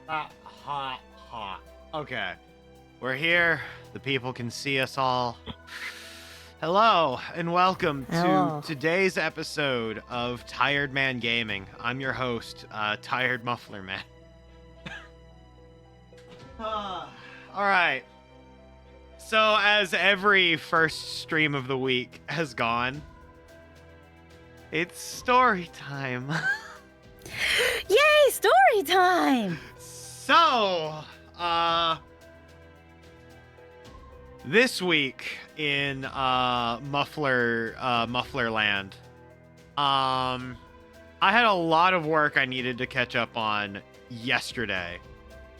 Hot. Okay. We're here. The people can see us all. Hello, and welcome Hello. to today's episode of Tired Man Gaming. I'm your host, Tired Muffler Man. All right. So, as every first stream of the week has gone, it's story time. Yay, story time! So, this week in Mufflerland, I had a lot of work I needed to catch up on yesterday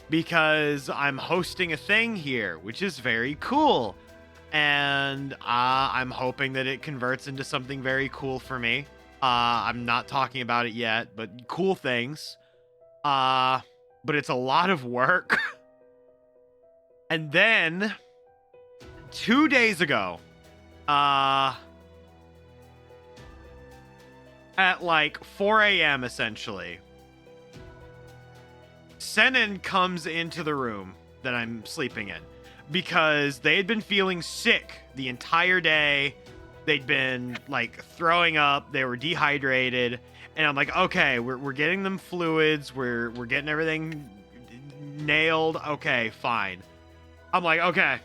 because I'm hosting a thing here, which is very cool, and I'm hoping that it converts into something very cool for me. I'm not talking about it yet, but cool things. But it's a lot of work. And then 2 days ago, at like 4 a.m. essentially, Senin comes into the room that I'm sleeping in because they had been feeling sick the entire day. They'd been like throwing up, they were dehydrated, and I'm like, okay, we're getting them fluids, we're getting everything nailed. Okay, fine. I'm like, okay,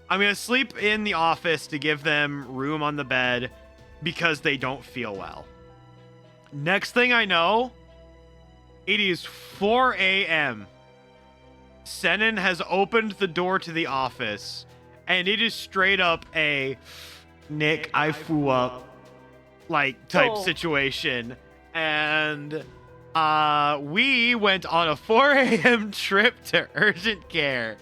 I'm gonna sleep in the office to give them room on the bed because they don't feel well. Next thing I know, it is 4 a.m. Senin has opened the door to the office, and it is straight up a Nick, I flew up like type situation. And we went on a 4 a.m. trip to urgent care.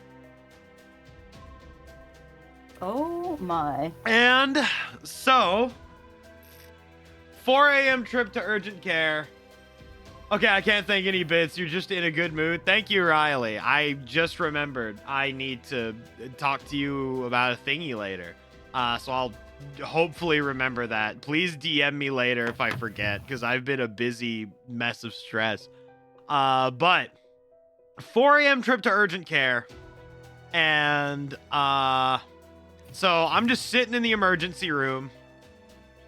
Oh my. And so, 4 a.m. trip to urgent care. Okay, I can't think any bits. You're just in a good mood. Thank you, Riley. I just remembered I need to talk to you about a thingy later. So I'll hopefully remember that. Please DM me later if I forget, because I've been a busy mess of stress. But 4 a.m. trip to urgent care. And so I'm just sitting in the emergency room.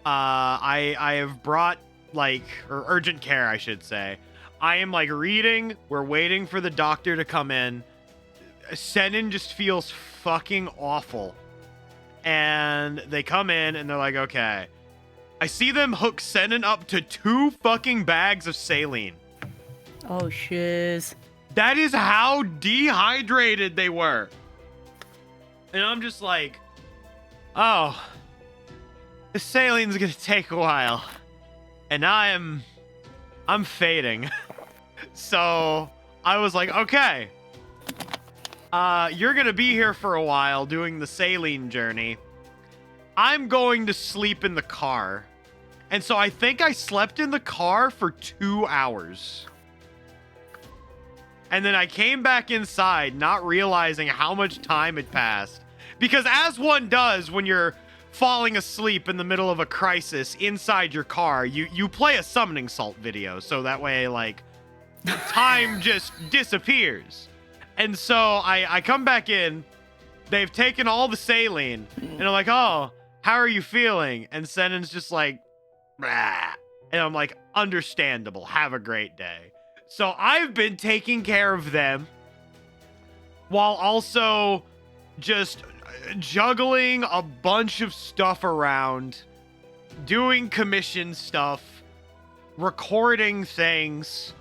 I have brought or urgent care, I should say. I am like reading. We're waiting for the doctor to come in. Senin just feels fucking awful. And they come in and they're like, okay. I see them hook Senin up to 2 fucking bags of saline. Oh shiz. That is how dehydrated they were. And I'm just like, oh, the saline's gonna take a while. And I'm fading. So I was like, okay. You're gonna be here for a while doing the saline journey. I'm going to sleep in the car. And so I think I slept in the car for 2 hours. And then I came back inside, not realizing how much time had passed. Because as one does when you're falling asleep in the middle of a crisis inside your car, you play a summoning salt video. So that way, like, time just disappears. And so I come back in, they've taken all the saline, and I'm like, oh, how are you feeling? And Senin's just like, bah. And I'm like, understandable, have a great day. So I've been taking care of them while also just juggling a bunch of stuff around, doing commission stuff, recording things,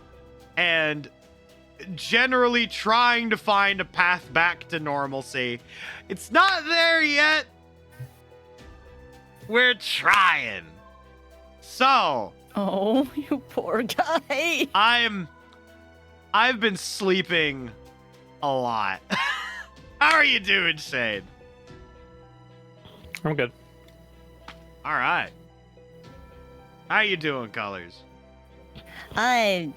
and generally trying to find a path back to normalcy. It's not there yet. We're trying. So, Oh, you poor guy. I've been sleeping a lot. How are you doing, Shane? I'm good. All right. How you doing, Colors? I'm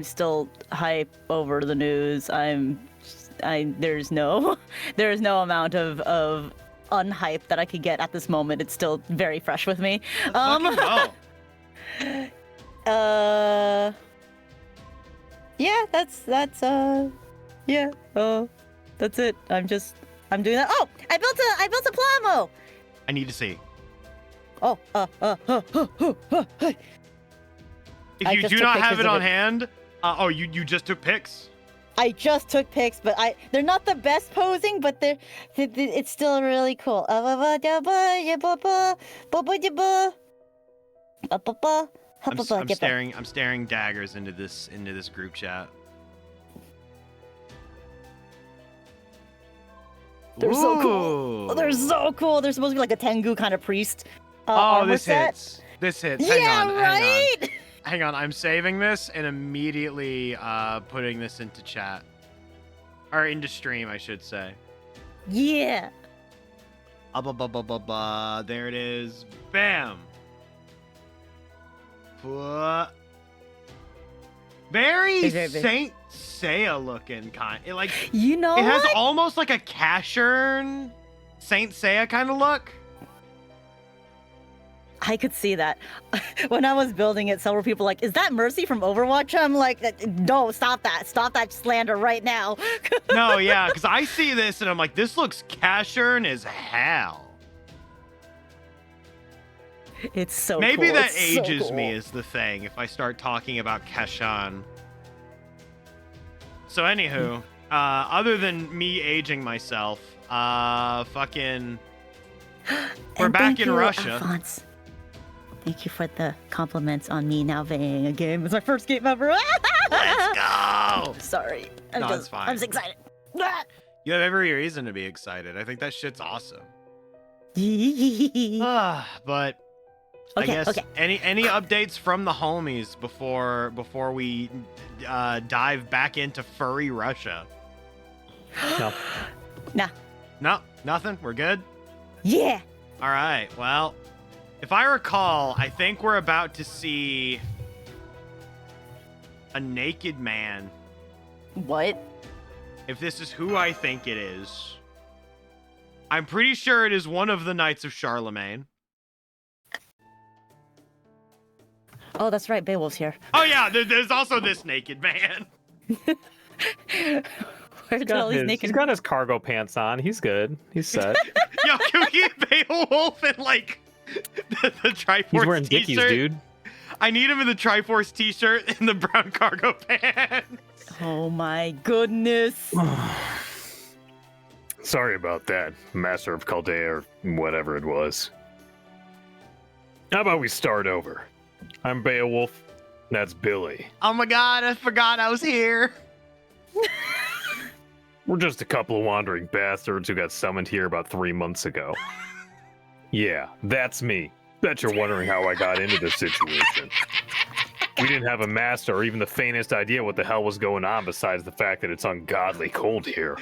still hype over the news. There's no amount of unhype that I could get at this moment. It's still very fresh with me. Let's fucking go. Yeah, that's yeah. That's it. I'm doing that. Oh, I built a plamo. I need to see. Oh, If I you just do took not have pictures it of on it. hand, you just took pics. I just took pics, but they're not the best posing, but it's still really cool. I'm I'm staring daggers into this group chat. They're so cool. They're so cool. They're supposed to be like a Tengu kind of priest. This set. hits. This hits. Yeah, right. Hang on. I'm saving this and immediately putting this into chat. Or into stream, I should say. Yeah. There it is. Bam. Very Saint Seiya looking kind. It like it has almost like a Cashern Saint Seiya kind of look. I could see that. When I was building it, several people were like, is that Mercy from Overwatch? I'm like, no, stop that. Stop that slander right now. No, yeah, because I see this and I'm like, this looks Cashern as hell. It's so Maybe cool. that It's so ages cool. me is the thing if I start talking about Kashan. So anywho, other than me aging myself, fucking we're back in Russia. Alphonse. Thank you for the compliments on me now playing a game. It's my first game ever. Let's go! Sorry. It's fine. I'm just excited. You have every reason to be excited. I think that shit's awesome. Okay, But I guess okay. any updates from the homies before we dive back into furry Russia? No. Nah. No, nothing. We're good. Yeah. All right. Well, if I recall, I think we're about to see a naked man. What? If this is who I think it is, I'm pretty sure it is one of the Knights of Charlemagne. Oh, that's right. Beowulf's here. Oh yeah, there's also this naked man. Where did all these naked? He's got his cargo pants on. He's good. He's set. Yo, can we get Beowulf in like the Triforce He's wearing t-shirt? Dickies, dude. I need him in the Triforce t-shirt and the brown cargo pants. Oh my goodness. Sorry about that, Master of Chaldea or whatever it was. How about we start over? I'm Beowulf. That's Billy. Oh my god, I forgot I was here. We're just a couple of wandering bastards who got summoned here about 3 months ago. Yeah, that's me. Bet you're wondering how I got into this situation. We didn't have a master or even the faintest idea what the hell was going on besides the fact that it's ungodly cold here.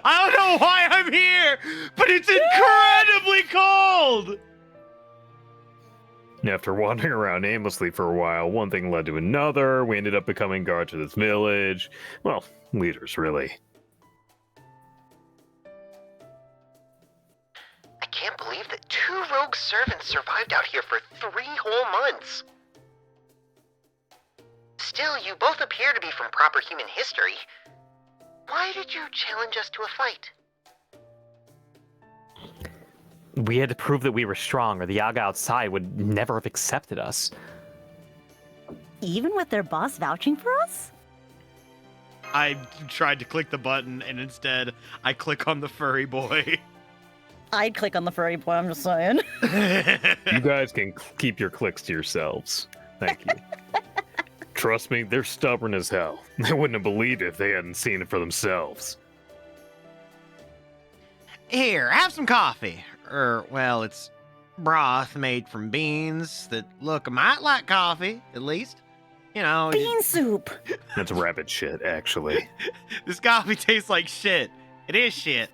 I don't know why I'm here, but it's incredibly cold. After wandering around aimlessly for a while, one thing led to another. We ended up becoming guards of this village. Well, leaders, really. I can't believe that 2 rogue servants survived out here for 3 whole months. Still, you both appear to be from proper human history. Why did you challenge us to a fight? We had to prove that we were strong, or the Yaga outside would never have accepted us. Even with their boss vouching for us? I tried to click the button, and instead, I click on the furry boy. I'd click on the furry boy, I'm just saying. You guys can keep your clicks to yourselves. Thank you. Trust me, they're stubborn as hell. They wouldn't have believed it if they hadn't seen it for themselves. Here, have some coffee. Well, it's broth made from beans that look might like coffee, at least. You know. Bean soup. That's rabbit shit, actually. This coffee tastes like shit. It is shit.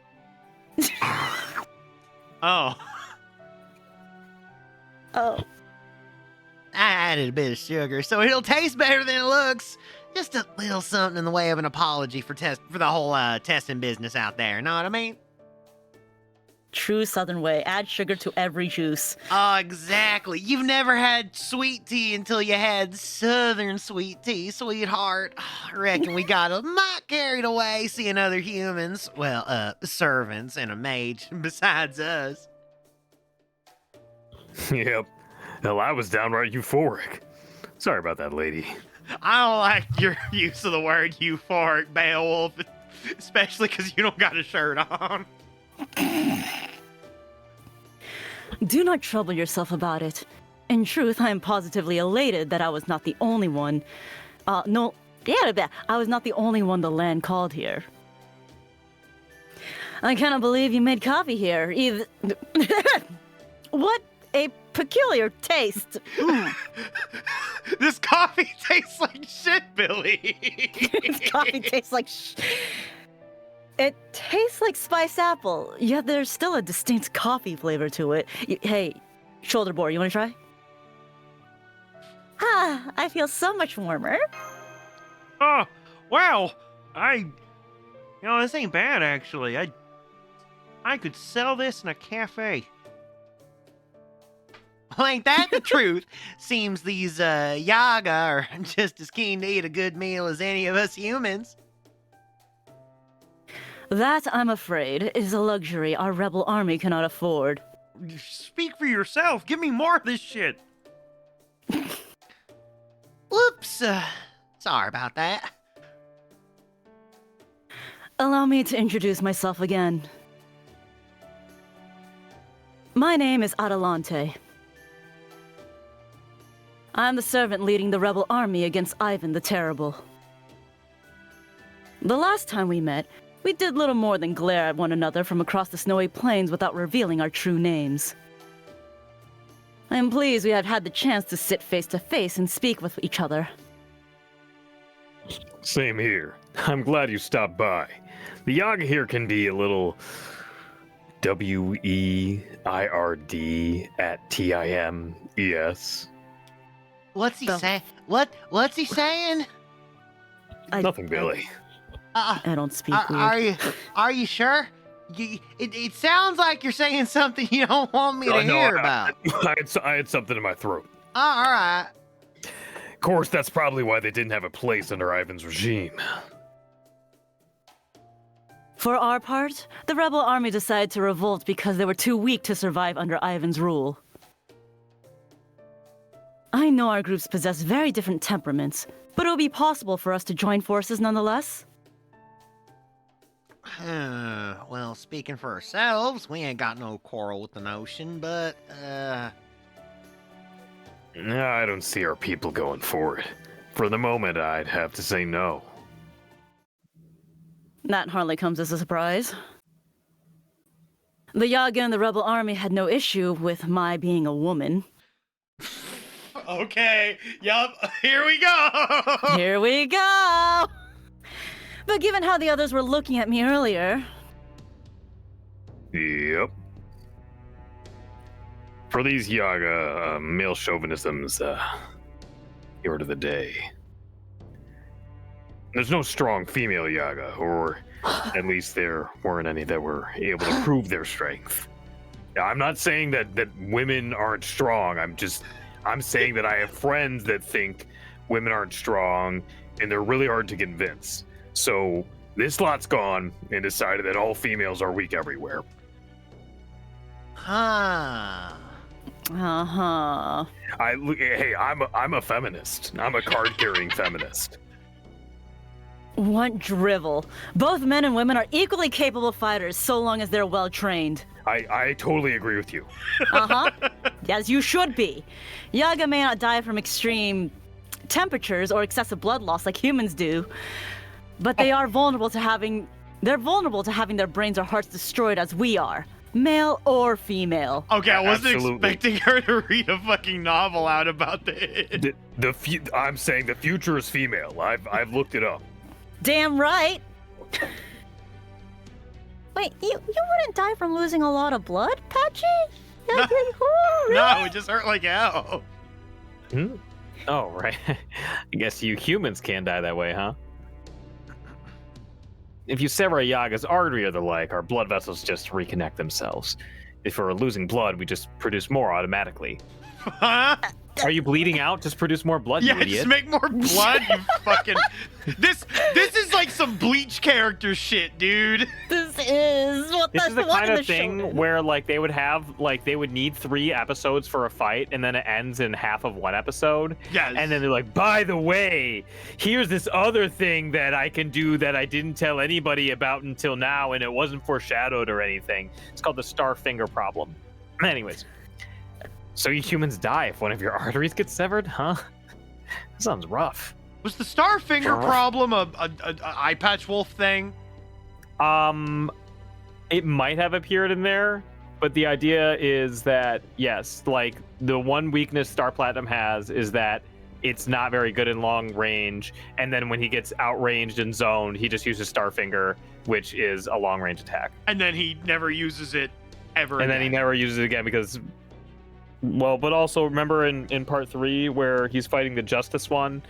Oh. Oh. I added a bit of sugar, so it'll taste better than it looks. Just a little something in the way of an apology for the whole testing business out there. Know what I mean? true Southern way. Add sugar to every juice. Oh, exactly. You've never had sweet tea until you had Southern sweet tea, sweetheart. I reckon we got a mite carried away seeing other humans. Well, servants and a mage besides us. Yep. Hell, I was downright euphoric. Sorry about that, lady. I don't like your use of the word euphoric, Beowulf, especially because you don't got a shirt on. Do not trouble yourself about it. In truth, I am positively elated that I was not the only one. I was not the only one the land called here. I cannot believe you made coffee here. Either. What a peculiar taste. This coffee tastes like shit, Billy. This coffee tastes like It tastes like spiced apple, yet there's still a distinct coffee flavor to it. Hey, shoulder board, you want to try? Ah, I feel so much warmer. Oh, wow. This ain't bad, actually. I could sell this in a cafe. Well, ain't that the truth? Seems these, Yaga are just as keen to eat a good meal as any of us humans. That, I'm afraid, is a luxury our rebel army cannot afford. Speak for yourself. Give me more of this shit. Whoops. Sorry about that. Allow me to introduce myself again. My name is Adelante. I'm the servant leading the rebel army against Ivan the Terrible. The last time we met, we did little more than glare at one another from across the snowy plains without revealing our true names. I am pleased we have had the chance to sit face to face and speak with each other. Same here. I'm glad you stopped by. The Yaga here can be a little WEIRD at TIMES. What's he saying? What's he saying? Nothing, Billy. I don't speak weird. Are you sure? It sounds like you're saying something you don't want me to hear about. I had something in my throat. Oh, all right. Of course, that's probably why they didn't have a place under Ivan's regime. For our part, the rebel army decided to revolt because they were too weak to survive under Ivan's rule. I know our groups possess very different temperaments, but it will be possible for us to join forces nonetheless. Well, speaking for ourselves, we ain't got no quarrel with the notion, but, No, I don't see our people going for it. For the moment, I'd have to say no. That hardly comes as a surprise. The Yaga and the rebel army had no issue with my being a woman. Okay, yup, here we go! Here we go! But given how the others were looking at me earlier... Yep. For these Yaga, male chauvinism's the order of the day. There's no strong female Yaga, or at least there weren't any that were able to prove their strength. Now, I'm not saying that women aren't strong, I'm saying that I have friends that think women aren't strong, and they're really hard to convince. So this lot's gone and decided that all females are weak everywhere. Huh. Uh-huh. Hey, I'm a feminist. I'm a card-carrying feminist. What drivel. Both men and women are equally capable fighters so long as they're well-trained. I totally agree with you. Uh-huh. As you should be. Yaga may not die from extreme temperatures or excessive blood loss like humans do, but they are vulnerable to having their brains or hearts destroyed as we are, male or female. Okay, I wasn't Absolutely. expecting her to read a fucking novel out about this. I'm saying the future is female. I've looked it up. Damn right. Wait, you wouldn't die from losing a lot of blood, Patchy? No. Really? No, it just hurt like hell. Oh, right. I guess you humans can die that way, huh? if you sever a Yaga's artery or the like, our blood vessels just reconnect themselves. If we're losing blood, we just produce more automatically. Huh? Are you bleeding out? Just produce more blood, Yeah, you idiot. just make more blood, you fucking... This is like some Bleach character shit, dude. This is what This that's is the one kind in of the thing shonen. where like they would need 3 episodes for a fight, and then it ends in half of 1 episode. Yes. And then they're like, by the way, here's this other thing that I can do that I didn't tell anybody about until now, and it wasn't foreshadowed or anything. It's called the Starfinger problem. Anyways, so you humans die if one of your arteries gets severed, huh? That sounds rough. Was the Starfinger problem a eye patch wolf thing? It might have appeared in there, but the idea is that yes, like the one weakness Star Platinum has is that it's not very good in long range, and then when he gets outranged and zoned, he just uses Starfinger, which is a long range attack. And then he never uses it ever And again. then he never uses it again because, well, but also remember in part 3 where he's fighting the Justice one,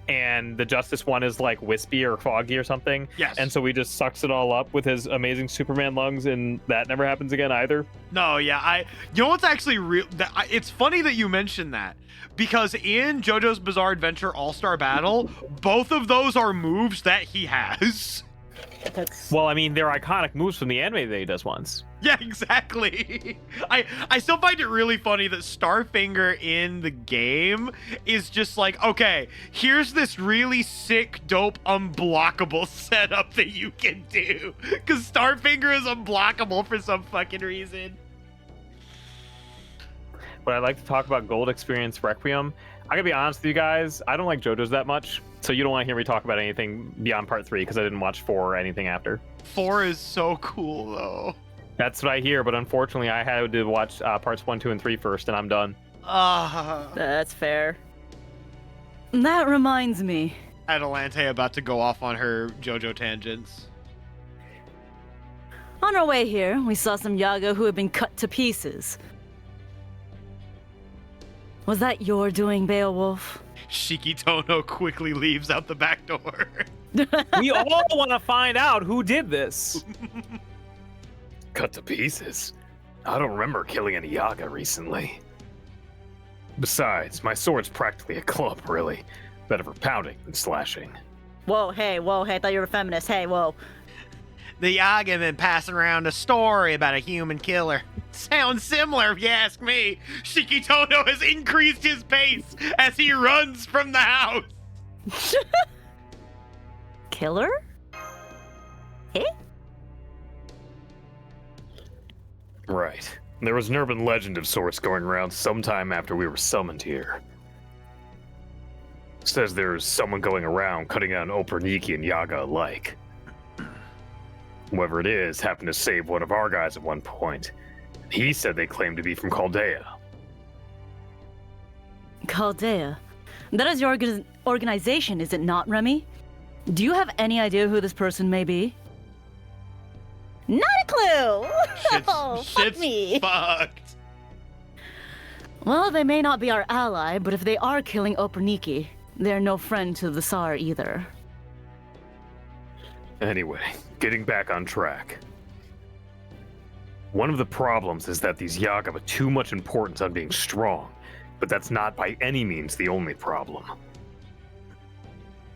and the Justice one is like wispy or foggy or something. Yes. And so he just sucks it all up with his amazing Superman lungs, and that never happens again either. No, yeah, you know what's actually real? It's funny that you mentioned that, because in JoJo's Bizarre Adventure All-Star Battle, both of those are moves that he has. That's Well, I mean, they're iconic moves from the anime that he does once. Yeah, exactly. I still find it really funny that Starfinger in the game is just like, okay, here's this really sick, dope, unblockable setup that you can do. Because Starfinger is unblockable for some fucking reason. But I'd like to talk about Gold Experience Requiem. I gotta be honest with you guys, I don't like JoJo's that much, so you don't want to hear me talk about anything beyond part 3 because I didn't watch 4 or anything after. 4 is so cool, though. That's what I hear, but unfortunately I had to watch parts 1, 2, and 3 first, and I'm done. that's fair. That reminds me. Adelante about to go off on her JoJo tangents. On our way here, we saw some Yaga who had been cut to pieces. Was that your doing, Beowulf? Shikitono quickly leaves out the back door. We all want to find out who did this. Cut to pieces? I don't remember killing any Yaga recently. Besides, my sword's practically a club, really. Better for pounding than slashing. Whoa, hey, I thought you were a feminist. Hey, whoa. The Yaga have been passing around a story about a human killer. Sounds similar, if you ask me. Shikitono has increased his pace as he runs from the house. Killer? Hey? Right. There was an urban legend of sorts going around sometime after we were summoned here. Says there's someone going around cutting down Operniki and Yaga alike. Whoever it is happened to save one of our guys at one point. He said they claimed to be from Chaldea. Chaldea. That is your organization, is it not, Remy? Do you have any idea who this person may be? Not a clue! Oh, fuck Shit's me! fucked. Well, they may not be our ally, but if they are killing Operniki, they're no friend to the Tsar either. Anyway, getting back on track. One of the problems is that these Yaga put too much importance on being strong, but that's not by any means the only problem.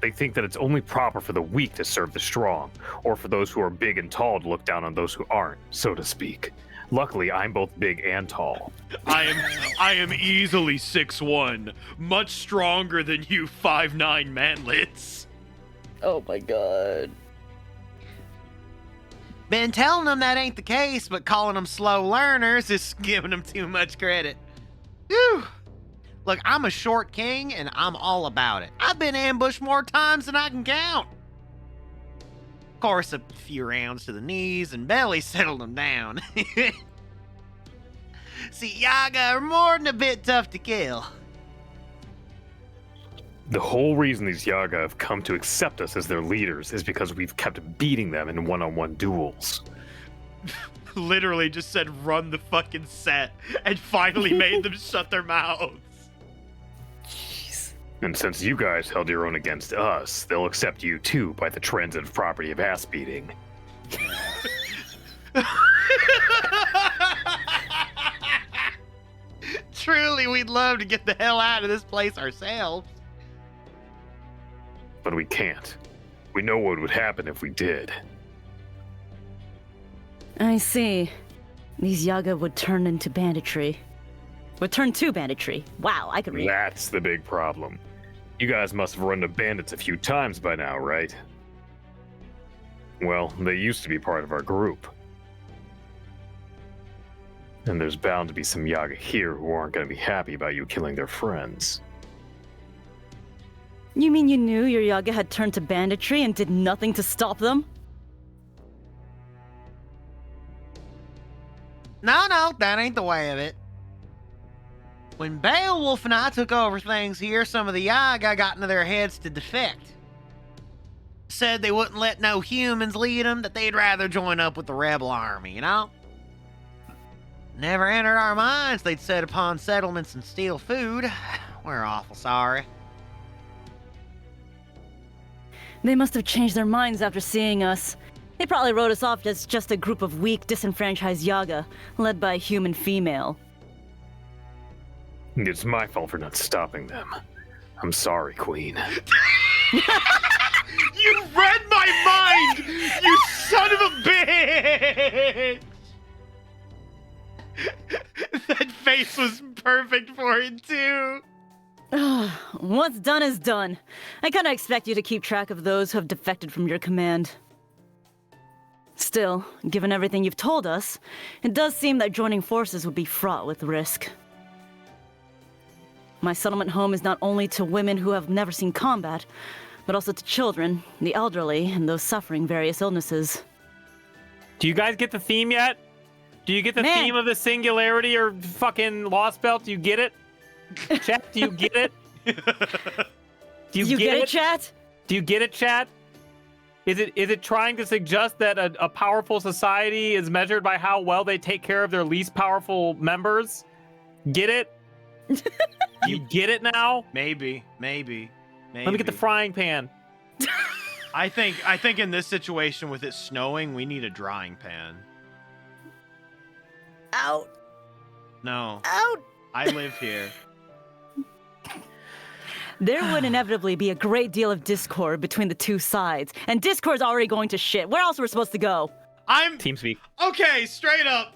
They think that it's only proper for the weak to serve the strong, or for those who are big and tall to look down on those who aren't, so to speak. Luckily, I'm both big and tall. I am easily 6'1", much stronger than you 5'9" manlets. Oh my god. Been telling them that ain't the case, but calling them slow learners is giving them too much credit. Whew. Look, I'm a short king, and I'm all about it. I've been ambushed more times than I can count. Of course, a few rounds to the knees and belly settled them down. See, Yaga are more than a bit tough to kill. The whole reason these Yaga have come to accept us as their leaders is because we've kept beating them in one-on-one duels. Literally just said run the fucking set and finally made them shut their mouths. And since you guys held your own against us, they'll accept you too by the transitive property of ass beating. Truly, we'd love to get the hell out of this place ourselves. But we can't. We know what would happen if we did. I see. These Yaga would turn into banditry. Would turn to banditry. Wow, I could read. That's the big problem. You guys must have run to bandits a few times by now, right? Well, they used to be part of our group. And there's bound to be some Yaga here who aren't going to be happy about you killing their friends. You mean you knew your Yaga had turned to banditry and did nothing to stop them? No, that ain't the way of it. When Beowulf and I took over things here, some of the Yaga got into their heads to defect. Said they wouldn't let no humans lead them, that they'd rather join up with the rebel army, you know? Never entered our minds they'd set upon settlements and steal food. We're awful sorry. They must have changed their minds after seeing us. They probably wrote us off as just a group of weak, disenfranchised Yaga, led by a human female. It's my fault for not stopping them. I'm sorry, Queen. You read my mind, you son of a bitch! That face was perfect for it, too. What's done is done. I kinda expect you to keep track of those who have defected from your command. Still, given everything you've told us, it does seem that joining forces would be fraught with risk. My settlement home is not only to women who have never seen combat, but also to children, the elderly, and those suffering various illnesses. Do you guys get the theme yet? Do you get the theme of the singularity or fucking Lost Belt? Do you get it? Chat, do you get it? Do you get it, chat? Do you get it, chat? Is it trying to suggest that a powerful society is measured by how well they take care of their least powerful members? Get it? You get it now? Maybe. Let me get the frying pan. I think in this situation with it snowing, we need a drying pan. Out. No. Out. I live here. There would inevitably be a great deal of discord between the two sides, and Discord's already going to shit. Where else are we supposed to go? TeamSpeak. Okay, straight up.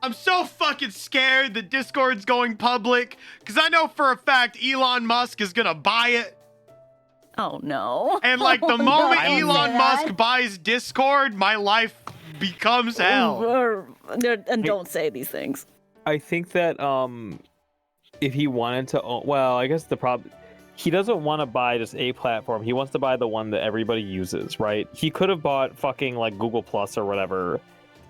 I'm so fucking scared that Discord's going public, because I know for a fact Elon Musk is gonna buy it. Oh no. And like the moment Elon Musk buys Discord, my life becomes hell. And don't say these things. I think that if he wanted to own, well, I guess the problem, he doesn't want to buy just a platform. He wants to buy the one that everybody uses, right? He could have bought fucking like Google Plus or whatever,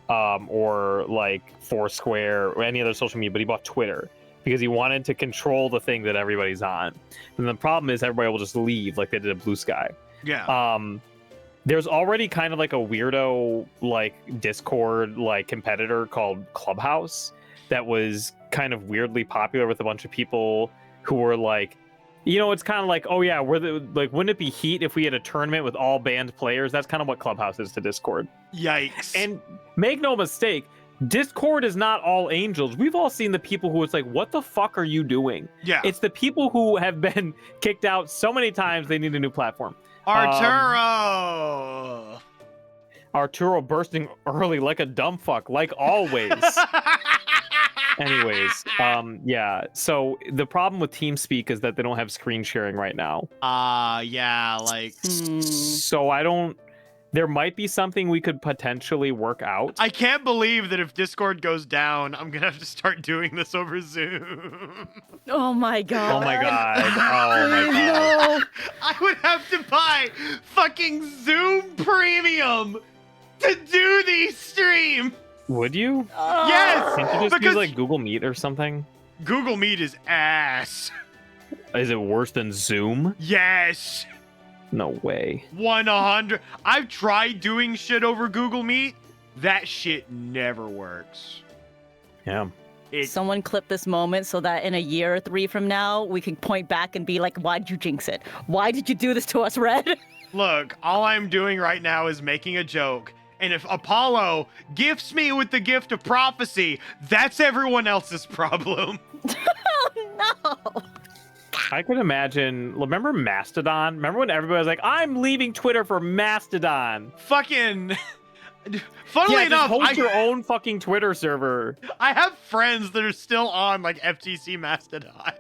or like Foursquare or any other social media, but he bought Twitter because he wanted to control the thing that everybody's on. And the problem is everybody will just leave like they did at Blue Sky. Yeah. There's already kind of like a weirdo like Discord like competitor called Clubhouse that was kind of weirdly popular with a bunch of people who were like, you know, it's kind of like, oh yeah, wouldn't it be heat if we had a tournament with all banned players? That's kind of what Clubhouse is to Discord. Yikes. And make no mistake, Discord is not all angels. We've all seen the people who it's like, what the fuck are you doing? Yeah. It's the people who have been kicked out so many times they need a new platform. Arturo bursting early like a dumb fuck, like always. Anyways, yeah. So the problem with TeamSpeak is that they don't have screen sharing right now. Yeah, like. So there might be something we could potentially work out. I can't believe that if Discord goes down, I'm gonna have to start doing this over Zoom. Oh my god. Oh my god. Oh my god. No. I would have to buy fucking Zoom Premium to do these streams. Would you? Yes! Can't you just because use like Google Meet or something? Google Meet is ass. Is it worse than Zoom? Yes. No way. 100. I've tried doing shit over Google Meet. That shit never works. Yeah. Someone clip this moment so that in a year or 3 from now, we can point back and be like, why did you jinx it? Why did you do this to us, Red? Look, all I'm doing right now is making a joke. And if Apollo gifts me with the gift of prophecy, that's everyone else's problem. Oh, no. I could imagine. Remember Mastodon? Remember when everybody was like, "I'm leaving Twitter for Mastodon." Fucking. Funnily enough, just host your own fucking Twitter server. I have friends that are still on like FTC Mastodon.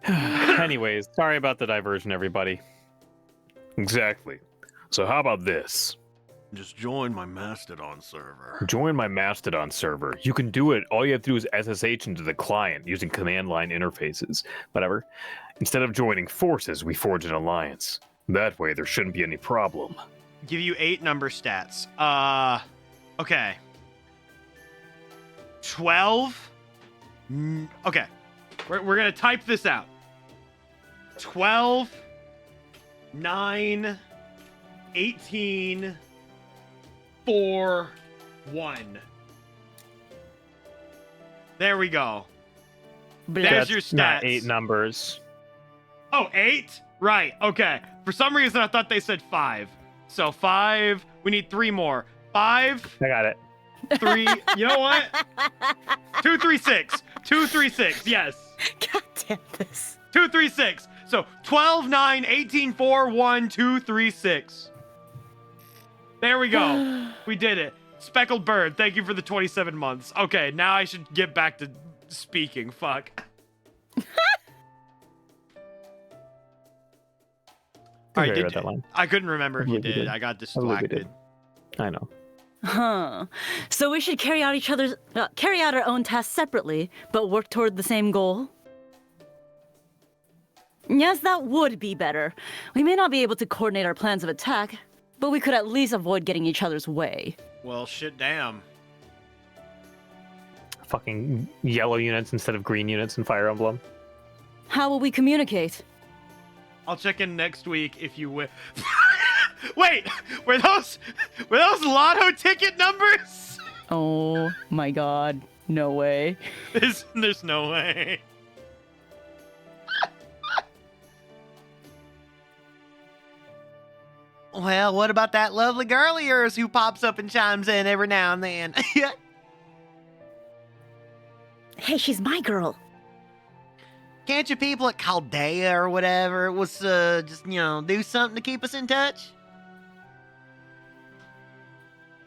Anyways, sorry about the diversion, everybody. Exactly. So how about this? Just join my Mastodon server. Join my Mastodon server. You can do it. All you have to do is SSH into the client using command line interfaces. Whatever. Instead of joining forces, we forge an alliance. That way, there shouldn't be any problem. Give you 8 number stats. Okay. 12. Okay. We're gonna type this out. 12, 9, 18, 4, 1. There we go. There's That's your stats. not 8 numbers. Oh, 8? Right, okay. For some reason, I thought they said 5. So 5, we need 3 more. 5, I got it. 3, you know what? 2, 3, 6. 2, 3, 6, yes. God damn this. 2, 3, 6. So 12, 9, 18, 4, 1, 2, 3, 6. There we go. We did it. Speckled Bird, thank you for the 27 months. Okay, now I should get back to speaking. Fuck. All right, Read that line. I couldn't remember if you believe you did. did. I got I believe you distracted. did. I know. Huh. So we should carry out our own tasks separately, but work toward the same goal? Yes, that would be better. We may not be able to coordinate our plans of attack, but we could at least avoid getting each other's way. Well, shit, damn. Fucking yellow units instead of green units in Fire Emblem. How will we communicate? I'll check in next week if you will. Wait, were those lotto ticket numbers? Oh my god, no way. There's no way. Well, what about that lovely girl of yours who pops up and chimes in every now and then? Hey, she's my girl. Can't you people at Chaldea or whatever was just, do something to keep us in touch?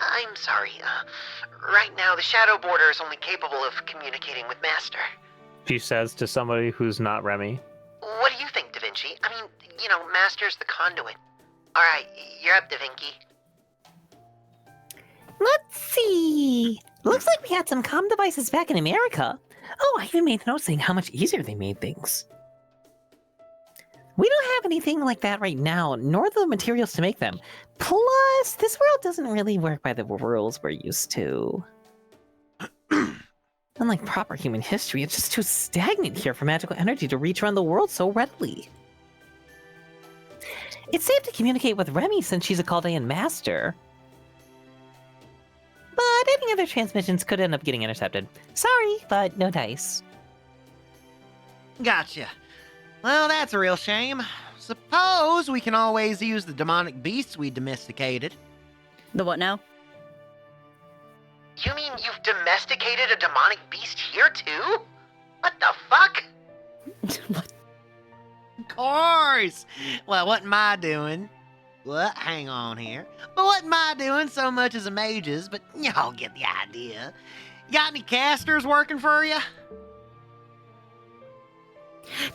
I'm sorry. Right now, the Shadow Border is only capable of communicating with Master. She says to somebody who's not Remy. What do you think, Da Vinci? I mean, Master's the conduit. All right, you're up, Da Vinci. Let's see. Looks like we had some comm devices back in America. Oh, I even made noticing how much easier they made things. We don't have anything like that right now, nor the materials to make them. Plus, this world doesn't really work by the rules we're used to. Unlike proper human history, it's just too stagnant here for magical energy to reach around the world so readily. It's safe to communicate with Remy since she's a Chaldean master. But any other transmissions could end up getting intercepted. Sorry, but no dice. Gotcha. Well, that's a real shame. Suppose we can always use the demonic beasts we domesticated. The what now? You mean you've domesticated a demonic beast here, too? What the fuck? What? Of course. Well, what am I doing? What? Hang on here. But what am I doing so much as a mage's? But y'all get the idea. Got any casters working for you?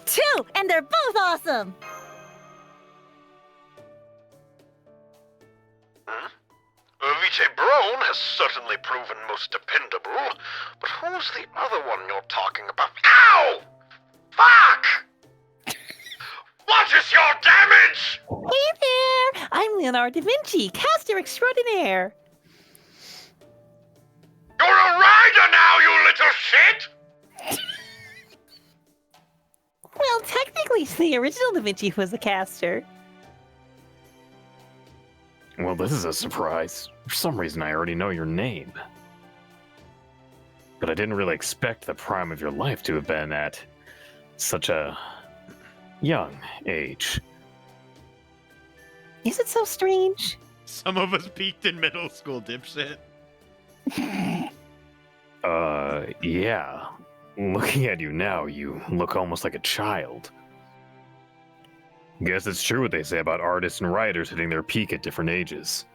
2, and they're both awesome! Vitae Brown has certainly proven most dependable, but who's the other one you're talking about? Ow! Fuck! What is your damage? Hey there! I'm Leonardo da Vinci, caster extraordinaire. You're a rider now, you little shit! Well, technically, it's the original Da Vinci who was the caster. Well, this is a surprise. For some reason, I already know your name. but I didn't really expect the prime of your life to have been at such a young age. Is it so strange? Some of us peaked in middle school, dipshit. Yeah. Looking at you now, you look almost like a child. Guess it's true what they say about artists and writers hitting their peak at different ages.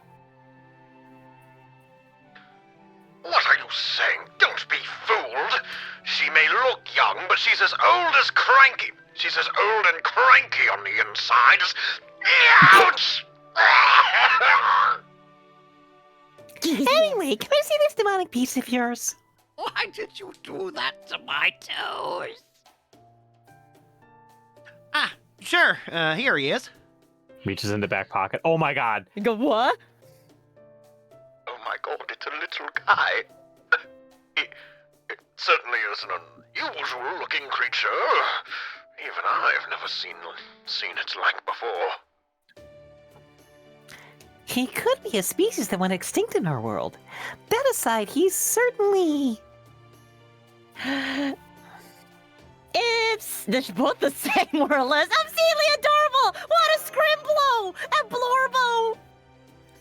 What are you saying? Don't be fooled. She may look young, but she's as old as cranky. She's as old and cranky on the inside as... Ouch! Anyway, can I see this demonic beast of yours? Why did you do that to my toes? Ah, sure. Here he is. Reaches in the back pocket. Oh my god. You go, what? Oh my god, it's a little guy. It certainly is an unusual looking creature. Even I've never seen its like before. He could be a species that went extinct in our world. That aside, he's certainly... They're both the same, more or less. Obscenely adorable! What a scrimblow! A blorbo!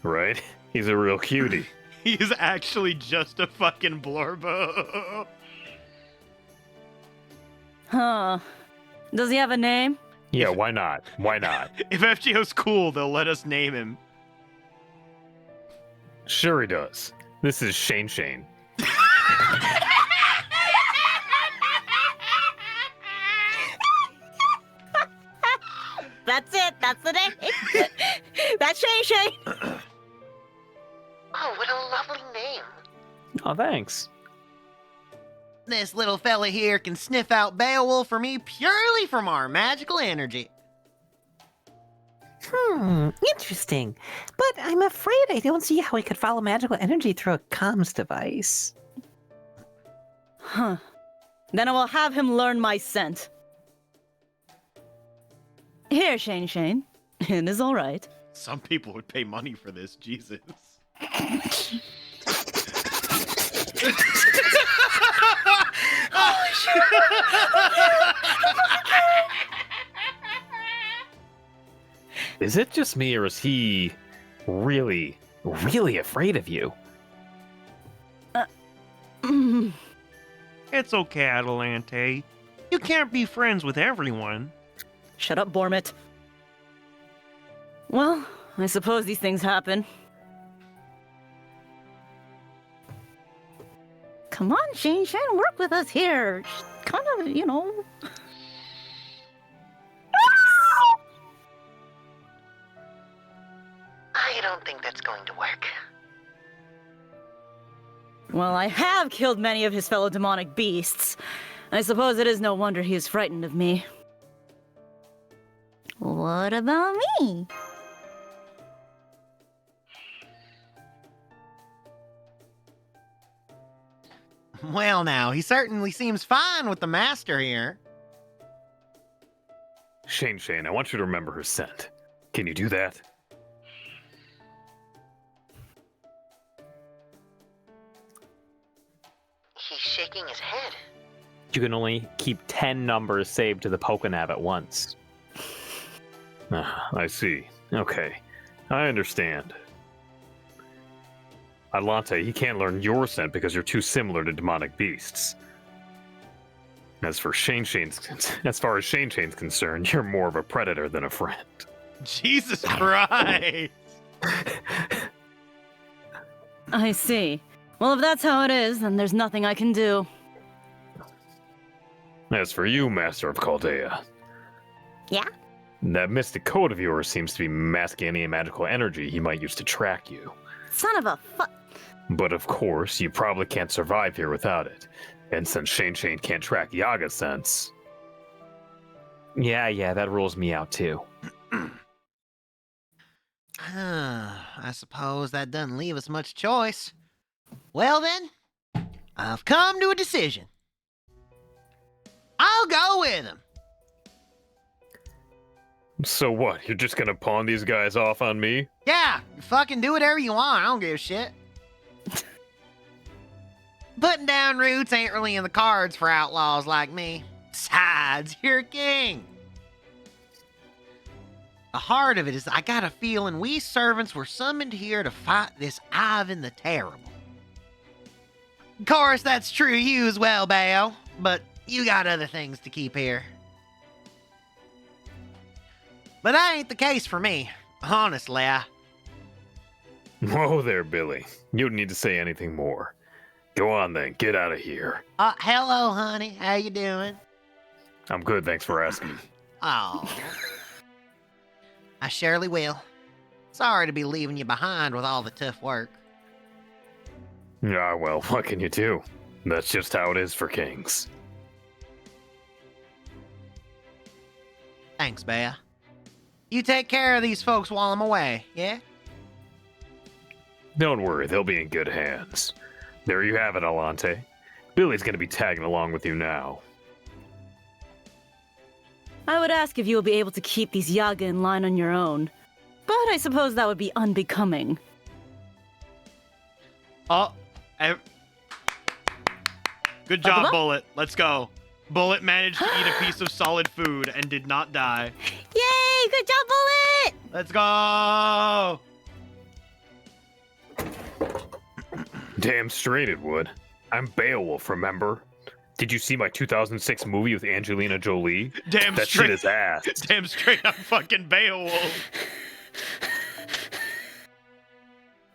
Right? He's a real cutie. He's actually just a fucking blorbo. Huh. Does he have a name? Yeah, why not? Why not? If FGO's cool, they'll let us name him. Sure he does. This is Shane. That's it. That's the name. That's Shay. Oh, what a lovely name. Oh, thanks. This little fella here can sniff out Beowulf for me purely from our magical energy. Interesting. But I'm afraid I don't see how we could follow magical energy through a comms device. Huh. Then I will have him learn my scent. Here, Shane. It is all right. Some people would pay money for this, Jesus. Is it just me, or is he really, really afraid of you? It's okay, Adelante. You can't be friends with everyone. Shut up, Bormit. Well, I suppose these things happen. Come on, Shane, work with us here. Just kind of, you know. I don't think that's going to work. Well, I have killed many of his fellow demonic beasts. I suppose it is no wonder he is frightened of me. What about me? Well, now, he certainly seems fine with the master here. Shane, I want you to remember her scent. Can you do that? He's shaking his head. You can only keep 10 numbers saved to the Pokénav at once. I see. Okay. I understand. Atlante, he can't learn your scent because you're too similar to demonic beasts. As far as Shane's concerned, you're more of a predator than a friend. Jesus Christ! I see. Well, if that's how it is, then there's nothing I can do. As for you, Master of Chaldea. Yeah? That mystic coat of yours seems to be masking any magical energy he might use to track you. Son of a fu- But of course, you probably can't survive here without it. And since Shane can't track Yaga's sense... Yeah, that rules me out too. I suppose that doesn't leave us much choice. Well then, I've come to a decision. I'll go with him. So what, you're just gonna pawn these guys off on me? Yeah, you fucking do whatever you want. I don't give a shit. Putting down roots ain't really in the cards for outlaws like me. Besides, you're king. The heart of it is I got a feeling we servants were summoned here to fight this Ivan the Terrible. Of course, that's true of you as well, Bayo, but you got other things to keep here. But that ain't the case for me, honestly. Whoa there, Billy. You don't need to say anything more. Go on then, get out of here. Hello, honey. How you doing? I'm good, thanks for asking. Oh, I surely will. Sorry to be leaving you behind with all the tough work. Yeah, well, what can you do? That's just how it is for kings. Thanks, Bea. You take care of these folks while I'm away, yeah? Don't worry, they'll be in good hands. There you have it, Alante. Billy's gonna be tagging along with you now. I would ask if you will be able to keep these Yaga in line on your own, but I suppose that would be unbecoming. Good job, Bullet. Let's go. Bullet managed to eat a piece of solid food and did not die. Yay! Good job, Bullet! Let's go! Damn straight it would. I'm Beowulf, remember? Did you see my 2006 movie with Angelina Jolie? Damn that straight. shit is ass. Damn straight, I'm fucking Beowulf.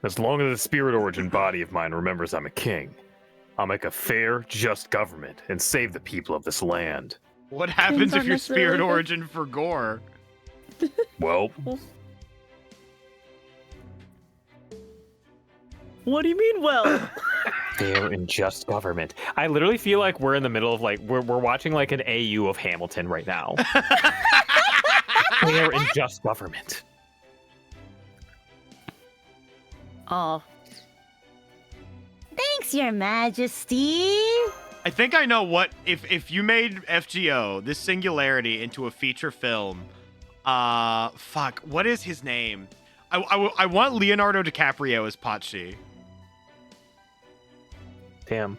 As long as the spirit origin body of mine remembers I'm a king, I'll make a fair, just government and save the people of this land. What happens not if your necessarily spirit good. origin for gore? Well, What do you mean, well? Fair and just government. I literally feel like we're in the middle of like we're watching like an AU of Hamilton right now. Fair and just government. Oh. Thanks, Your Majesty. I think I know what if you made FGO this singularity into a feature film. Fuck, what is his name? I want Leonardo DiCaprio as Pachi. Damn.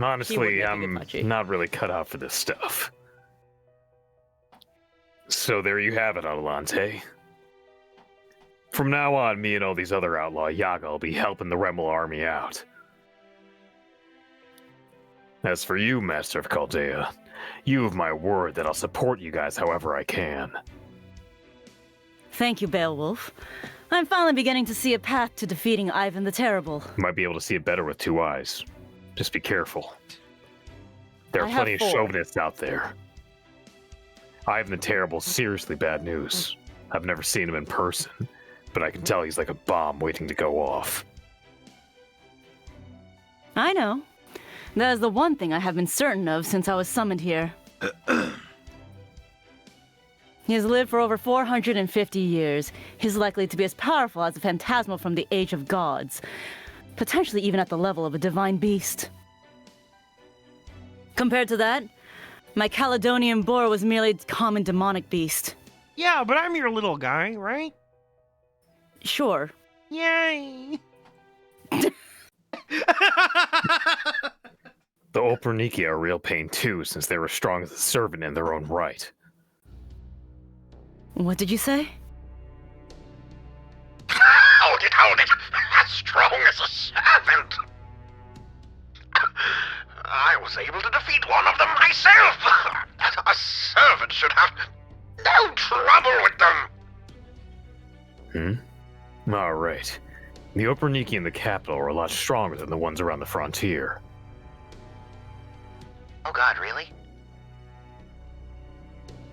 honestly, make a good I'm Pachi. not really cut out for this stuff. So there you have it, Adelante. From now on, me and all these other outlaw Yaga will be helping the Remel army out. As for you, Master of Chaldea, you have my word that I'll support you guys however I can. Thank you, Beowulf. I'm finally beginning to see a path to defeating Ivan the Terrible. You might be able to see it better with two eyes. Just be careful. There are I have plenty of 4. chauvinists out there. Ivan the Terrible's seriously bad news. I've never seen him in person, but I can tell he's like a bomb waiting to go off. I know. That is the one thing I have been certain of since I was summoned here. He has lived for over 450 years. He's likely to be as powerful as a phantasmal from the Age of Gods, potentially even at the level of a divine beast. Compared to that, my Caledonian boar was merely a common demonic beast. Yeah, but I'm your little guy, right? Sure. Yay! The Operniki are a real pain too, since they were strong as a servant in their own right. What did you say? Hold it! As strong as a servant! I was able to defeat one of them myself! A servant should have no trouble with them! Alright. The Operniki in the capital are a lot stronger than the ones around the frontier. Oh god, really?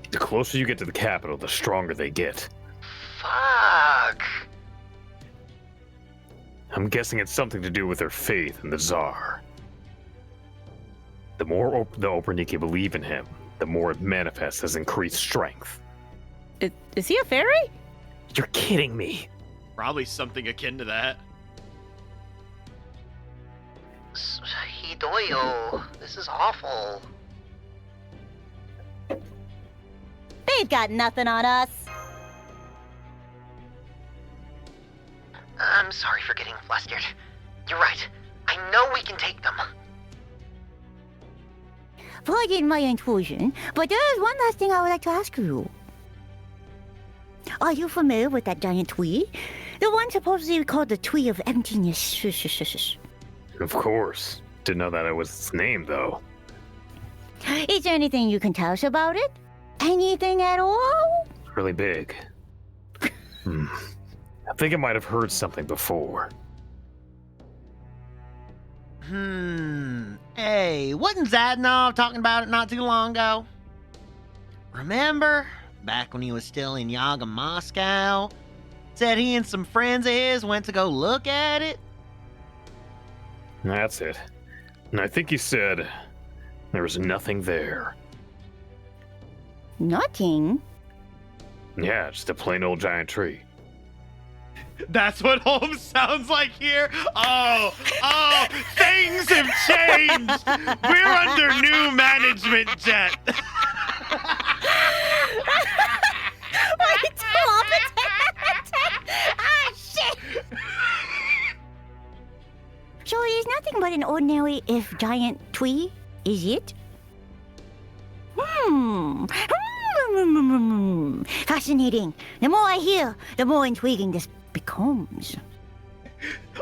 The closer you get to the capital, the stronger they get. Fuck. I'm guessing it's something to do with their faith in the Tsar. The more the Operniki believe in him, the more it manifests as increased strength. Is he a fairy? You're kidding me! Probably something akin to that. Hidoyo, this is awful. They've got nothing on us. I'm sorry for getting flustered. You're right. I know we can take them. Pardon my intrusion, but there is one last thing I would like to ask you. Are you familiar with that giant tree? The one supposedly called the Tree of Emptiness. Of course. Didn't know that it was its name, though. Is there anything you can tell us about it? Anything at all? Really big. I think I might have heard something before. Hey, wasn't Zadnov talking about it not too long ago? Remember? Back when he was still in Yaga, Moscow? Said he and some friends of his went to go look at it? That's it. And I think he said there was nothing there. Nothing? Yeah, just a plain old giant tree. That's what Holmes sounds like here. Oh, things have changed. We're under new management, Jet. Wait, ah, shit! So it is nothing but an ordinary, if giant tree, is it? Fascinating. The more I hear, the more intriguing this becomes.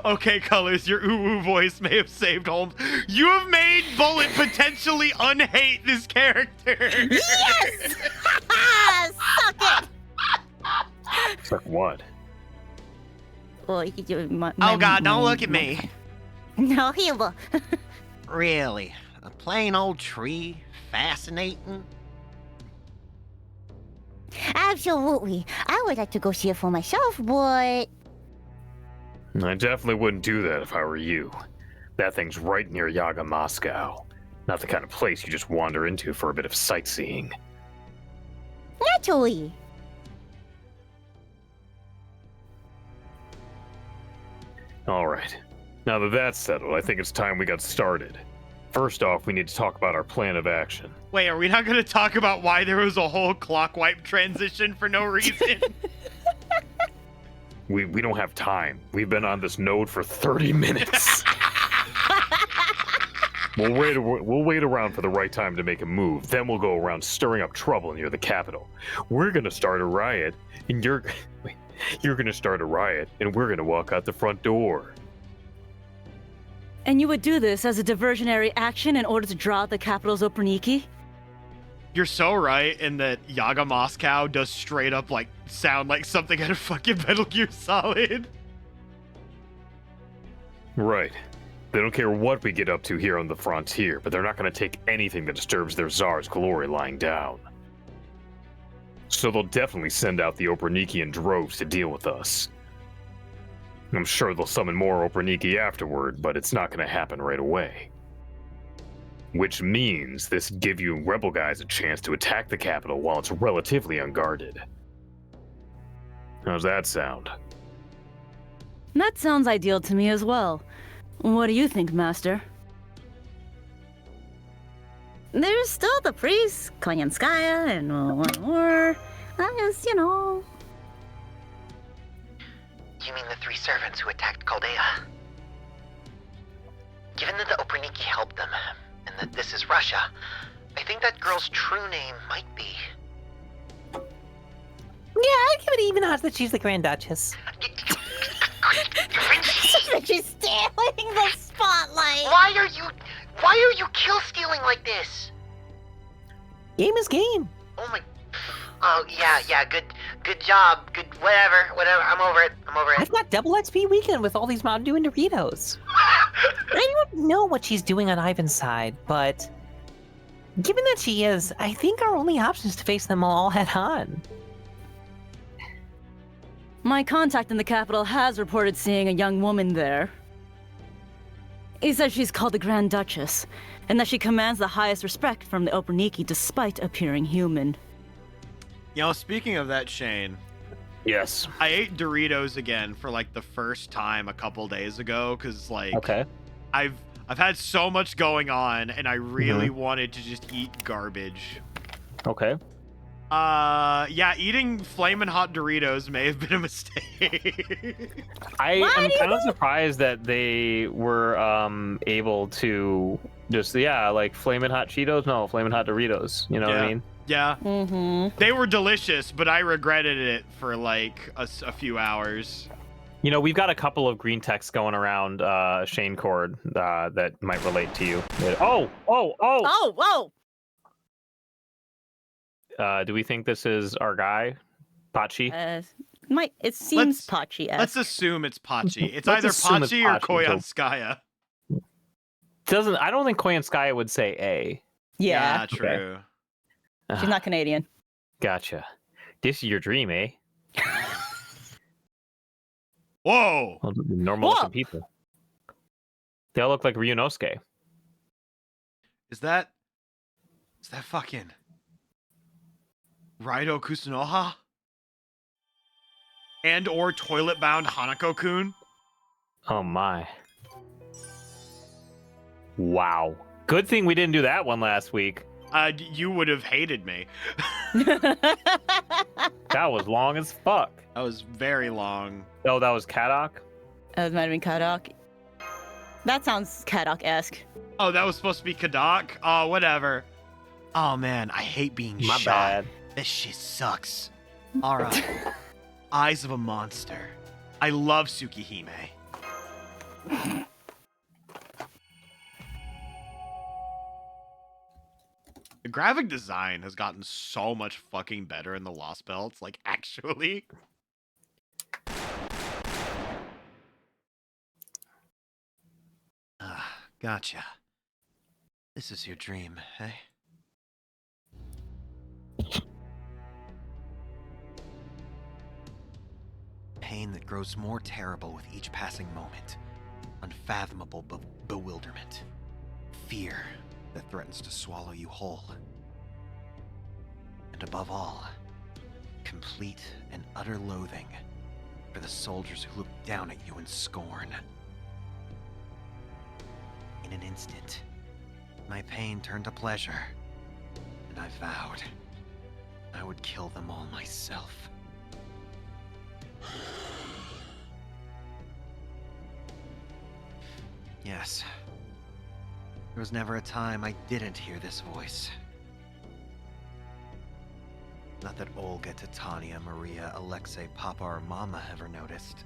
Okay, Colors, your ooh-ooh voice may have saved Holmes. You have made Bullet potentially unhate this character. Yes! Suck it! It's like what? Oh God, don't look at me. No, he will. Really? A plain old tree? Fascinating? Absolutely. I would like to go see it for myself, but... I definitely wouldn't do that if I were you. That thing's right near Yaga, Moscow. Not the kind of place you just wander into for a bit of sightseeing. Naturally. Alright. Now that that's settled, I think it's time we got started. First off, we need to talk about our plan of action. Wait, are we not going to talk about why there was a whole clock wipe transition for no reason? We don't have time. We've been on this node for 30 minutes. We'll wait around for the right time to make a move. Then we'll go around stirring up trouble near the capital. We're gonna start a riot, and you're gonna start a riot, and we're gonna walk out the front door. And you would do this as a diversionary action in order to draw out the capital's Operniki? You're so right in that Yaga Moscow does straight up like sound like something out of fucking Metal Gear Solid. Right. They don't care what we get up to here on the frontier, but they're not going to take anything that disturbs their Tsar's glory lying down. So they'll definitely send out the Operniki in droves to deal with us. I'm sure they'll summon more Operniki afterward, but it's not going to happen right away. Which means this give you rebel guys a chance to attack the capital while it's relatively unguarded. How's that sound? That sounds ideal to me as well. What do you think, Master? There's still the priest, Konyanskaya, and one more. I just, You mean the 3 servants who attacked Chaldea? Given that the Operniki helped them, and that this is Russia, I think that girl's true name might be... Yeah, I'd give it even odds that she's the Grand Duchess. she's stealing the spotlight. Why are you kill stealing like this? Game is game. Oh my... Oh, yeah, good job, whatever, I'm over it. I've got double XP weekend with all these Mountain Dew and Doritos. I don't know what she's doing on Ivan's side, but given that she is, I think our only option is to face them all head on. My contact in the capital has reported seeing a young woman there. He says she's called the Grand Duchess, and that she commands the highest respect from the Operniki despite appearing human. Speaking of that, Shane. Yes. I ate Doritos again for like the first time a couple days ago because Okay. I've had so much going on and I really wanted to just eat garbage. Okay. Yeah, eating flamin' hot Doritos may have been a mistake. I am kind of surprised that they were able to just like flamin' hot Cheetos. No, flamin' hot Doritos. You know what I mean? Yeah. Mm-hmm. They were delicious, but I regretted it for like a few hours. You know, we've got a couple of green texts going around, Shane Cord, that might relate to you. Oh! Oh, whoa! Do we think this is our guy, Pachi? It seems Let's Pachi-esque. assume it's Pachi. It's Let's either assume it's Pachi or Pachi until- Koyanskaya. I don't think Koyanskaya would say A. Yeah, True. she's not Canadian. Gotcha. This is your dream, eh? Whoa! Well, normal looking people. They all look like Ryunosuke. Is that fucking Raido Kusunoha? And or toilet-bound Hanako-kun? Oh my. Wow. Good thing we didn't do that one last week. You would have hated me. That was long as fuck. That was very long. Oh, that was Kadok? That might have been Kadok. That sounds Kadok-esque. Oh, that was supposed to be Kadok? Oh, whatever. Oh, man, I hate being My shot. bad. This shit sucks. All right. Eyes of a Monster. I love Tsukihime. The graphic design has gotten so much fucking better in the Lost Belts, like, actually. Gotcha. This is your dream, eh? Pain that grows more terrible with each passing moment. Unfathomable bewilderment. Fear that threatens to swallow you whole. And above all, complete and utter loathing for the soldiers who look down at you in scorn. In an instant, my pain turned to pleasure, and I vowed I would kill them all myself. Yes. There was never a time I didn't hear this voice. Not that Olga, Titania, Maria, Alexei, Papa, or Mama ever noticed.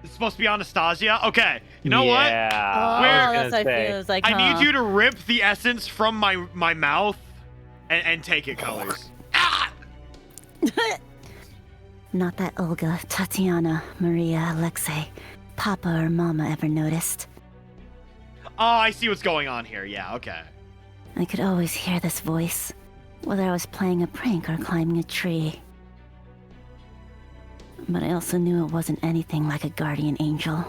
It's supposed to be Anastasia? Okay, you know what? Yeah. Oh, that's what it feels like, I huh? need you to rip the essence from my mouth and take it, Colors. Not that Olga, Tatiana, Maria, Alexei, Papa, or Mama ever noticed. Oh, I see what's going on here. Yeah, okay. I could always hear this voice, whether I was playing a prank or climbing a tree. But I also knew it wasn't anything like a guardian angel.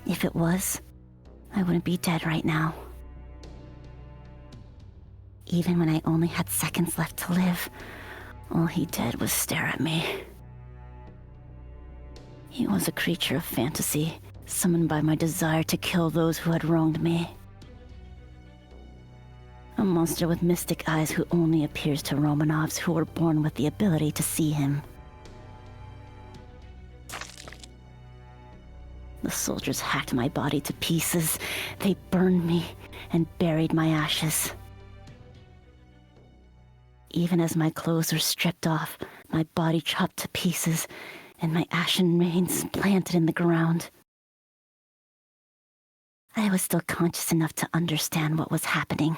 If it was, I wouldn't be dead right now. Even when I only had seconds left to live, all he did was stare at me. He was a creature of fantasy, summoned by my desire to kill those who had wronged me. A monster with mystic eyes who only appears to Romanovs who were born with the ability to see him. The soldiers hacked my body to pieces. They burned me and buried my ashes. Even as my clothes were stripped off, my body chopped to pieces, and my ashen remains planted in the ground. I was still conscious enough to understand what was happening.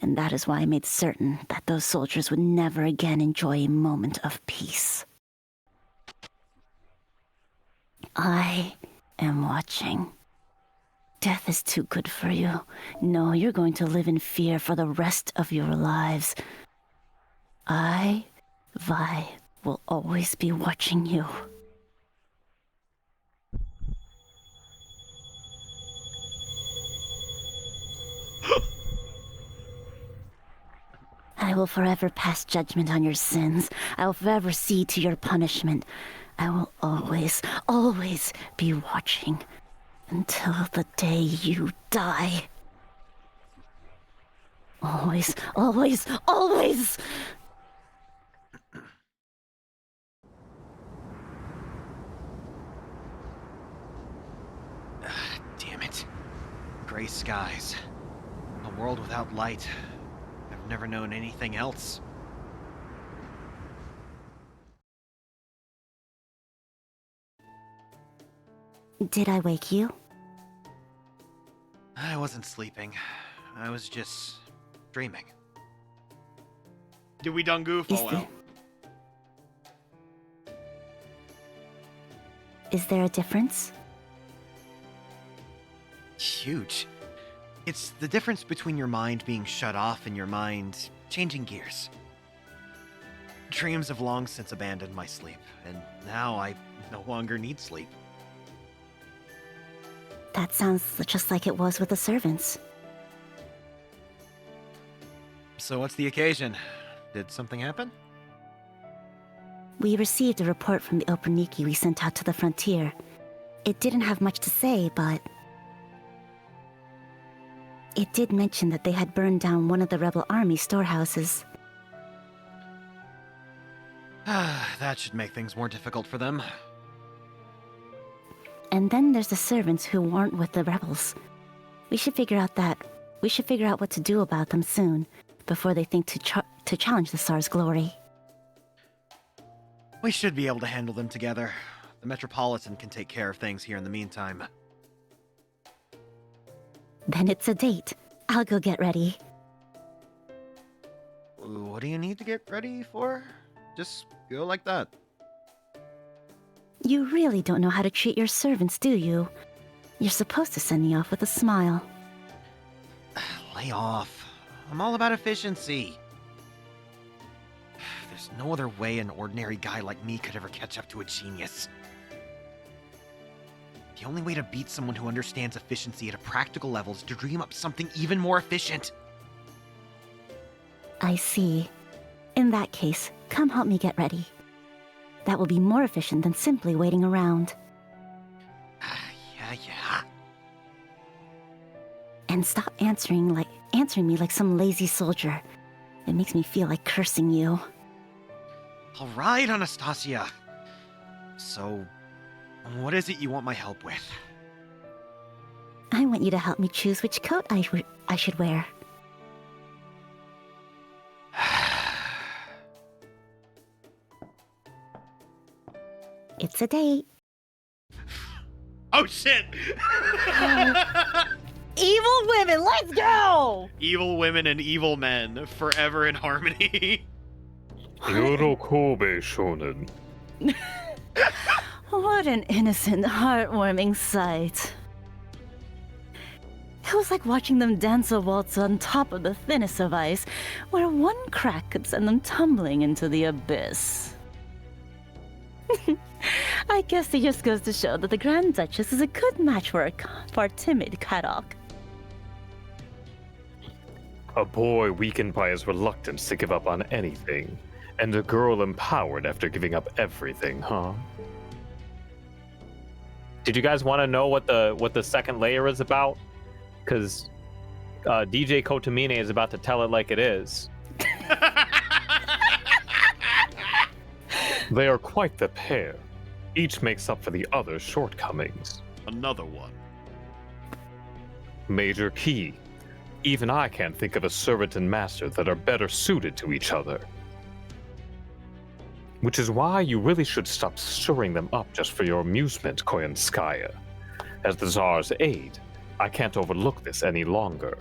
And that is why I made certain that those soldiers would never again enjoy a moment of peace. I am watching. Death is too good for you. No, you're going to live in fear for the rest of your lives. I, Vi, will always be watching you. I will forever pass judgment on your sins. I will forever see to your punishment. I will always, always be watching until the day you die. Always, always, always! Damn it. Gray skies. A world without light. I've never known anything else. Did I wake you? I wasn't sleeping. I was just dreaming. Did we done goof? Is Oh well. Is there a difference? Huge. It's the difference between your mind being shut off and your mind changing gears. Dreams have long since abandoned my sleep, and now I no longer need sleep. That sounds just like it was with the servants. So what's the occasion? Did something happen? We received a report from the Operniki we sent out to the frontier. It didn't have much to say, but it did mention that they had burned down one of the rebel army storehouses. That should make things more difficult for them. And then there's the servants who weren't with the rebels. We should figure out what to do about them soon, before they think to challenge the Tsar's glory. We should be able to handle them together. The Metropolitan can take care of things here in the meantime. Then it's a date. I'll go get ready. What do you need to get ready for? Just go like that. You really don't know how to treat your servants, do you? You're supposed to send me off with a smile. Lay off. I'm all about efficiency. There's no other way an ordinary guy like me could ever catch up to a genius. The only way to beat someone who understands efficiency at a practical level is to dream up something even more efficient. I see. In that case, come help me get ready. That will be more efficient than simply waiting around. Yeah. And stop answering me like some lazy soldier. It makes me feel like cursing you. All right, Anastasia. So, what is it you want my help with? I want you to help me choose which coat I should wear. It's a date. Oh shit! Evil women, let's go! Evil women and evil men forever in harmony. Yorokobe shonen. What an innocent, heartwarming sight. It was like watching them dance a waltz on top of the thinnest of ice, where one crack could send them tumbling into the abyss. I guess it just goes to show that the Grand Duchess is a good match for a timid Kadok. A boy weakened by his reluctance to give up on anything, and a girl empowered after giving up everything, huh? Did you guys want to know what the second layer is about? Because DJ Kotamine is about to tell it like it is. They are quite the pair. Each makes up for the other's shortcomings. Another one. Major key. Even I can't think of a servant and master that are better suited to each other. Which is why you really should stop stirring them up just for your amusement, Koyanskaya. As the Tsar's aide, I can't overlook this any longer.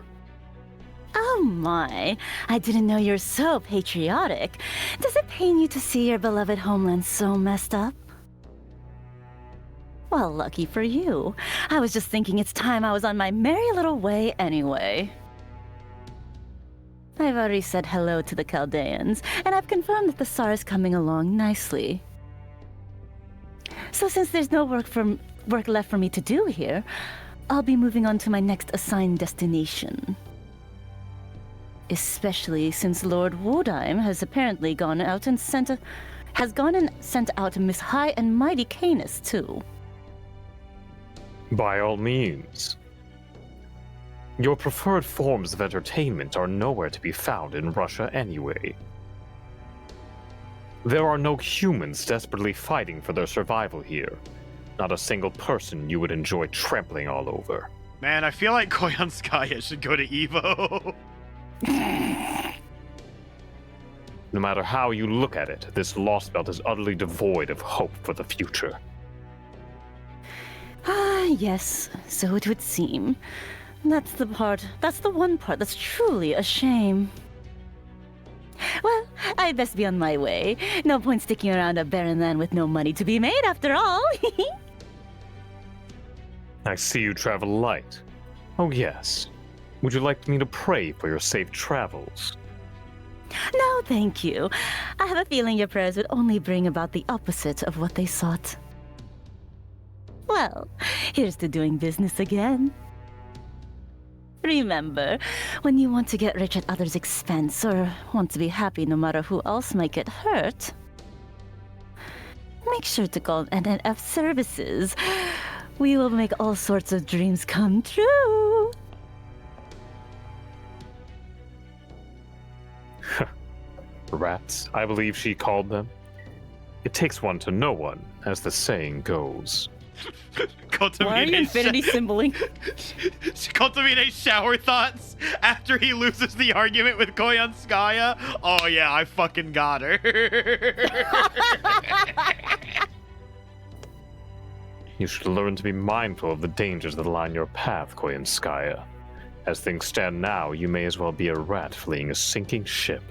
Oh my, I didn't know you're so patriotic. Does it pain you to see your beloved homeland so messed up? Well, lucky for you. I was just thinking it's time I was on my merry little way anyway. I've already said hello to the Chaldeans, and I've confirmed that the Tsar is coming along nicely. So since there's no work left for me to do here, I'll be moving on to my next assigned destination. Especially since Lord Wodheim has apparently gone and sent out Miss High and Mighty Canis too. By all means. Your preferred forms of entertainment are nowhere to be found in Russia anyway. There are no humans desperately fighting for their survival here. Not a single person you would enjoy trampling all over. Man, I feel like Koyanskaya should go to Evo. No matter how you look at it, this Lost Belt is utterly devoid of hope for the future. Ah, yes, so it would seem. That's the one part that's truly a shame. Well, I best be on my way. No point sticking around a barren land with no money to be made, after all. I see you travel light. Oh yes. Would you like me to pray for your safe travels? No, thank you. I have a feeling your prayers would only bring about the opposite of what they sought. Well, here's to doing business again. Remember, when you want to get rich at others' expense or want to be happy no matter who else might get hurt, make sure to call NNF Services. We will make all sorts of dreams come true. Rats, I believe she called them. It takes one to know one, as the saying goes. Why are you infinity symboling? Cultivate shower thoughts after he loses the argument with Koyanskaya. Oh yeah, I fucking got her. You should learn to be mindful of the dangers that line your path, Koyanskaya. As things stand now, you may as well be a rat fleeing a sinking ship.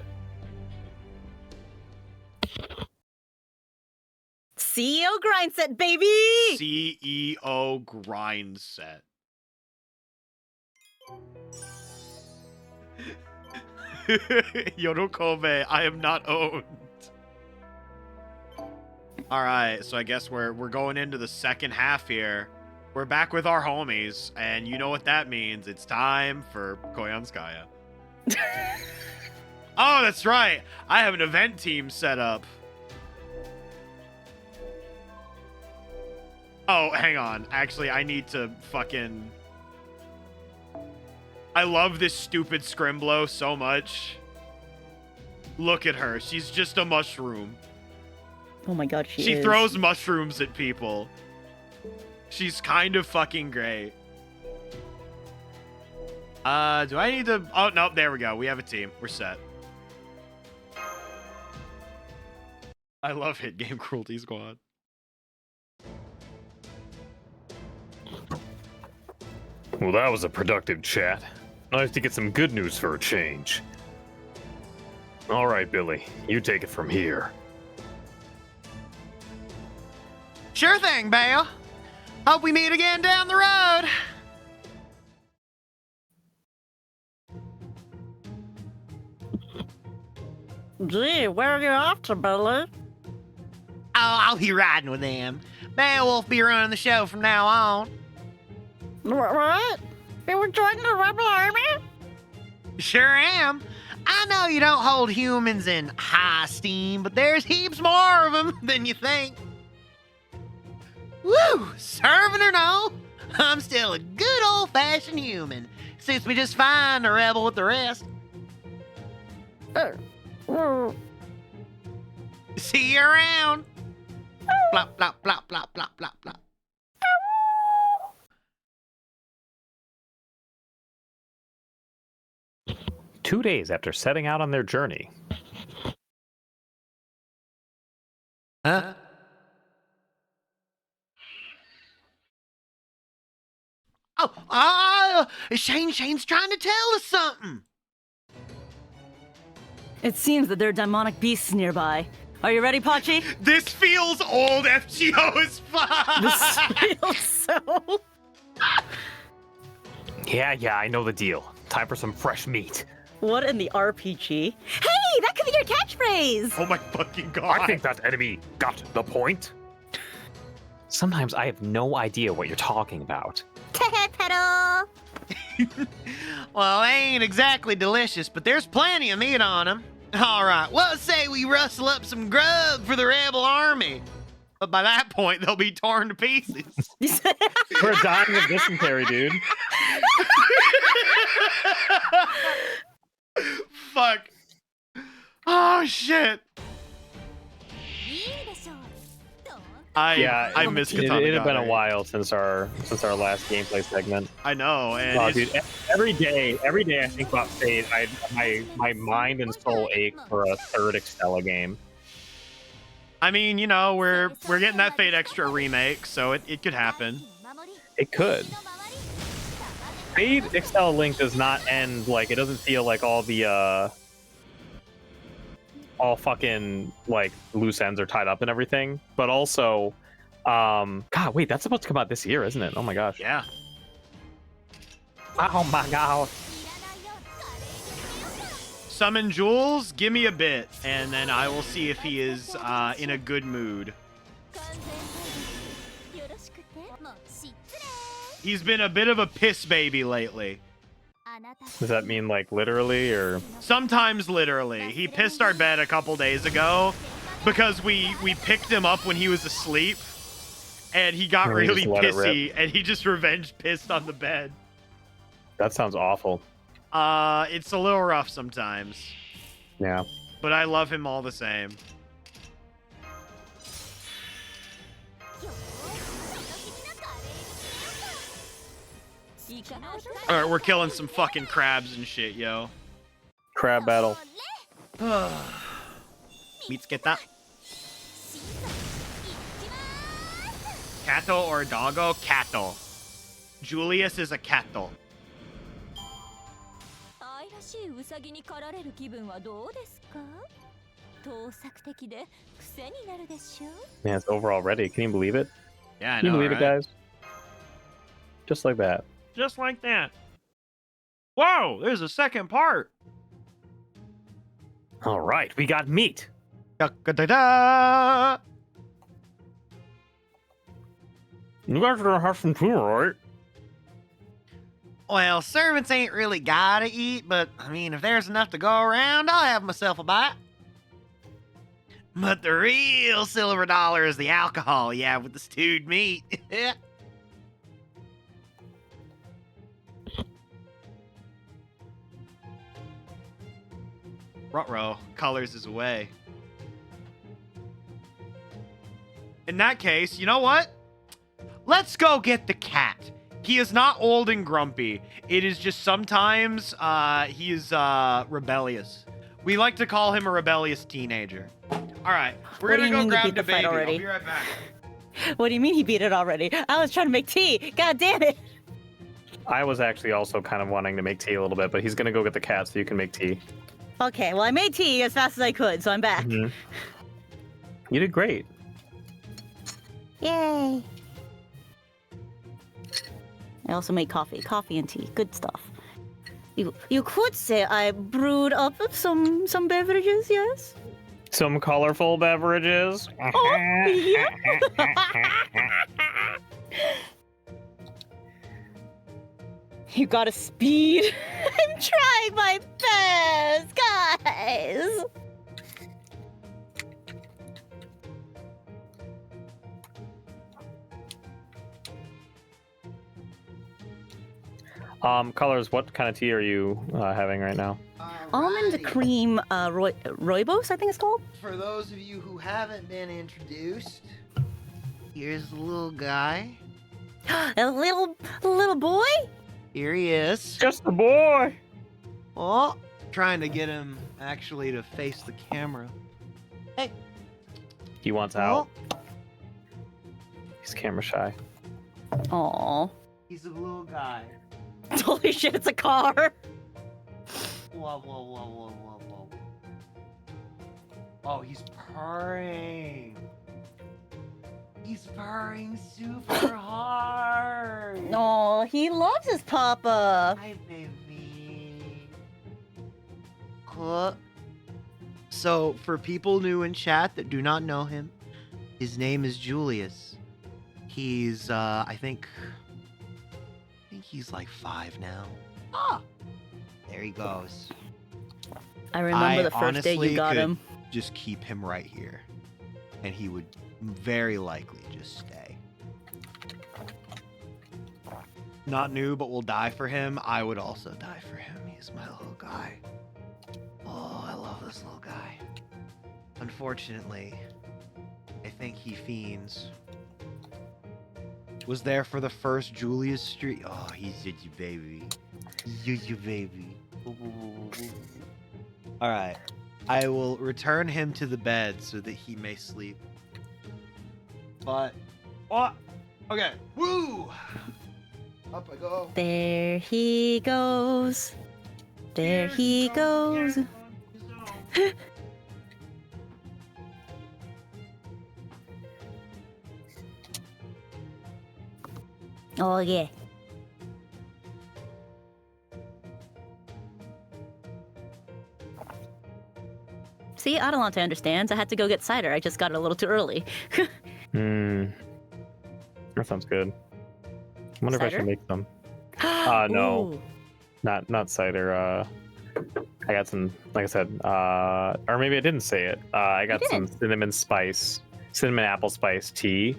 CEO grind set, baby! CEO grind set. Yorokove, I am not owned. Alright, so I guess we're going into the second half here. We're back with our homies, and you know what that means. It's time for Koyanskaya. Oh, that's right. I have an event team set up. Oh, hang on. Actually, I need to fucking... I love this stupid Scrimblow so much. Look at her. She's just a mushroom. Oh my god, she is. throws mushrooms at people. She's kind of fucking great. Do I need to... Oh, no, there we go. We have a team. We're set. I love Hit Game Cruelty Squad. Well, that was a productive chat. Nice to get some good news for a change. All right, Billy, you take it from here. Sure thing, Bale. Hope we meet again down the road. Gee, where are you off to, Billy? Oh, I'll be riding with them. Beowulf be running the show from now on. What? You were joining the Rebel Army? Sure am. I know you don't hold humans in high esteem, but there's heaps more of them than you think. Woo! Serving or no, I'm still a good old-fashioned human. Suits me just fine to rebel with the rest. See you around. Plop, plop, plop, plop, plop, plop, plop. 2 days after setting out on their journey. Huh? Oh, Shane's trying to tell us something. It seems that there are demonic beasts nearby. Are you ready, Pachi? This feels old FGO as fuck. This feels so... Yeah, I know the deal. Time for some fresh meat. What in the RPG? Hey, that could be your catchphrase! Oh my fucking god. I think that enemy got the point. Sometimes I have no idea what you're talking about. Pedal! Well, they ain't exactly delicious, but there's plenty of meat on them. All right, well, say we rustle up some grub for the rebel army. But by that point, they'll be torn to pieces. We're dying of dysentery, dude. fuck? Oh shit. I miss Katana. It had been a Gare. while since our last gameplay segment. I know, and Oh, it's, dude, every day I think about Fate. My mind and soul ache for a third Extella game. I mean, you know, we're getting that Fate Extra remake, so it could happen. It could. Fate Extella Link does not end like it doesn't feel like all the all fucking like loose ends are tied up and everything. But also, God, wait, that's supposed to come out this year, isn't it? Oh my gosh. Yeah. Oh my god. Summon Jules, give me a bit, and then I will see if he is in a good mood. He's been a bit of a piss baby lately. Does that mean like literally or? Sometimes literally. He pissed our bed a couple days ago because we picked him up when he was asleep, and he got And he really just let it rip. pissy, and he just revenge pissed on the bed. That sounds awful. It's a little rough sometimes, Yeah. but I love him all the same. Alright, we're killing some fucking crabs and shit, yo. Crab battle. Meets get that. Cattle or doggo? Cattle. Julius is a cattle. Man, it's over already. Can you believe it? Yeah, I Can you know, believe right? it, guys? Just like that. Just like that. Whoa, there's a second part. All right, we got meat. Da-da-da-da! You guys are gonna have some too, right? Well, servants ain't really gotta eat, but I mean, if there's enough to go around, I'll have myself a bite. But the real silver dollar is the alcohol you have with the stewed meat. Ruh-roh, colors is away. In that case, you know what? Let's go get the cat. He is not old and grumpy. It is just sometimes he is rebellious. We like to call him a rebellious teenager. All right, we're What do gonna you go mean you grab beat the the fight baby. I'll already? be right back. What do you mean he beat it already? I was trying to make tea. God damn it. I was actually also kind of wanting to make tea a little bit, but he's gonna go get the cat so you can make tea. Okay, well, I made tea as fast as I could, so I'm back. Mhm. You did great. Yay. I also made coffee and tea. Good stuff. You could say I brewed up some beverages, yes? Some colorful beverages. Oh, yeah. You gotta speed. I'm trying my best, guys. Colors, what kind of tea are you having right now? Almond Alright. cream rooibos, I think it's called. For those of you who haven't been introduced, here's the little guy. A little boy? Here he is. Just a boy. Oh, trying to get him actually to face the camera. He wants Oh, out. He's camera shy. Aw. he's a little guy. Holy shit, it's a car. Whoa, whoa, whoa, whoa, whoa, whoa. Oh, he's purring. He's purring super hard. No, he loves his papa. Hi, baby. Cool. So, for people new in chat that do not know him, his name is Julius. He's, I think he's like 5 now. Ah! There he goes. I remember the first day honestly you got could him. Just keep him right here, and he would very likely just stay. Not new, but will die for him. I would also die for him. He's my little guy. Oh, this little guy. Unfortunately, I think he fiends. Was there for the first Julius Street. Oh, he's such a baby. He's such a baby. Alright. I will return him to the bed so that he may sleep. But. Oh! Okay. Woo! Up I go. There he goes. There he goes. Oh, yeah. See, Adelante understands. I had to go get cider. I just got it a little too early. That sounds good. I wonder if I Cider? should make some. No. Ooh. Not cider. I got some, like I said, or maybe I didn't say it. I got some cinnamon apple spice tea.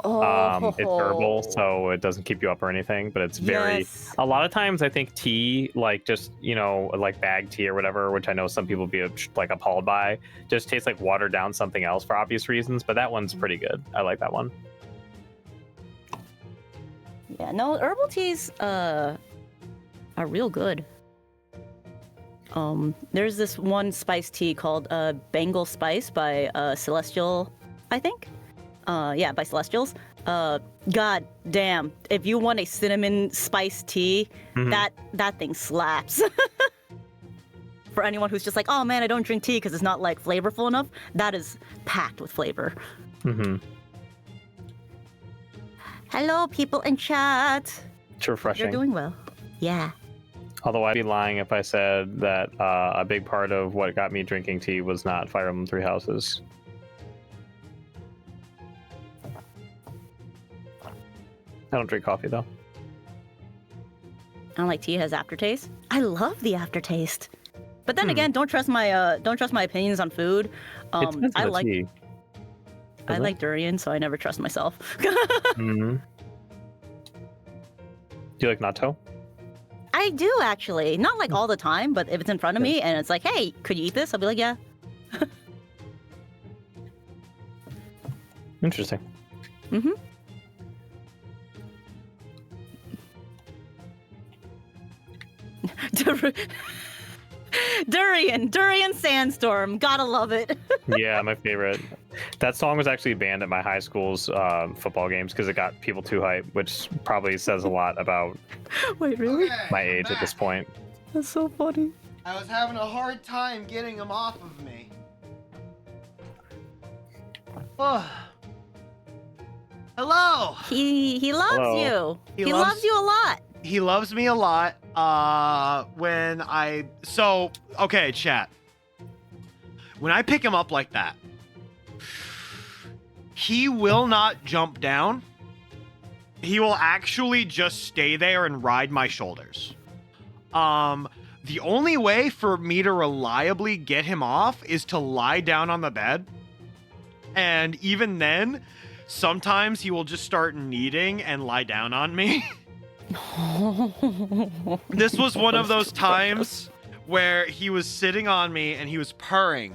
Oh. It's herbal, so it doesn't keep you up or anything, but it's very. Yes. A lot of times, I think tea, like just like bag tea or whatever, which I know some people be like appalled by, just tastes like watered down something else for obvious reasons. But that one's pretty good. I like that one. Yeah, no, herbal teas are real good. There's this one spice tea called Bengal Spice by Celestial, I think. Yeah, by Celestials. God damn, if you want a cinnamon spice tea, that thing slaps. For anyone who's just like, oh man, I don't drink tea because it's not like flavorful enough, that is packed with flavor. Mm-hmm. Hello, people in chat. It's refreshing. You're doing well. Yeah. Although I'd be lying if I said that a big part of what got me drinking tea was not Fire Emblem Three Houses. I don't drink coffee though. I don't like tea has aftertaste. I love the aftertaste. But then again, don't trust my opinions on food. I like tea. I like durian, so I never trust myself. Mm-hmm. Do you like natto? I do actually. Not like all the time, but if it's in front of me and it's like, hey, could you eat this? I'll be like, yeah. Interesting. Mm-hmm. Durian Sandstorm. Gotta love it. Yeah, my favorite. That song was actually banned at my high school's football games because it got people too hyped, which probably says a lot about Wait, really? my age at this point. That's so funny. I was having a hard time getting him off of me. Oh. Hello. He loves Hello. you. He loves you a lot. He loves me a lot. Okay, chat. When I pick him up like that, he will not jump down. He will actually just stay there and ride my shoulders. The only way for me to reliably get him off is to lie down on the bed. And even then, sometimes he will just start kneading and lie down on me. This was one of those times where he was sitting on me and he was purring.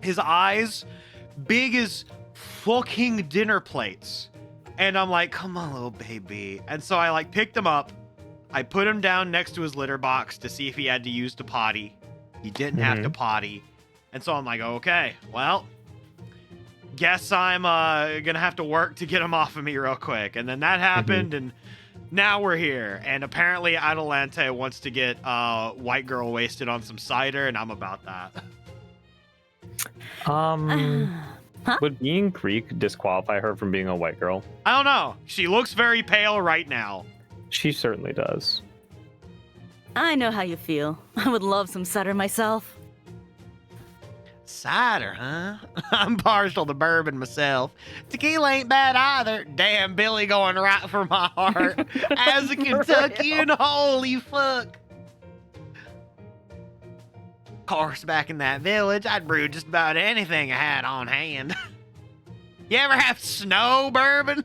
His eyes big as fucking dinner plates. And I'm like, come on, little baby. And so I picked him up. I put him down next to his litter box to see if he had to use the potty. He didn't have to potty. And so I'm like, okay, well, guess I'm gonna have to work to get him off of me real quick. And then that happened, and now we're here. And apparently Adelante wants to get white girl wasted on some cider, and I'm about that. Huh? Would being Greek disqualify her from being a white girl? I don't know. She looks very pale right now. She certainly does. I know how you feel. I would love some cider myself. Cider, huh? I'm partial to bourbon myself. Tequila ain't bad either. Damn, Billy going right for my heart. As a Kentuckian, holy fuck. Of course, back in that village, I'd brew just about anything I had on hand. You ever have snow bourbon?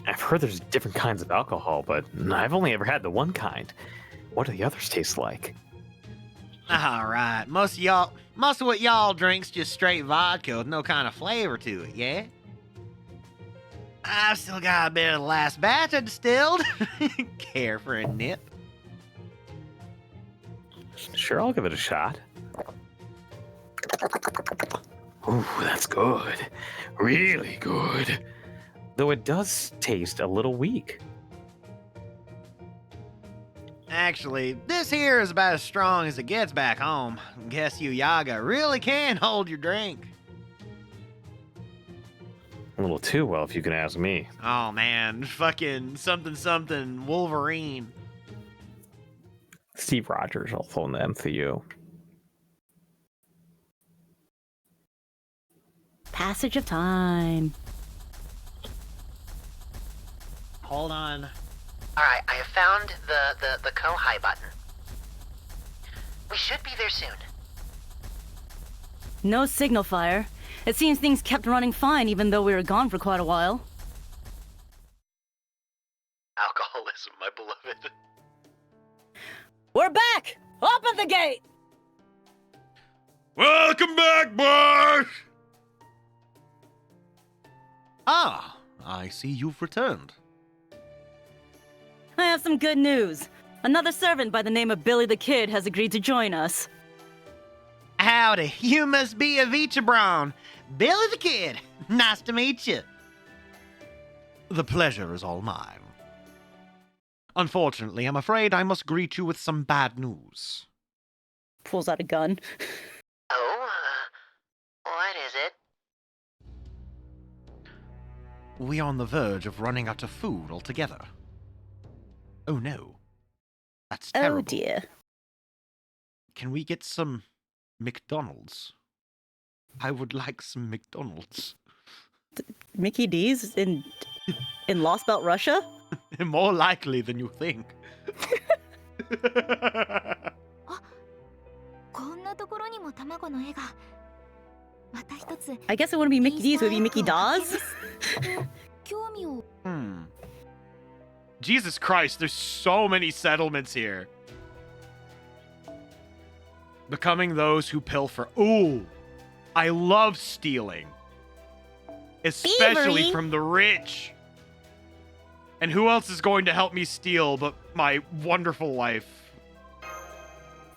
I've heard there's different kinds of alcohol, but I've only ever had the one kind. What do the others taste like? All right. Most of what y'all drink's just straight vodka with no kind of flavor to it, yeah? I've still got a bit of the last batch I distilled. Care for a nip? Sure, I'll give it a shot. Ooh, that's good. Really good. Though it does taste a little weak. Actually, this here is about as strong as it gets back home. Guess you Yaga really can hold your drink. A little too well, if you can ask me. Oh man, fucking something Wolverine. Steve Rogers, I'll phone them for you. Passage of time. Hold on. Alright, I have found the co-hi button. We should be there soon. No signal fire. It seems things kept running fine even though we were gone for quite a while. Alcoholism, my beloved. We're back! Open the gate! Welcome back, boys! Ah, I see you've returned. I have some good news. Another servant by the name of Billy the Kid has agreed to join us. Howdy, you must be Avita Braun. Billy the Kid, nice to meet you. The pleasure is all mine. Unfortunately, I'm afraid I must greet you with some bad news. Pulls out a gun. Oh, what is it? We are on the verge of running out of food altogether. Oh no. That's terrible. Oh dear. Can we get some McDonald's? I would like some McDonald's. Mickey D's in Lost Belt, Russia? More likely than you think. I guess it wouldn't be Mickey D's, it would be Mickey Dawes? Jesus Christ, there's so many settlements here. Becoming those who pilfer. Ooh, I love stealing. Especially Thievery. from the rich. And who else is going to help me steal but my wonderful wife?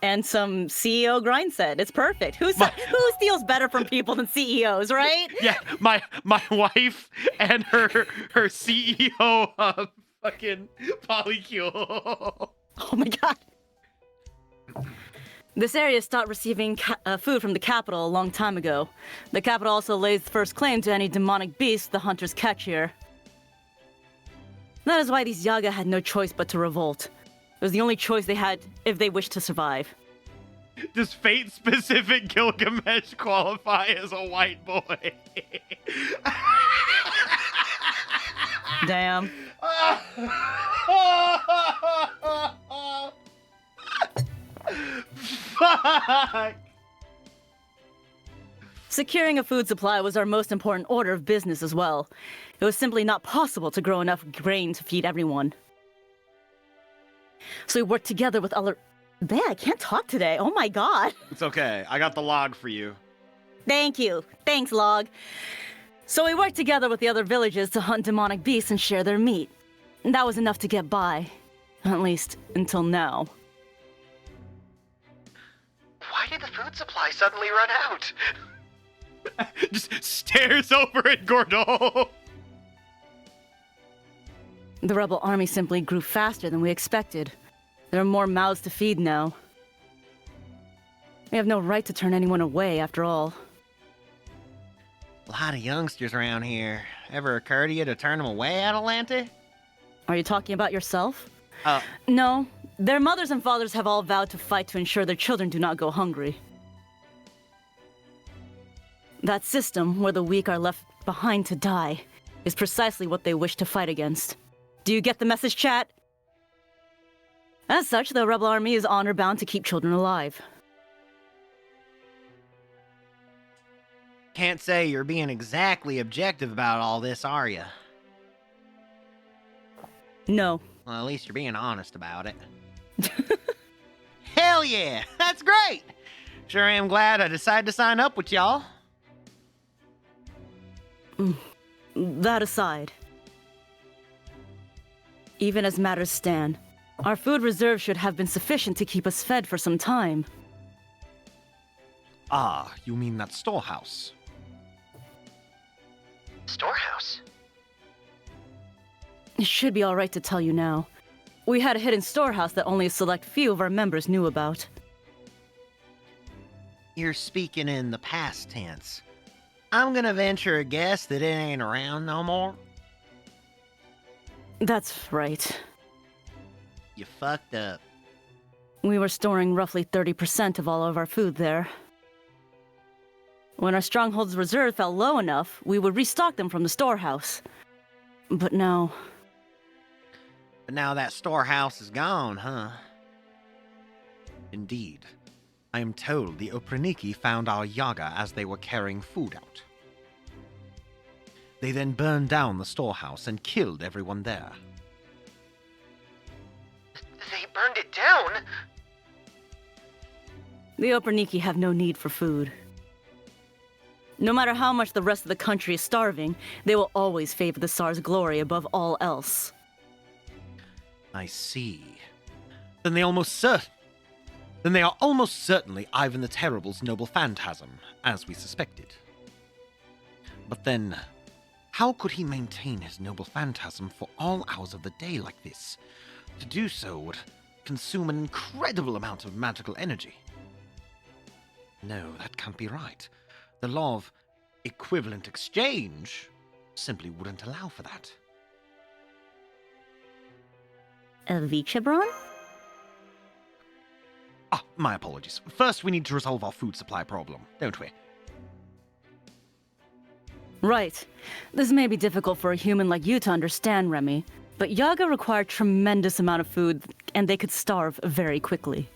And some CEO grind set. It's perfect. Who steals better from people than CEOs, right? Yeah, my wife and her CEO of fucking Polycule. Oh my god. This area stopped receiving food from the capital a long time ago. The capital also lays the first claim to any demonic beast the hunters catch here. That is why these Yaga had no choice but to revolt. It was the only choice they had if they wished to survive. Does fate-specific Gilgamesh qualify as a white boy? Damn. Fuck! Securing a food supply was our most important order of business as well. It was simply not possible to grow enough grain to feed everyone. So we worked together with other... Man, I can't talk today. Oh my god. It's okay. I got the log for you. Thank you. Thanks, Log. So we worked together with the other villages to hunt demonic beasts and share their meat. That was enough to get by. At least, until now. Why did the food supply suddenly run out? Just stares over at Gordo. The rebel army simply grew faster than we expected. There are more mouths to feed now. We have no right to turn anyone away, after all. A lot of youngsters around here. Ever occur to you to turn them away, Atalante? Are you talking about yourself? Uh, No. Their mothers and fathers have all vowed to fight to ensure their children do not go hungry. That system, where the weak are left behind to die, is precisely what they wish to fight against. Do you get the message, chat? As such, the rebel army is honor-bound to keep children alive. Can't say you're being exactly objective about all this, are you? No. Well, at least you're being honest about it. Hell Hell yeah, that's great. Sure am glad I decided to sign up with y'all. That aside, even as matters stand, our food reserve should have been sufficient to keep us fed for some time. Ah, you mean that storehouse? Storehouse? It should be alright to tell you now. We had a hidden storehouse that only a select few of our members knew about. You're speaking in the past tense. I'm gonna venture a guess that it ain't around no more. That's right. You fucked up. We were storing roughly 30% of all of our food there. When our stronghold's reserve fell low enough, we would restock them from the storehouse. But now... But now that storehouse is gone, huh? Indeed. I am told the Opraniki found our Yaga as they were carrying food out. They then burned down the storehouse and killed everyone there. They burned it down? The Opraniki have no need for food. No matter how much the rest of the country is starving, they will always favor the Tsar's glory above all else. I see. Then they are almost certainly Ivan the Terrible's noble phantasm, as we suspected. But then, how could he maintain his noble phantasm for all hours of the day like this? To do so would consume an incredible amount of magical energy. No, that can't be right. The law of equivalent exchange simply wouldn't allow for that. Vichebron? Ah, my apologies. First, we need to resolve our food supply problem, don't we? Right. This may be difficult for a human like you to understand, Remy, but Yaga require tremendous amount of food, and they could starve very quickly.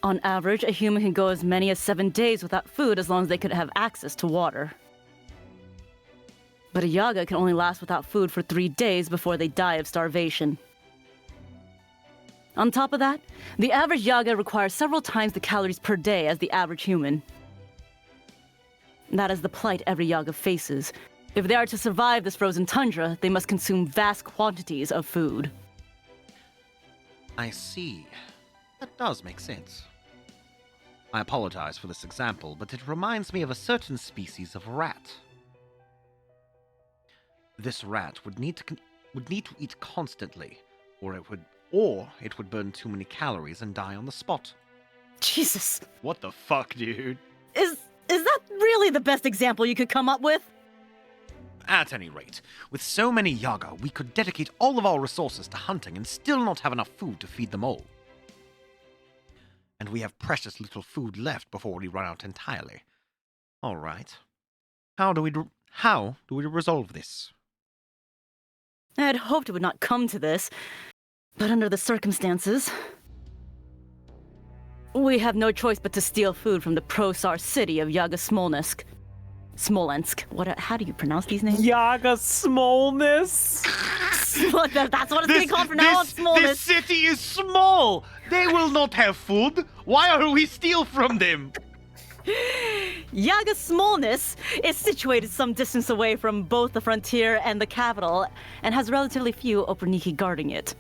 On average, a human can go as many as 7 days without food as long as they could have access to water. But a Yaga can only last without food for 3 days before they die of starvation. On top of that, the average Yaga requires several times the calories per day as the average human. That is the plight every Yaga faces. If they are to survive this frozen tundra, they must consume vast quantities of food. I see. That does make sense. I apologize for this example, but it reminds me of a certain species of rat. This rat would need to eat constantly, or it would burn too many calories and die on the spot. Jesus. What the fuck, dude? Is that really the best example you could come up with? At any rate, with so many Yaga, we could dedicate all of our resources to hunting and still not have enough food to feed them all. And we have precious little food left before we run out entirely. All right. How do we resolve this? I had hoped it would not come to this, but under the circumstances, we have no choice but to steal food from the pro-Tsar city of Yaga Smolensk. How do you pronounce these names? Yaga Smolness? That's what it's being called from now on, Smolness. This city is small! They will not have food! Why are we steal from them? Yaga Smolness is situated some distance away from both the frontier and the capital, and has relatively few Opraniki guarding it.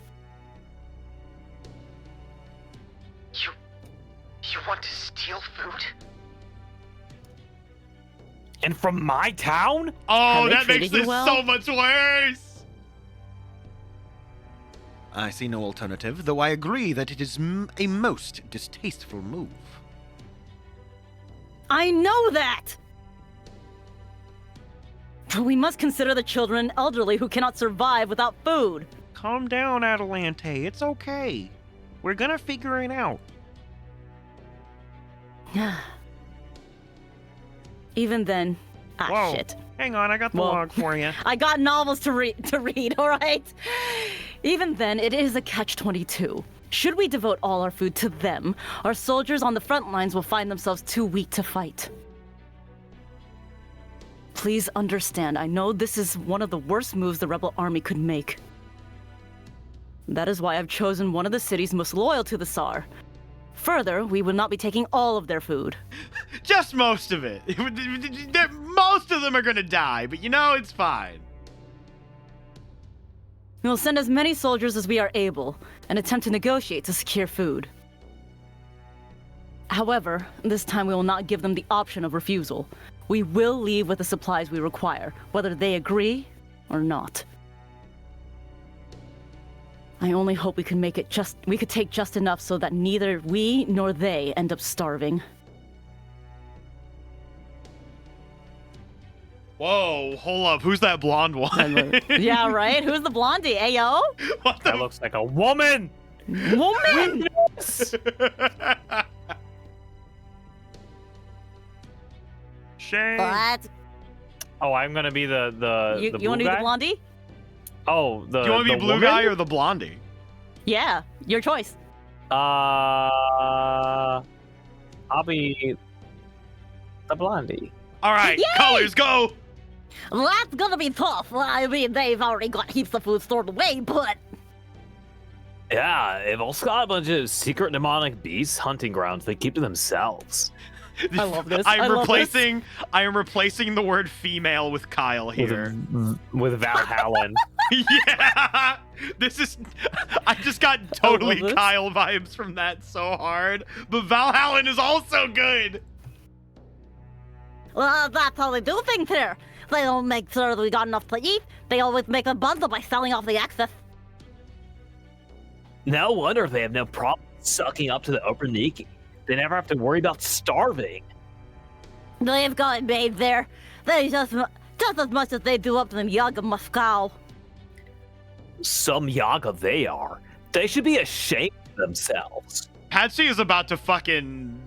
You want to steal food? And from my town? Oh, Have they that makes treated you this well? so much worse! I see no alternative, though I agree that it is a most distasteful move. I know that! But we must consider the children and elderly who cannot survive without food. Calm down, Adelante. It's okay. We're gonna figure it out. Even then, Whoa. shit. Hang on, I got the Whoa. log for you. I got novels to read, all right? Even then, it is a catch-22. Should we devote all our food to them, our soldiers on the front lines will find themselves too weak to fight. Please understand, I know this is one of the worst moves the rebel army could make. That is why I've chosen one of the cities most loyal to the Tsar. Further, we will not be taking all of their food. Just most of it. Most of them are gonna die, but you know, it's fine. We will send as many soldiers as we are able and attempt to negotiate to secure food. However, this time we will not give them the option of refusal. We will leave with the supplies we require, whether they agree or not. I only hope we can take just enough so that neither we nor they end up starving. Whoa, hold up. Who's that blonde one? Yeah, right? Who's the blondie? Ayo? What the That looks like a woman. Woman! Shame. What? Oh, I'm gonna be the You blue want to be guy? the blondie? Oh, the Do you want to be the blue woman? guy or the blondie? Yeah, your choice. I'll be the blondie. All right, Yay! colors go. That's gonna be tough. I mean, they've already got heaps of food stored away, but... Yeah, they've also got a bunch of secret demonic beasts hunting grounds they keep to themselves. I love this. I I love am replacing the word female with Kyle here. With Valhallan. Yeah, this is. I just got totally this. Kyle vibes from that so hard. But Valhallan is also good. Well, that's how they do things here. They don't make sure that we got enough to eat. They always make a bundle by selling off the excess. No wonder they have no problem sucking up to the Upper Niki. They never have to worry about starving. They've got it made there. They just as much as they do up to the Yaga Moscow. Some Yaga they are. They should be ashamed of themselves. Patsy is about to fucking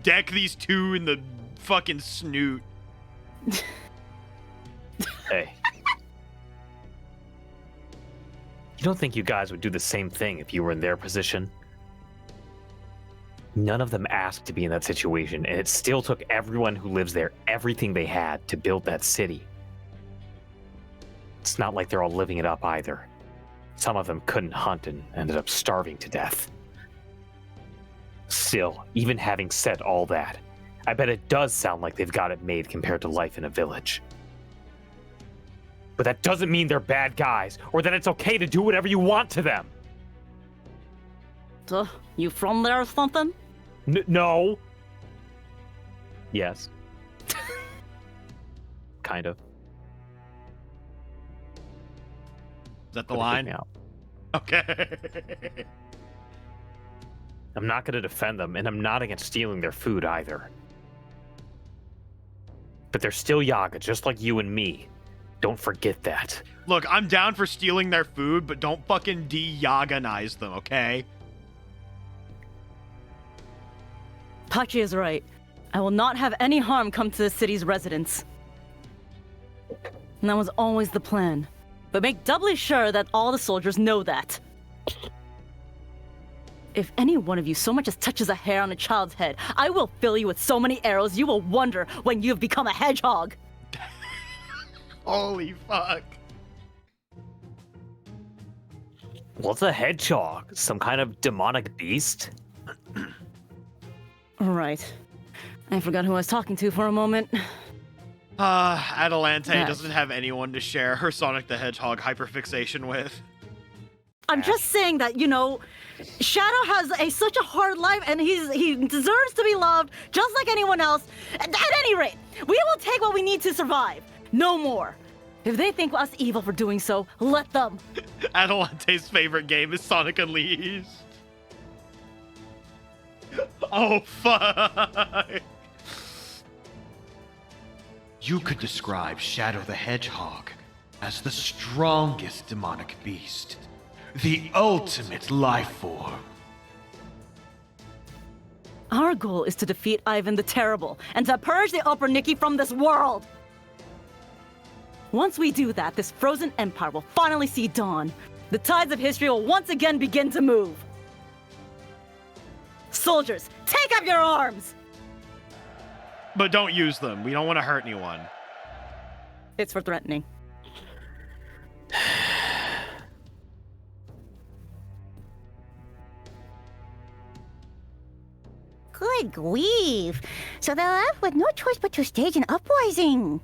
deck these two in the fucking snoot. Hey. You don't think you guys would do the same thing if you were in their position? None of them asked to be in that situation, and it still took everyone who lives there everything they had to build that city. It's not like they're all living it up either. Some of them couldn't hunt and ended up starving to death. Still, even having said all that, I bet it does sound like they've got it made compared to life in a village. But that doesn't mean they're bad guys, or that it's okay to do whatever you want to them. So, you from there or something? No. Yes. Kind of. Is that the Couldn't get line? me out. Okay. I'm not going to defend them, and I'm not against stealing their food either. But they're still Yaga, just like you and me. Don't forget that. Look, I'm down for stealing their food, but don't fucking de-Yaganize them, okay? Pachi is right. I will not have any harm come to the city's residents. And that was always the plan. But make doubly sure that all the soldiers know that. If any one of you so much as touches a hair on a child's head, I will fill you with so many arrows you will wonder when you have become a hedgehog. Holy fuck. What's a hedgehog? Some kind of demonic beast? Right. I forgot who I was talking to for a moment. Adelante Yes. doesn't have anyone to share her Sonic the Hedgehog hyperfixation with. I'm just saying that, you know, Shadow has such a hard life, and he deserves to be loved, just like anyone else. At any rate, we will take what we need to survive. No more. If they think us evil for doing so, let them. Adelante's favorite game is Sonic Unleashed. Oh, fuck. You could describe Shadow the Hedgehog as the strongest demonic beast, the ultimate life form. Our goal is to defeat Ivan the Terrible and to purge the Upper Niki from this world. Once we do that, this frozen empire will finally see dawn. The tides of history will once again begin to move. Soldiers, take up your arms! But don't use them. We don't want to hurt anyone. It's for threatening. Good grief. So they're left with no choice but to stage an uprising.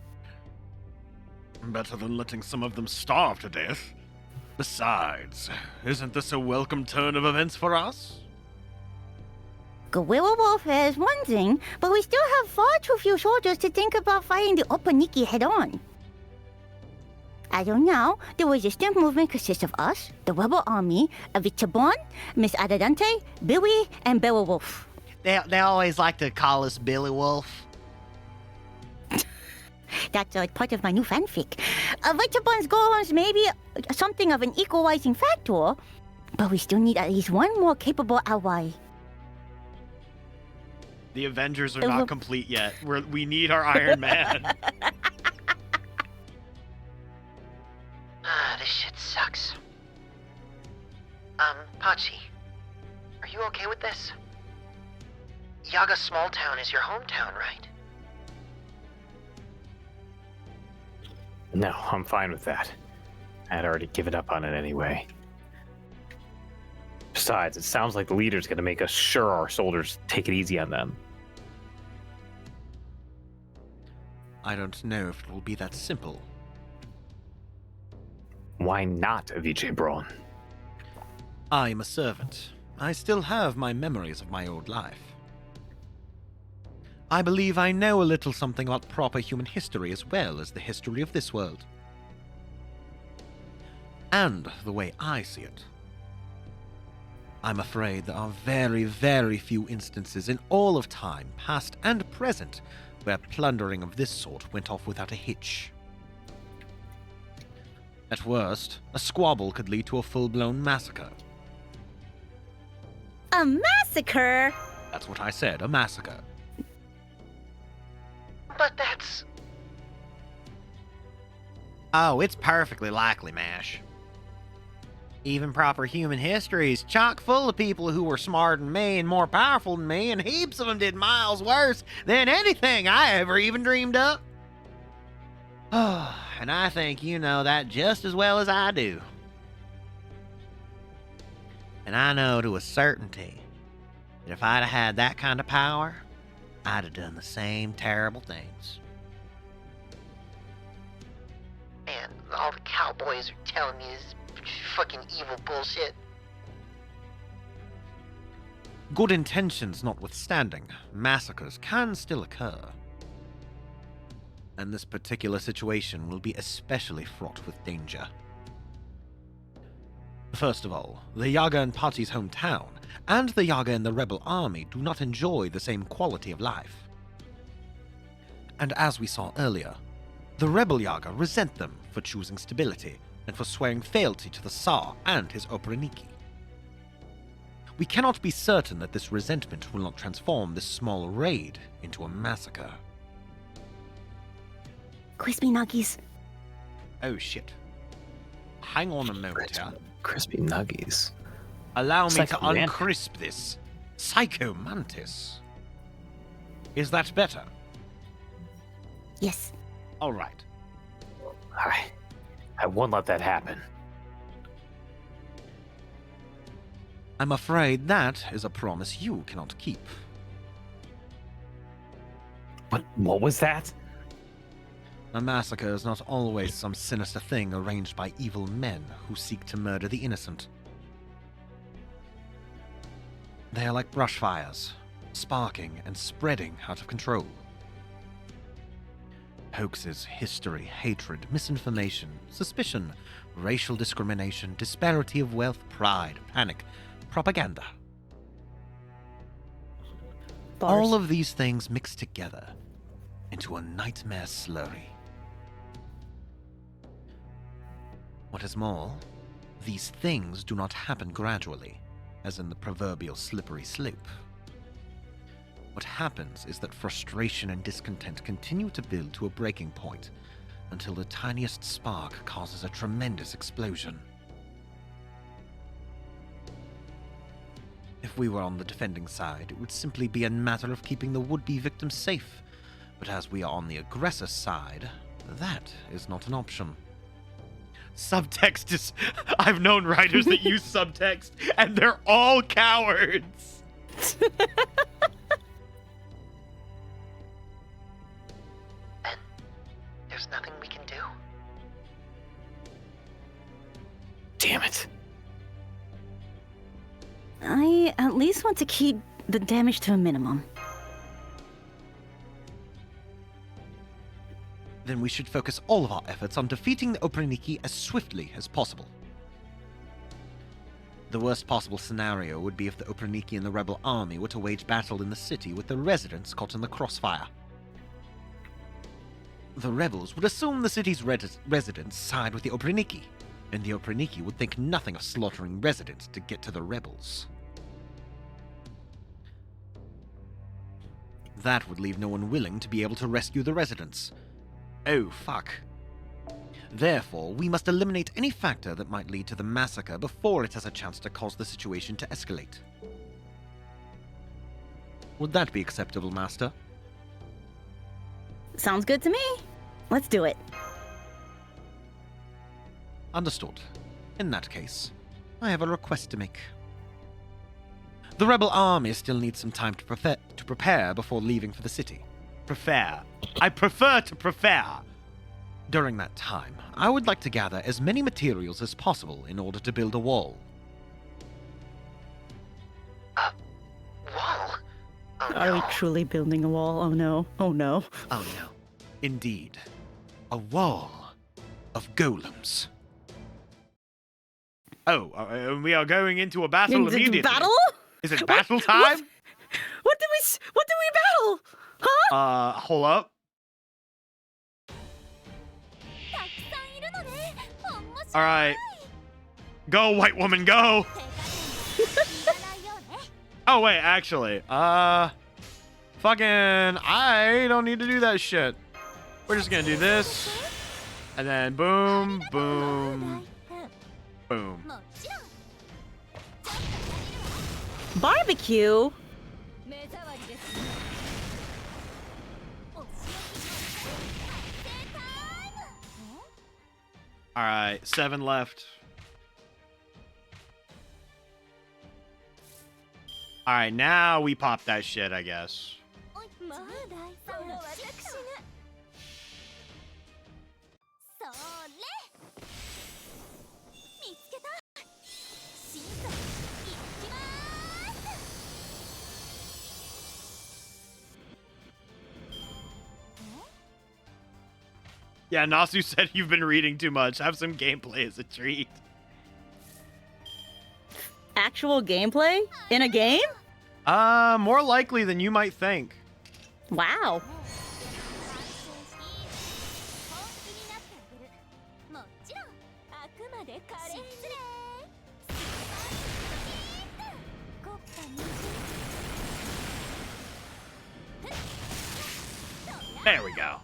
Better than letting some of them starve to death. Besides, isn't this a welcome turn of events for us? Guerrilla warfare is one thing, but we still have far too few soldiers to think about fighting the Opaniki head-on. As of now, the resistance movement consists of us, the rebel army, Avichabon, Miss Adadante, Billy, and Beowulf. They always like to call us Billy Wolf. That's part of my new fanfic. Avichabon's golems may be something of an equalizing factor, but we still need at least one more capable ally. The Avengers are not complete yet. We need our Iron Man. This shit sucks. Pachi, are you okay with this? Yaga Small Town is your hometown, right? No, I'm fine with that. I had already given up on it anyway. Besides, it sounds like the leader's gonna make us sure our soldiers take it easy on them. I don't know if it will be that simple. Why not, Avicii Braun? I am a servant. I still have my memories of my old life. I believe I know a little something about proper human history as well as the history of this world. And the way I see it, I'm afraid there are very, very few instances in all of time, past and present, where plundering of this sort went off without a hitch. At worst, a squabble could lead to a full-blown massacre. A massacre? That's what I said, a massacre. But that's... Oh, it's perfectly likely, Mash. Even proper human history is chock full of people who were smarter than me and more powerful than me, and heaps of them did miles worse than anything I ever even dreamed up. Oh, and I think you know that just as well as I do. And I know to a certainty that if I'd have had that kind of power, I'd have done the same terrible things. Man, all the cowboys are telling me this fucking evil bullshit. Good intentions notwithstanding, massacres can still occur. And this particular situation will be especially fraught with danger. First of all, the Yaga and Pati's hometown, and the Yaga and the rebel army do not enjoy the same quality of life. And as we saw earlier, the rebel Yaga resent them for choosing stability and for swearing fealty to the Tsar and his Operaniki. We cannot be certain that this resentment will not transform this small raid into a massacre. Crispy nuggies. Oh shit. Hang on a moment here. Crispy nuggies. Allow me to Psycho Mantis. uncrisp this. Psycho Mantis. Is that better? Yes. Alright. I won't let that happen. I'm afraid that is a promise you cannot keep. What was that? A massacre is not always some sinister thing arranged by evil men who seek to murder the innocent. They are like brush fires, sparking and spreading out of control. Hoaxes, history, hatred, misinformation, suspicion, racial discrimination, disparity of wealth, pride, panic, propaganda. Bars. All of these things mixed together into a nightmare slurry. What is more, these things do not happen gradually, as in the proverbial slippery slope. What happens is that frustration and discontent continue to build to a breaking point until the tiniest spark causes a tremendous explosion. If we were on the defending side, it would simply be a matter of keeping the would-be victim safe. But as we are on the aggressor side, that is not an option. Subtext is... I've known writers that use subtext, and they're all cowards. there's nothing we can do? Damn it. I at least want to keep the damage to a minimum. Then we should focus all of our efforts on defeating the Operniki as swiftly as possible. The worst possible scenario would be if the Operniki and the rebel army were to wage battle in the city with the residents caught in the crossfire. The rebels would assume the city's residents side with the Operniki, and the Operniki would think nothing of slaughtering residents to get to the rebels. That would leave no one willing to be able to rescue the residents. Oh, fuck. Therefore, we must eliminate any factor that might lead to the massacre before it has a chance to cause the situation to escalate. Would that be acceptable, Master? Sounds good to me. Let's do it. Understood. In that case, I have a request to make. The rebel army still needs some time to prepare before leaving for the city. Prefer. I prefer to prefer. During that time, I would like to gather as many materials as possible in order to build a wall. Wall? Oh, Are we no. truly building a wall? Oh no. Oh no. Oh no. Indeed. A wall of golems. Oh, we are going into a battle Into immediately. battle? Is it battle time? What did we battle? Huh? Hold up. All right. Go, white woman, go. Oh, wait, actually. Fucking, I don't need to do that shit. We're just gonna do this. And then boom, boom, boom. Barbecue? All right, 7 left. All right, now we pop that shit, I guess. Yeah, Nasu said you've been reading too much. Have some gameplay as a treat. Actual gameplay? In a game? More likely than you might think. Wow. There we go.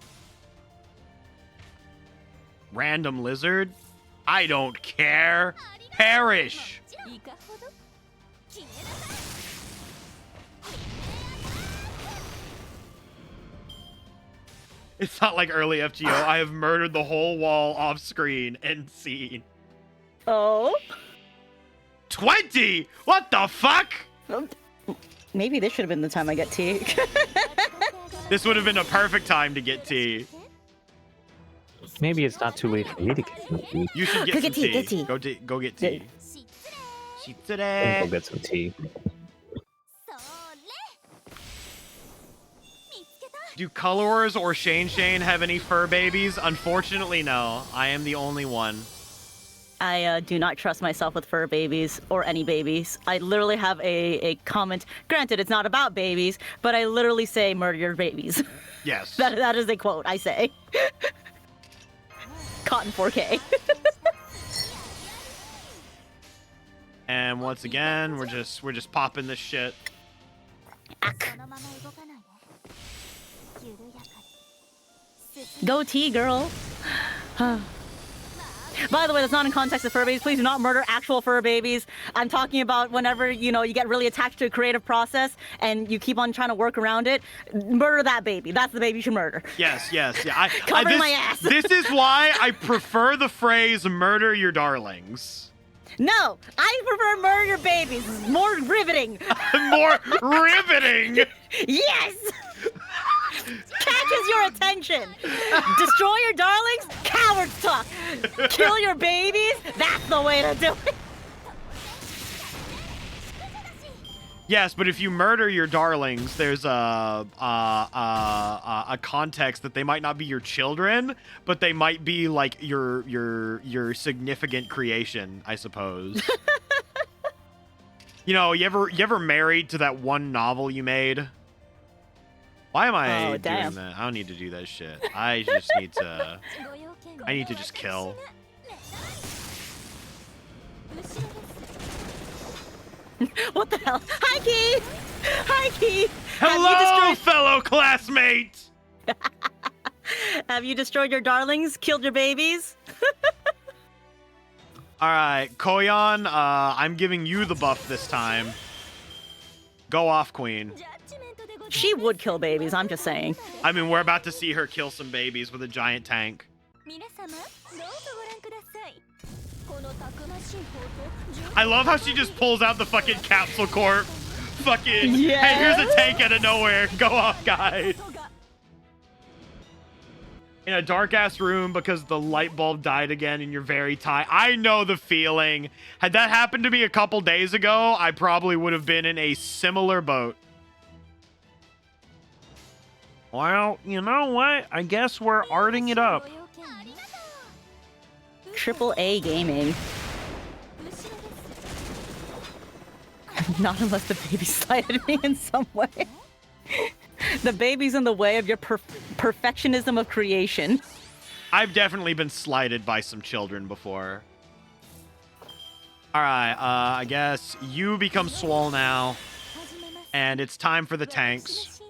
Random lizard? I don't care. Perish! It's not like early FGO. I have murdered the whole wall off screen and scene. Oh? 20? What the fuck? Maybe this should have been the time I get tea. This would have been a perfect time to get tea. Maybe it's not too late for you to get some tea. You should get Go some get tea, tea. get tea. Go get tea. Go get some tea. Do Colors or Shane have any fur babies? Unfortunately, no. I am the only one. I do not trust myself with fur babies or any babies. I literally have a comment. Granted, it's not about babies, but I literally say murder your babies. Yes. That is a quote I say. Cotton 4K. And once again, we're just popping this shit. Go T, girl. By the way, that's not in context of fur babies. Please do not murder actual fur babies. I'm talking about whenever, you get really attached to a creative process and you keep on trying to work around it. Murder that baby. That's the baby you should murder. Yes. Yeah. Cover my ass. This is why I prefer the phrase "murder your darlings." No, I prefer murder your babies. It's more riveting. More riveting. Yes. catches your attention. Destroy your darlings? Cowards talk. Kill your babies? That's the way to do it. Yes, but if you murder your darlings, there's a context that they might not be your children, but they might be like your significant creation, I suppose. You know, you ever married to that one novel you made? Why am I doing that? I don't need to do that shit. I just need to. I need to just kill. What the hell? Hi, Key! Hi, Key! Hello, fellow classmates! Have you destroyed your darlings? Killed your babies? Alright, Koyan, I'm giving you the buff this time. Go off, Queen. She would kill babies, I'm just saying. I mean, we're about to see her kill some babies with a giant tank. I love how she just pulls out the fucking capsule corp. Fucking, hey, here's a tank out of nowhere. Go off, guys. In a dark-ass room because the light bulb died again and you're very tired. I know the feeling. Had that happened to me a couple days ago, I probably would have been in a similar boat. Well, you know what? I guess we're arting it up. AAA gaming. Not unless the baby slighted me in some way. The baby's in the way of your perfectionism of creation. I've definitely been slighted by some children before. Alright, I guess you become Swole now. And it's time for the tanks.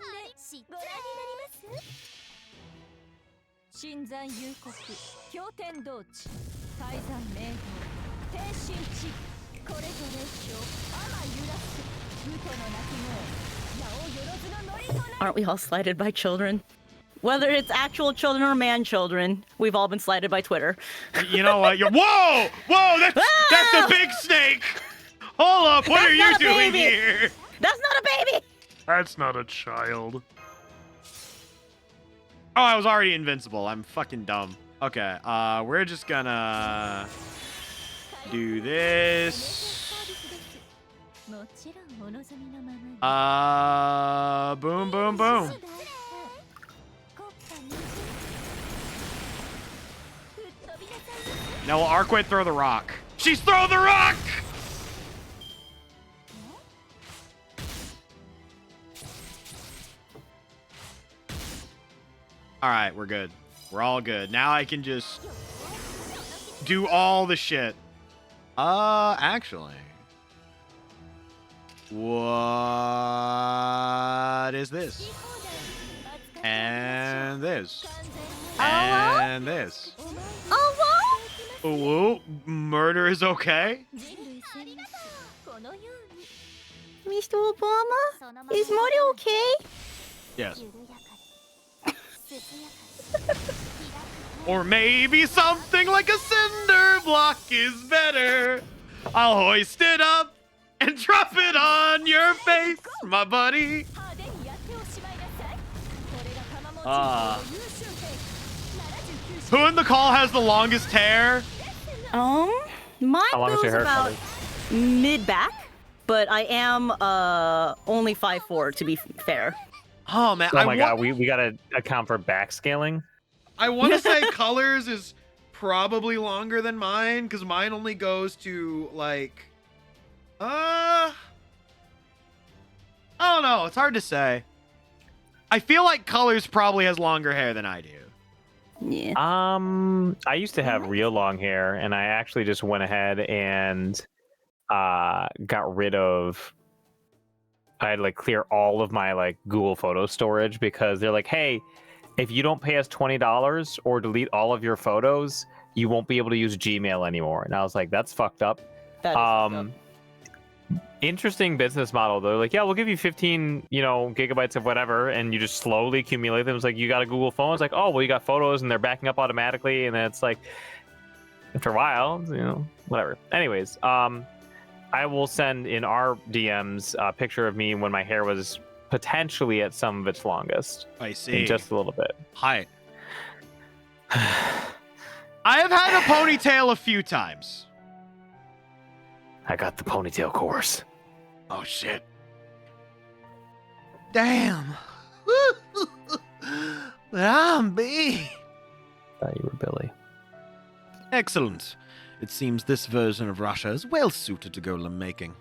Aren't we all slighted by children? Whether it's actual children or man children, we've all been slighted by Twitter. You know what? Whoa! Whoa! That's a big snake! Hold up! What are you doing here? That's not a baby! That's not a child. Oh, I was already invincible. I'm fucking dumb. Okay, we're just gonna do this. Boom, boom, boom. Now will Arquette throw the rock? She's throwing the rock! Alright, we're good. We're all good. Now I can just do all the shit. Actually. What is this? And this. And this. Oh, Whoa, murder is okay? Mr. Obama? Is Mori okay? Yes. Or maybe something like a cinder block is better. I'll hoist it up and drop it on your face, my buddy. Who in the call has the longest hair? Mine goes about mid-back, but I am only 5'4", to be fair. Oh man! Oh my god, we gotta account for backscaling. I want to say Colors is probably longer than mine because mine only goes to like, I don't know. It's hard to say. I feel like Colors probably has longer hair than I do. Yeah. I used to have real long hair, and I actually just went ahead and got rid of. I had to like clear all of my like Google photo storage because they're like, hey, if you don't pay us $20 or delete all of your photos, you won't be able to use Gmail anymore. And I was like, that's fucked up. That is fucked up. Interesting business model though. Like, yeah, we'll give you 15, gigabytes of whatever, and you just slowly accumulate them. It's like, you got a Google phone. It's like, oh, well, you got photos and they're backing up automatically. And then it's like, after a while, whatever. Anyways, I will send in our DMs a picture of me when my hair was potentially at some of its longest. I see. In just a little bit. Hi. I have had a ponytail a few times. I got the ponytail course. Oh, shit. Damn. But I'm big. Thought you were Billy. Excellent. It seems this version of Russia is well suited to golem making.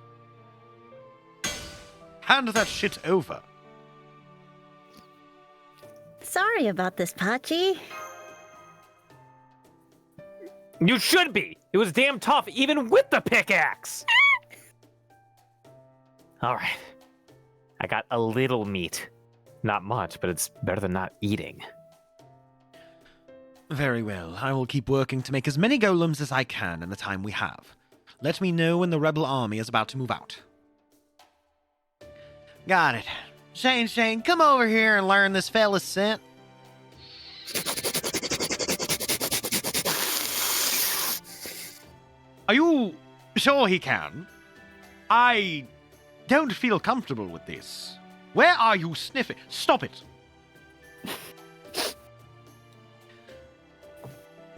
Hand that shit over. Sorry about this, Pachi. You should be. It was damn tough, even with the pickaxe. All right. I got a little meat. Not much, but it's better than not eating. Very well. I will keep working to make as many golems as I can in the time we have. Let me know when the rebel army is about to move out. Got it. Shane, come over here and learn this fella's scent. Are you sure he can? I don't feel comfortable with this. Where are you sniffing? Stop it.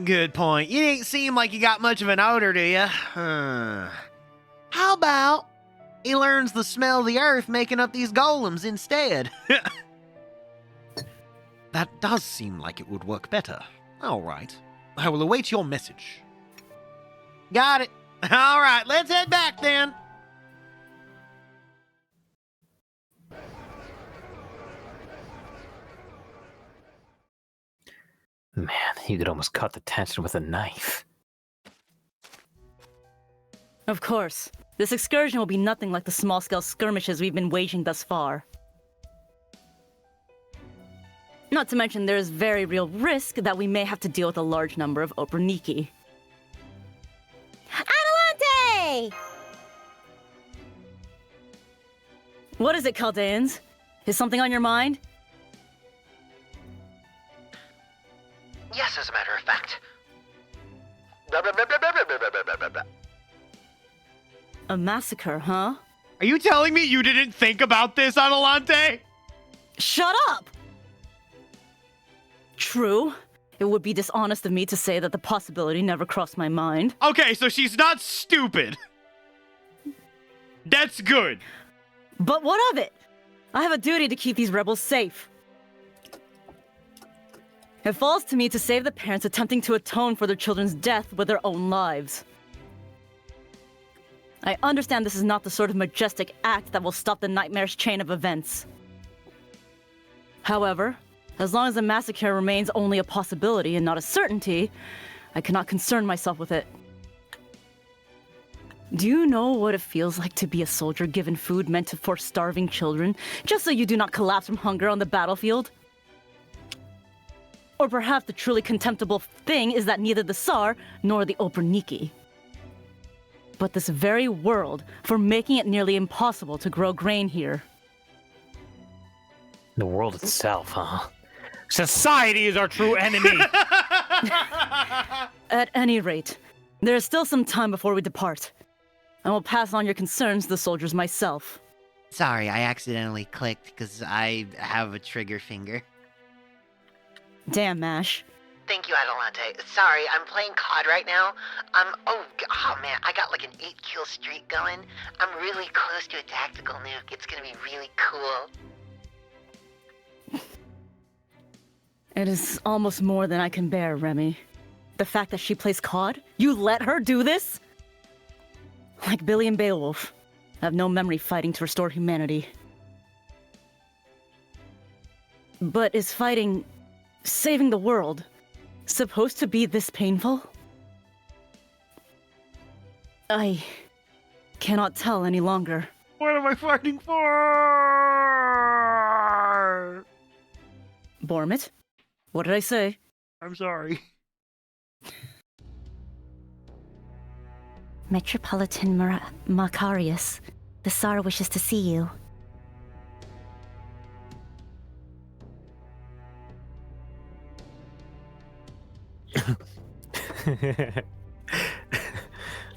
Good point. You didn't seem like you got much of an odor, do you? How about he learns the smell of the earth making up these golems instead? That does seem like it would work better. All right. I will await your message. Got it. All right, let's head back then. Man, you could almost cut the tension with a knife. Of course. This excursion will be nothing like the small-scale skirmishes we've been waging thus far. Not to mention there is very real risk that we may have to deal with a large number of Operniki. Adelante! What is it, Chaldeans? Is something on your mind? Yes, as a matter of fact. A massacre, huh? Are you telling me you didn't think about this, Adelante? Shut up! True. It would be dishonest of me to say that the possibility never crossed my mind. Okay, so she's not stupid. That's good. But what of it? I have a duty to keep these rebels safe. It falls to me to save the parents attempting to atone for their children's death with their own lives. I understand this is not the sort of majestic act that will stop the nightmarish chain of events. However, as long as the massacre remains only a possibility and not a certainty, I cannot concern myself with it. Do you know what it feels like to be a soldier given food meant for starving children, just so you do not collapse from hunger on the battlefield? Or perhaps the truly contemptible thing is that neither the Tsar nor the Operniki, but this very world for making it nearly impossible to grow grain here. The world itself, huh? Society is our true enemy! At any rate, there is still some time before we depart. I will pass on your concerns to the soldiers myself. Sorry, I accidentally clicked because I have a trigger finger. Damn, Mash. Thank you, Adelante. Sorry, I'm playing COD right now. Oh man, I got like an 8-kill streak going. I'm really close to a tactical nuke. It's gonna be really cool. It is almost more than I can bear, Remy. The fact that she plays COD? You let her do this? Like Billy and Beowulf, I have no memory fighting to restore humanity. But is fighting, saving the world, supposed to be this painful? I cannot tell any longer. What am I fighting for? Bormit? What did I say? I'm sorry. Metropolitan Macarius, the Tsar wishes to see you.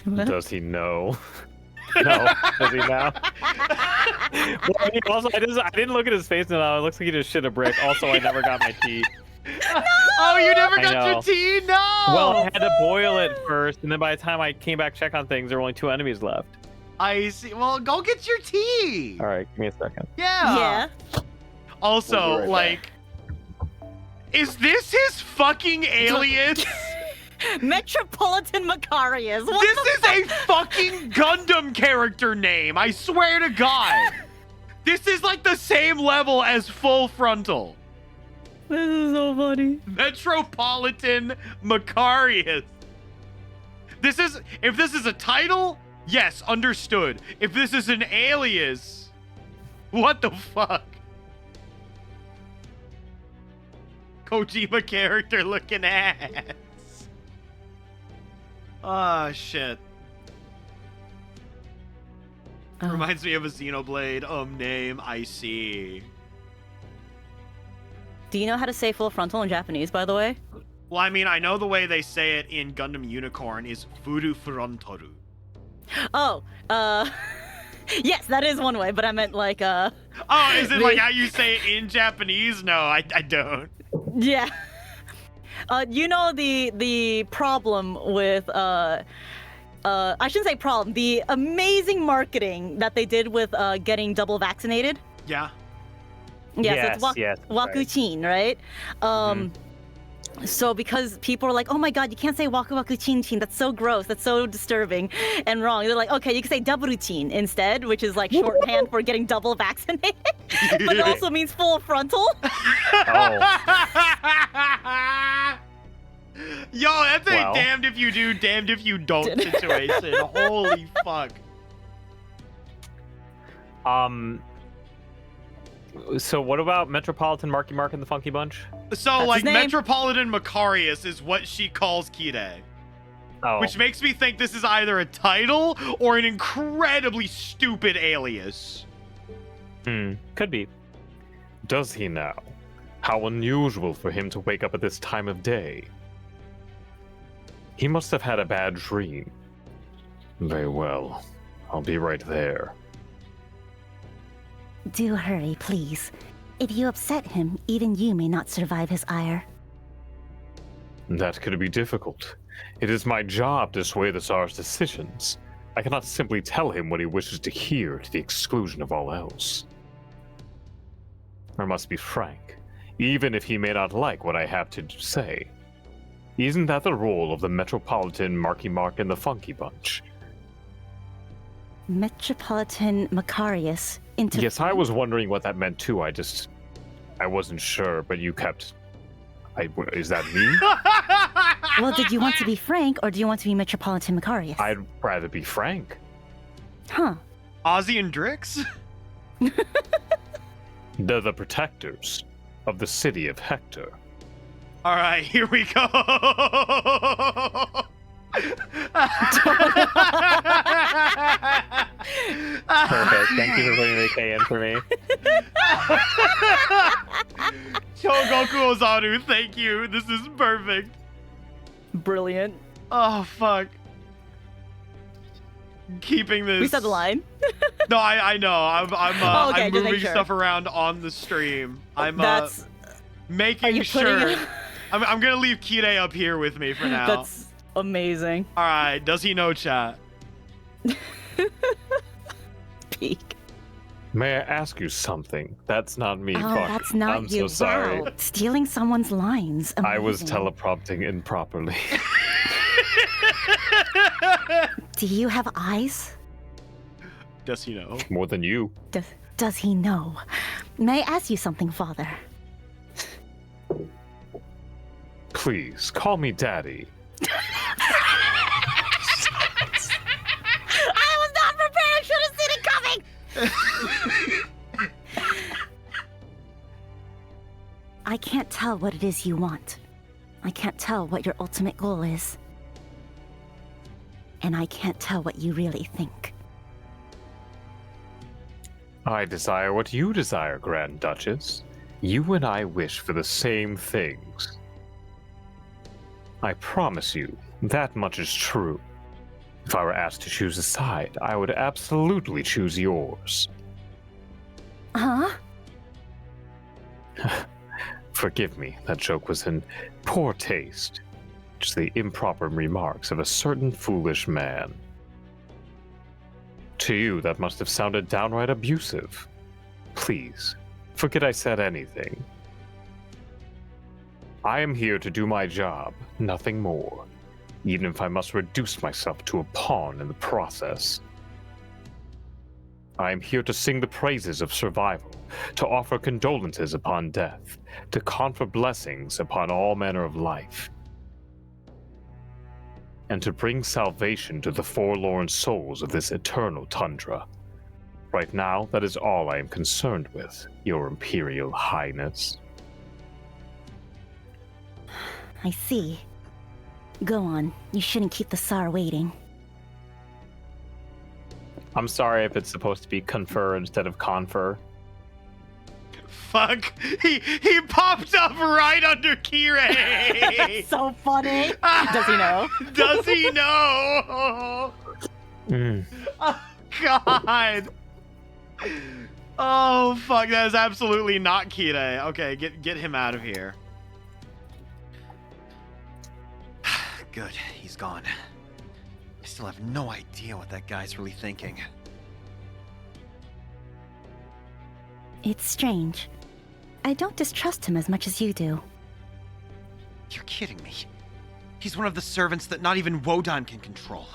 Does he know? No, does he now? Well, I mean, also, I didn't look at his face now. It looks like he just shit a brick. Also, I never got my tea. Oh, you never I got your know. tea? No! Well, I had to boil it first, and then by the time I came back to check on things, there were only 2 enemies left. I see. Well, go get your tea. All right, give me a second. Yeah. Yeah. Also, We'll be right like, is this his fucking alias? Metropolitan Macarius. What This the is a fucking Gundam character name. I swear to God. This is like the same level as Full Frontal. This is so funny. Metropolitan Macarius. If this is a title, yes, understood. If this is an alias, what the fuck? Kojima character looking ass. Ah, shit. Oh. Reminds me of a Xenoblade name. I see. Do you know how to say full frontal in Japanese, by the way? Well, I mean, I know the way they say it in Gundam Unicorn is Furu Frontoru. Oh, yes, that is one way, but I meant like, Oh, is it like how you say it in Japanese? No, I don't. yeah. You know the problem with I shouldn't say problem, the amazing marketing that they did with getting double vaccinated. Yeah. Yes, it's yes, Wakuchin, right? So because people are like, oh my god, you can't say Waku Waku Chin Chin, that's so gross, that's so disturbing and wrong. They're like, okay, you can say Daburu-chin instead, which is like shorthand for getting double vaccinated, but it also means full frontal. Yo, that's a Well. damned if you do, damned if you don't situation. Holy fuck. So what about Metropolitan Marky Mark and the Funky Bunch? So, That's like, his name. Metropolitan Macarius is what she calls Kide. Oh, Which makes me think this is either a title or an incredibly stupid alias. could be. Does he now? How unusual for him to wake up at this time of day. He must have had a bad dream. Very well. I'll be right there. Do hurry, please. If you upset him, even you may not survive his ire. That could be difficult. It is my job to sway the Tsar's decisions. I cannot simply tell him what he wishes to hear to the exclusion of all else. I must be frank, even if he may not like what I have to say. Isn't that the role of the Metropolitan Marky Mark and the Funky Bunch? Metropolitan Macarius into. Yes, I was wondering what that meant too. I wasn't sure, but you kept... is that me? Well, did you want to be Frank or do you want to be Metropolitan Macarius? I'd rather be frank. Huh. Ozzy and Drix? They're the protectors of the city of Hector. All right, here we go. Perfect. Thank you for putting the K in for me. Chogoku Ozaru, thank you. This is perfect. Brilliant. Oh, fuck. Keeping this. We said the line. No, I know. I'm Oh, okay, I'm just make moving sure. stuff around on the stream. I'm That's. Are making you sure. putting it? I'm gonna leave Kide up here with me for now. That's amazing. All right. Does he know chat? Peak. May I ask you something? That's not me. Oh, Fuck. that's not I'm you. so sorry. Wow. Stealing someone's lines. I was Amazing. teleprompting improperly. Do you have eyes? Does he know? More than you. Does he know? May I ask you something, Father? Please, call me Daddy. I was not prepared. Should have seen it coming. I can't tell what it is you want. I can't tell what your ultimate goal is. And I can't tell what you really think. I desire what you desire, Grand Duchess. You and I wish for the same things. I promise you, that much is true. If I were asked to choose a side, I would absolutely choose yours. Huh? Forgive me, that joke was in poor taste. Just the improper remarks of a certain foolish man. To you, that must have sounded downright abusive. Please, forget I said anything. I am here to do my job, nothing more, even if I must reduce myself to a pawn in the process. I am here to sing the praises of survival, to offer condolences upon death, to confer blessings upon all manner of life, and to bring salvation to the forlorn souls of this eternal tundra. Right now, that is all I am concerned with, Your Imperial Highness. I see. Go on. You shouldn't keep the Tsar waiting. I'm sorry if it's supposed to be confer instead of confer. Fuck. He popped up right under Kirei. So funny. Does he know? Does he know? Oh, God. Oh, fuck. That is absolutely not Kirei. Okay, get him out of here. Good, he's gone. I still have no idea what that guy's really thinking. It's strange. I don't distrust him as much as you do. You're kidding me. He's one of the servants that not even Wodan can control.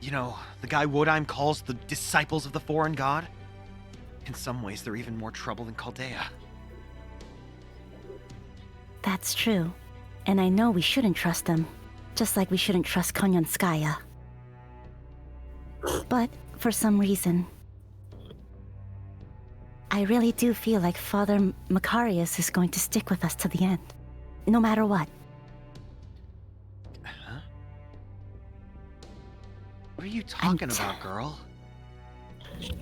You know, the guy Wodan calls the disciples of the foreign god? In some ways, they're even more trouble than Chaldea. That's true. And I know we shouldn't trust them. Just like we shouldn't trust Konyanskaya. But, for some reason, I really do feel like Father Macarius is going to stick with us to the end. No matter what. Huh? What are you talking about, girl?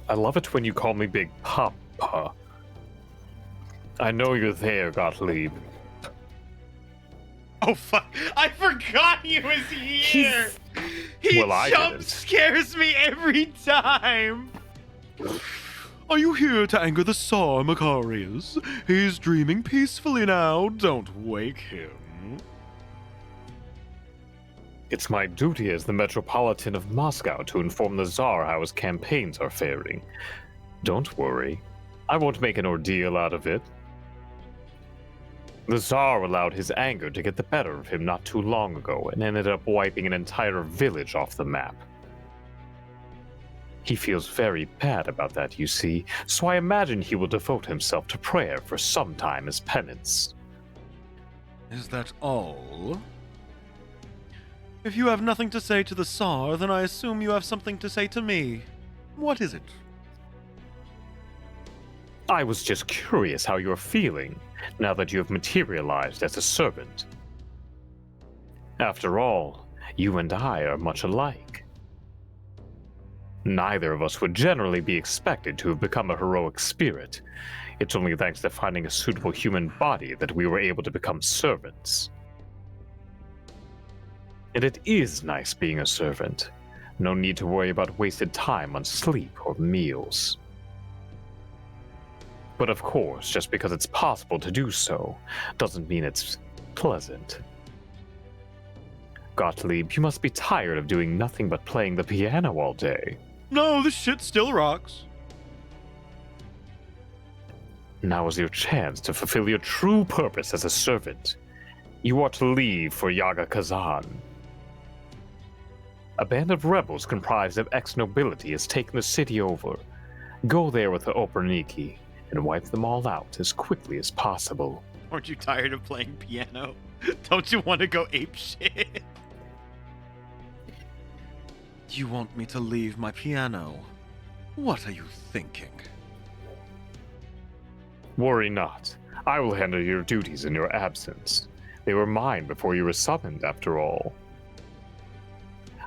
I love it when you call me Big Papa. I know you're there, Gottlieb. Oh, fuck. I forgot he was here. He Well, I jump didn't. scares me every time. Are you here to anger the Tsar, Macarius? He's dreaming peacefully now. Don't wake him. It's my duty as the Metropolitan of Moscow to inform the Tsar how his campaigns are faring. Don't worry. I won't make an ordeal out of it. The Tsar allowed his anger to get the better of him not too long ago and ended up wiping an entire village off the map. He feels very bad about that, you see, so I imagine he will devote himself to prayer for some time as penance. Is that all? If you have nothing to say to the Tsar, then I assume you have something to say to me. What is it? I was just curious how you're feeling, now that you have materialized as a servant. After all, you and I are much alike. Neither of us would generally be expected to have become a heroic spirit. It's only thanks to finding a suitable human body that we were able to become servants. And it is nice being a servant. No need to worry about wasted time on sleep or meals. But of course, just because it's possible to do so, doesn't mean it's pleasant. Gottlieb, you must be tired of doing nothing but playing the piano all day. No, this shit still rocks. Now is your chance to fulfill your true purpose as a servant. You are to leave for Yaga Kazan. A band of rebels comprised of ex-nobility has taken the city over. Go there with the Operniki and wipe them all out as quickly as possible. Aren't you tired of playing piano? Don't you want to go ape shit? You want me to leave my piano? What are you thinking? Worry not. I will handle your duties in your absence. They were mine before you were summoned, after all.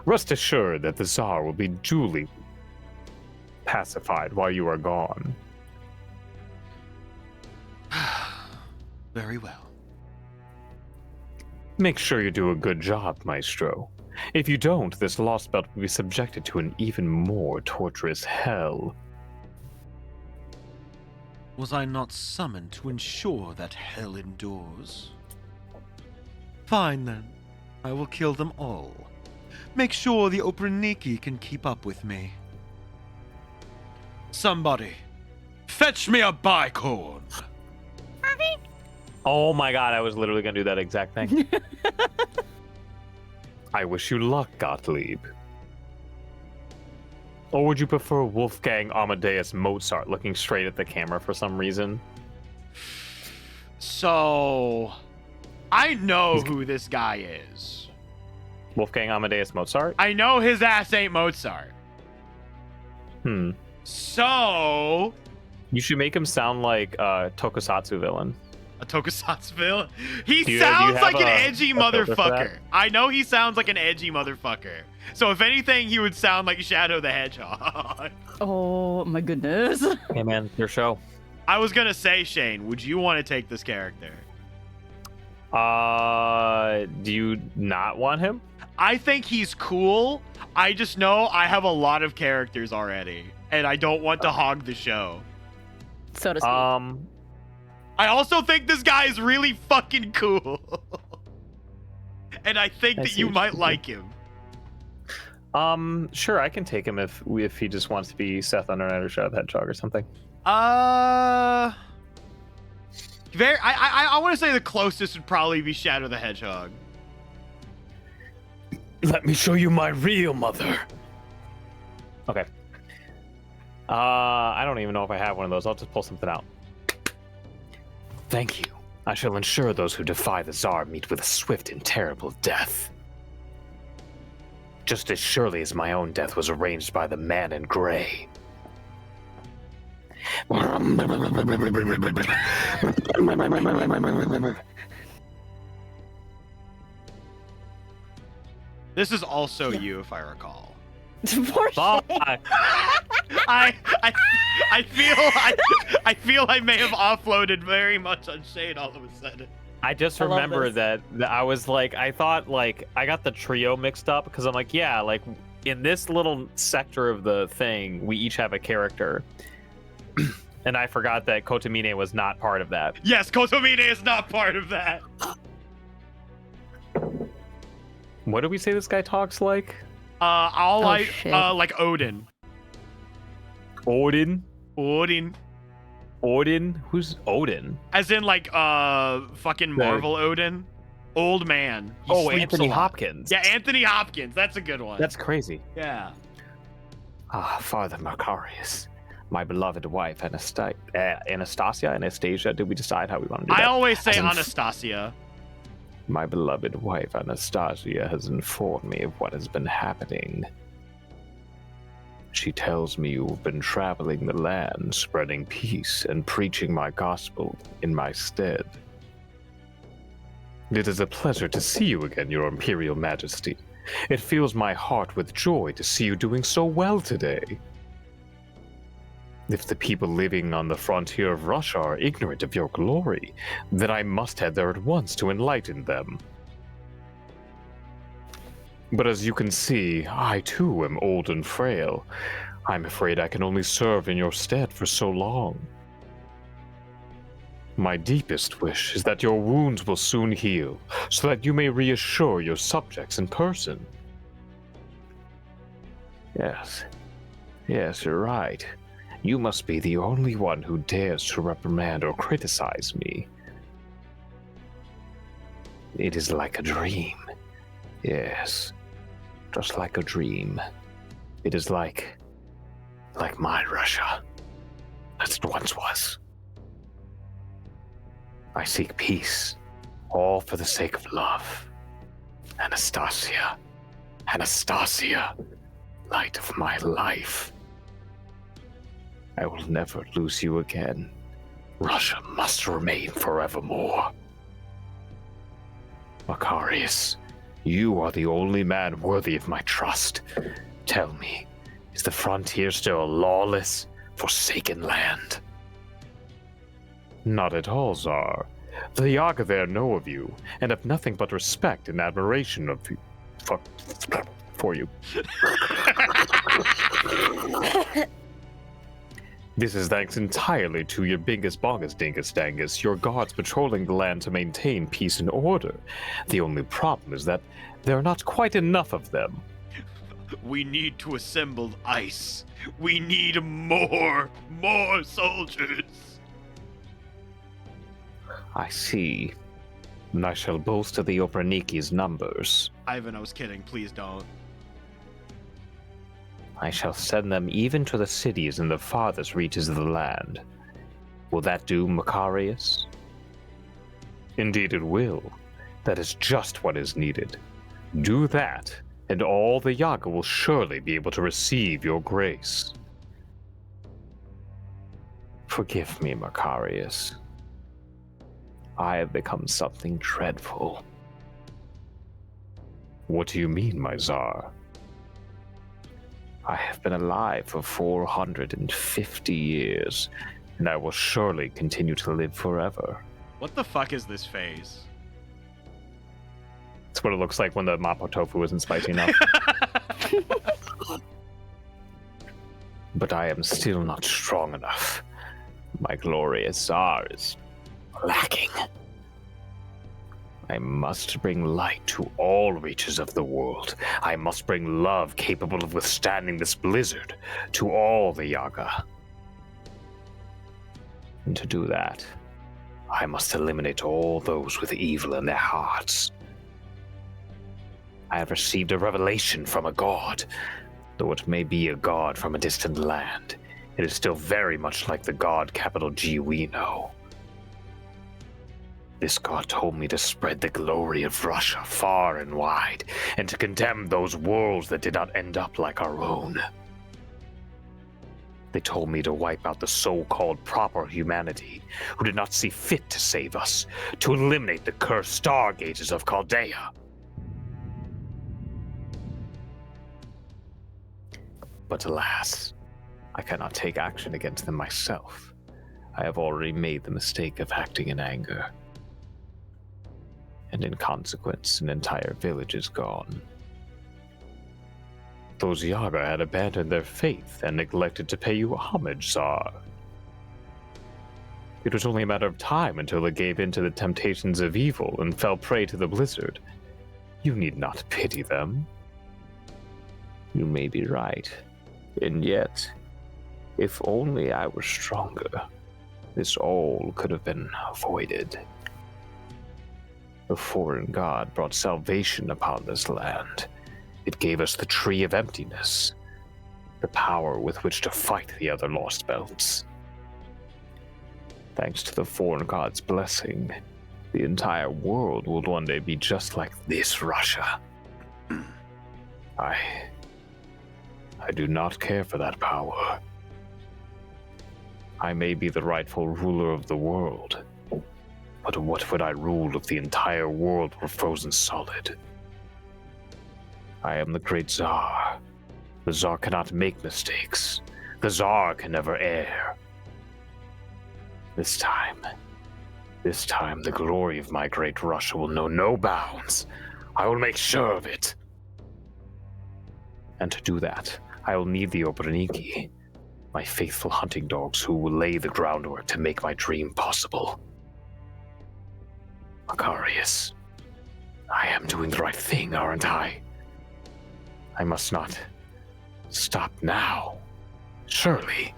Rest assured that the Tsar will be duly pacified while you are gone. Very well. Make sure you do a good job, Maestro. If you don't, this lost belt will be subjected to an even more torturous hell. Was I not summoned to ensure that hell endures? Fine then. I will kill them all. Make sure the Opraniki can keep up with me. Somebody, fetch me a bicorn. Oh my god, I was literally gonna do that exact thing. I wish you luck, Gottlieb. Or would you prefer Wolfgang Amadeus Mozart looking straight at the camera for some reason? So, I know who this guy is. Wolfgang Amadeus Mozart? I know his ass ain't Mozart. Hmm. So, You should make him sound like a Tokusatsu villain. a Tokusatsu villain. He Do you sounds have like an a edgy filter for that? motherfucker. I know he sounds like an edgy motherfucker. So if anything, he would sound like Shadow the Hedgehog. Oh my goodness. Hey man, your show. I was gonna say, Shane, would you want to take this character? Do you not want him? I think he's cool. I just know I have a lot of characters already, and I don't want to hog the show. So to speak. I also think this guy is really fucking cool. And I think I that see you what might you like him. Sure, I can take him if he just wants to be Seth Undernight or Shadow the Hedgehog or something. I want to say the closest would probably be Shadow the Hedgehog. Let me show you my real mother. Okay. I don't even know if I have one of those. I'll just pull something out. Thank you. I shall ensure those who defy the Tsar meet with a swift and terrible death. Just as surely as my own death was arranged by the man in gray. This is also you, if I recall. Poor Fuck. Shane. I feel I may have offloaded very much on Shane all of a sudden. I just I love remember this. that I was like, I thought like I got the trio mixed up because I'm like, yeah, like in this little sector of the thing, we each have a character. And I forgot that Kotomine was not part of that. Yes, Kotomine is not part of that. What do we say this guy talks like? Shit. Like Odin. Odin? Odin. Odin? Who's Odin? As in like fucking Marvel Odin. Old man. He Oh, sleeps Anthony a lot. Hopkins. Yeah, Anthony Hopkins. That's a good one. That's crazy. yeah. Ah, Father Macarius, my beloved wife Anastasia. Did we decide how we want to do that? I always say As in- Anastasia. My beloved wife Anastasia has informed me of what has been happening. She tells me you've been traveling the land, spreading peace and preaching my gospel in my stead. It is a pleasure to see you again, Your Imperial Majesty. It fills my heart with joy to see you doing so well today. If the people living on the frontier of Russia are ignorant of your glory, then I must head there at once to enlighten them. But as you can see, I too am old and frail. I'm afraid I can only serve in your stead for so long. My deepest wish is that your wounds will soon heal, so that you may reassure your subjects in person. Yes, you're right. You must be the only one who dares to reprimand or criticize me. It is like a dream. Yes, just like a dream. It is like my Russia, as it once was. I seek peace, all for the sake of love. Anastasia, light of my life. I will never lose you again. Russia must remain forevermore. Macarius, you are the only man worthy of my trust. Tell me, is the frontier still a lawless, forsaken land? Not at all, Tsar. The Yaga there know of you, and have nothing but respect and admiration Fuck for you. This is thanks entirely to your bingus bongus dingus dangus, your guards patrolling the land to maintain peace and order. The only problem is that there are not quite enough of them. We need to assemble ice. We need more soldiers. I see. And I shall bolster the Opraniki's numbers. Ivan, I was kidding. Please don't. I shall send them even to the cities in the farthest reaches of the land. Will that do, Macarius? Indeed it will. That is just what is needed. Do that, and all the Yaga will surely be able to receive your grace. Forgive me, Macarius. I have become something dreadful. What do you mean, my Tsar? I have been alive for 450 years, and I will surely continue to live forever. What the fuck is this phase? That's what it looks like when the mapo tofu isn't spicy enough. But I am still not strong enough. My glorious Tsar is lacking. I must bring light to all reaches of the world. I must bring love capable of withstanding this blizzard to all the Yaga. And to do that, I must eliminate all those with evil in their hearts. I have received a revelation from a god. Though it may be a god from a distant land, it is still very much like the god capital G we know. This god told me to spread the glory of Russia far and wide, and to condemn those worlds that did not end up like our own. They told me to wipe out the so-called proper humanity, who did not see fit to save us, to eliminate the cursed stargazers of Chaldea. But alas, I cannot take action against them myself. I have already made the mistake of acting in anger. And in consequence, an entire village is gone. Those Yaga had abandoned their faith and neglected to pay you homage, Tsar. It was only a matter of time until they gave in to the temptations of evil and fell prey to the blizzard. You need not pity them. You may be right. And yet, if only I were stronger, this all could have been avoided. The foreign god brought salvation upon this land. It gave us the Tree of Emptiness, the power with which to fight the other lost belts. Thanks to the foreign god's blessing, the entire world will one day be just like this Russia. I do not care for that power. I may be the rightful ruler of the world, but what would I rule if the entire world were frozen solid? I am the great Tsar. The Tsar cannot make mistakes. The Tsar can never err. This time, the glory of my great Russia will know no bounds. I will make sure of it. And to do that, I will need the Opraniki, my faithful hunting dogs who will lay the groundwork to make my dream possible. Macarius, I am doing the right thing, aren't I? I must not stop now, surely.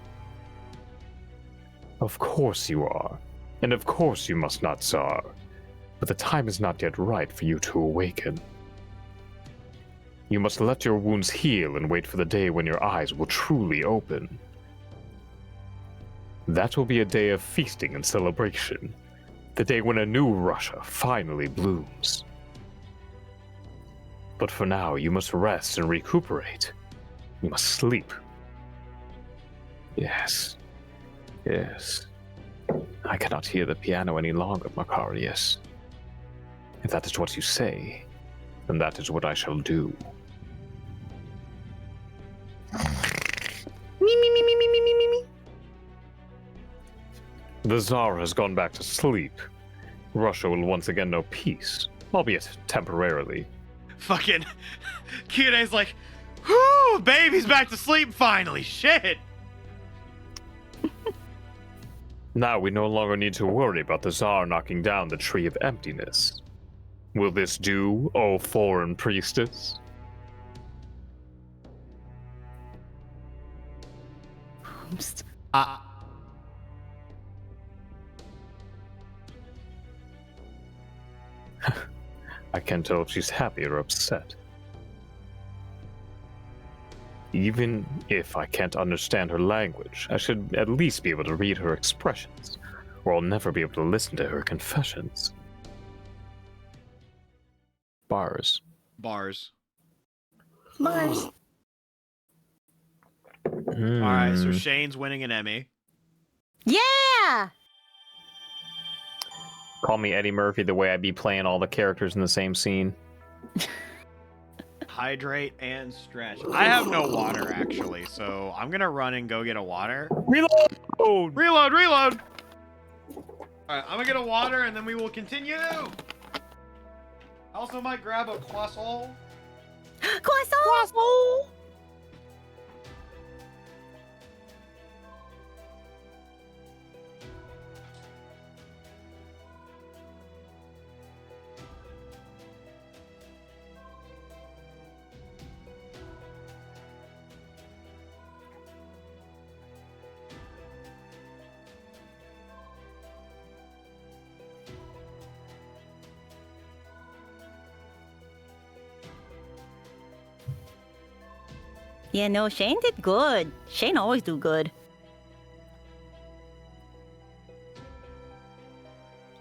Of course you are, and of course you must not, Tsar, but the time is not yet right for you to awaken. You must let your wounds heal and wait for the day when your eyes will truly open. That will be a day of feasting and celebration. The day when a new Russia finally blooms. But for now, you must rest and recuperate. You must sleep. Yes. I cannot hear the piano any longer, Macarius. If that is what you say, then that is what I shall do. The Tsar has gone back to sleep. Russia will once again know peace, albeit temporarily. Fucking Kyude's like, whoo, baby's back to sleep finally. Shit. Now we no longer need to worry about the Tsar knocking down the Tree of Emptiness. Will this do, O foreign priestess? I can't tell if she's happy or upset. Even if I can't understand her language, I should at least be able to read her expressions, or I'll never be able to listen to her confessions. Bars. Bars. Mars. All right, so Hmm. Shane's winning an Emmy. Yeah. Call me Eddie Murphy the way I be playing all the characters in the same scene. Hydrate and stretch. I have no water actually, so I'm gonna run and go get a water. Reload! Reload, reload. All right, I'm gonna get a water and then we will continue. I also might grab a croissant. Croissant. Yeah, no, Shane did good. Shane always do good.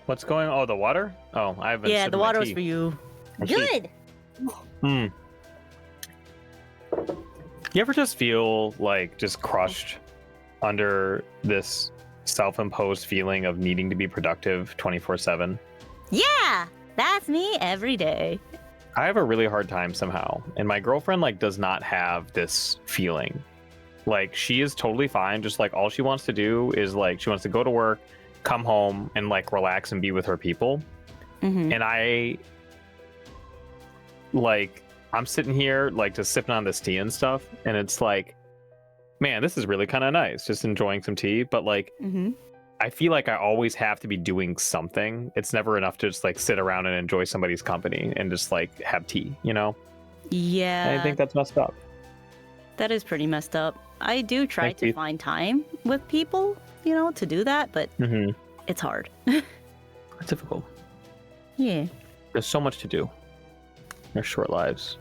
What's going on? Oh, the water? Oh, I haven't. Yeah, sipped the my water was tea. for you. My tea. Good. You ever just feel like just crushed under this self-imposed feeling of needing to be productive 24/7? Yeah, that's me every day. I have a really hard time somehow, and my girlfriend like does not have this feeling. Like she is totally fine, just like all she wants to do is like she wants to go to work, come home, and like relax and be with her people. Mm-hmm. And I'm sitting here like just sipping on this tea and stuff, and it's like, man, this is really kind of nice, just enjoying some tea. But like, Mm-hmm. I feel like I always have to be doing something. It's never enough to just like sit around and enjoy somebody's company and just like have tea, you know? Yeah, I think that's messed up. that is pretty messed up. I do try Thank to you. find time with people, you know, to do that, but Mm-hmm. it's hard. It's difficult. Yeah. There's so much to do. Their short lives.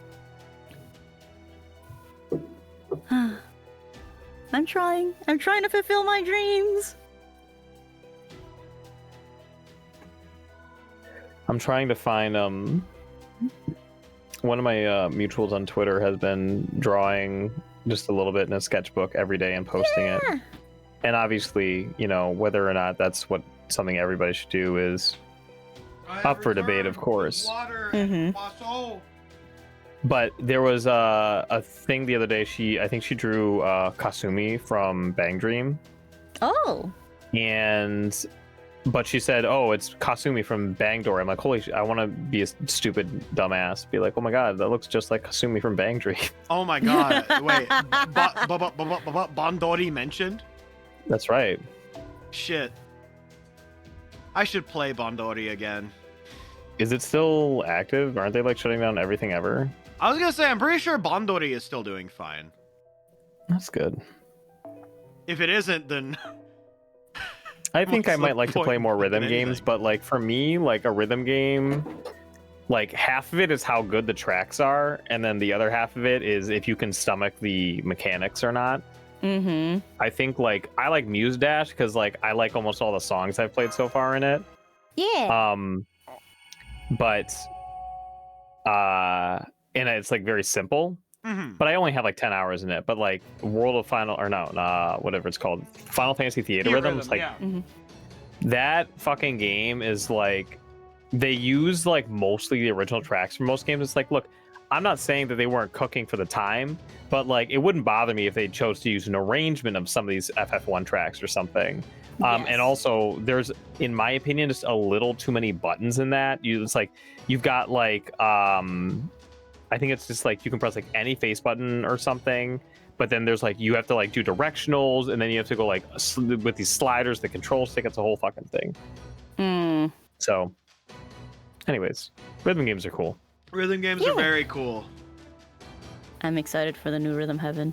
I'm trying. I'm trying to fulfill my dreams. I'm trying to find one of my mutuals on Twitter has been drawing just a little bit in a sketchbook every day and posting it. And obviously, you know, whether or not that's what something everybody should do is up for debate, of course. Water Mhm. and croissant. But there was a thing the other day. I think she drew Kasumi from Bang Dream, Oh. but she said, "Oh, it's Kasumi from Bangdoor." I'm like, "Holy I want to be a stupid dumbass, be like, oh my god, that looks just like Kasumi from Bang Dream." Oh my god. Wait. Bandori mentioned? That's right. Shit. I should play Bandori again. Is it still active? Aren't they like shutting down everything ever? I was gonna say, I'm pretty sure Bandori is still doing fine. That's good. If it isn't, then I think What's I the might like to point play in more playing rhythm games, anything? but like for me, like a rhythm game, like half of it is how good the tracks are, and then the other half of it is if you can stomach the mechanics or not. Mm-hmm. I think like I like Muse Dash because like I like almost all the songs I've played so far in it. Yeah. But and it's like very simple. Mhm. But I only have like 10 hours in it. But like World of Final or no, whatever it's called, Final Fantasy Theater Rhythms, like yeah. that fucking game is like they use like mostly the original tracks for most games. It's like, look, I'm not saying that they weren't cooking for the time, but like it wouldn't bother me if they chose to use an arrangement of some of these FF1 tracks or something. Yes. And also there's, in my opinion, just a little too many buttons in that. It's like you've got like I think it's just like you can press like any face button or something, but then there's like you have to like do directionals, and then you have to go like with these sliders, the control stick. It's a whole fucking thing. So, anyways, rhythm games are cool. Rhythm games are very cool. I'm excited for the new Rhythm Heaven.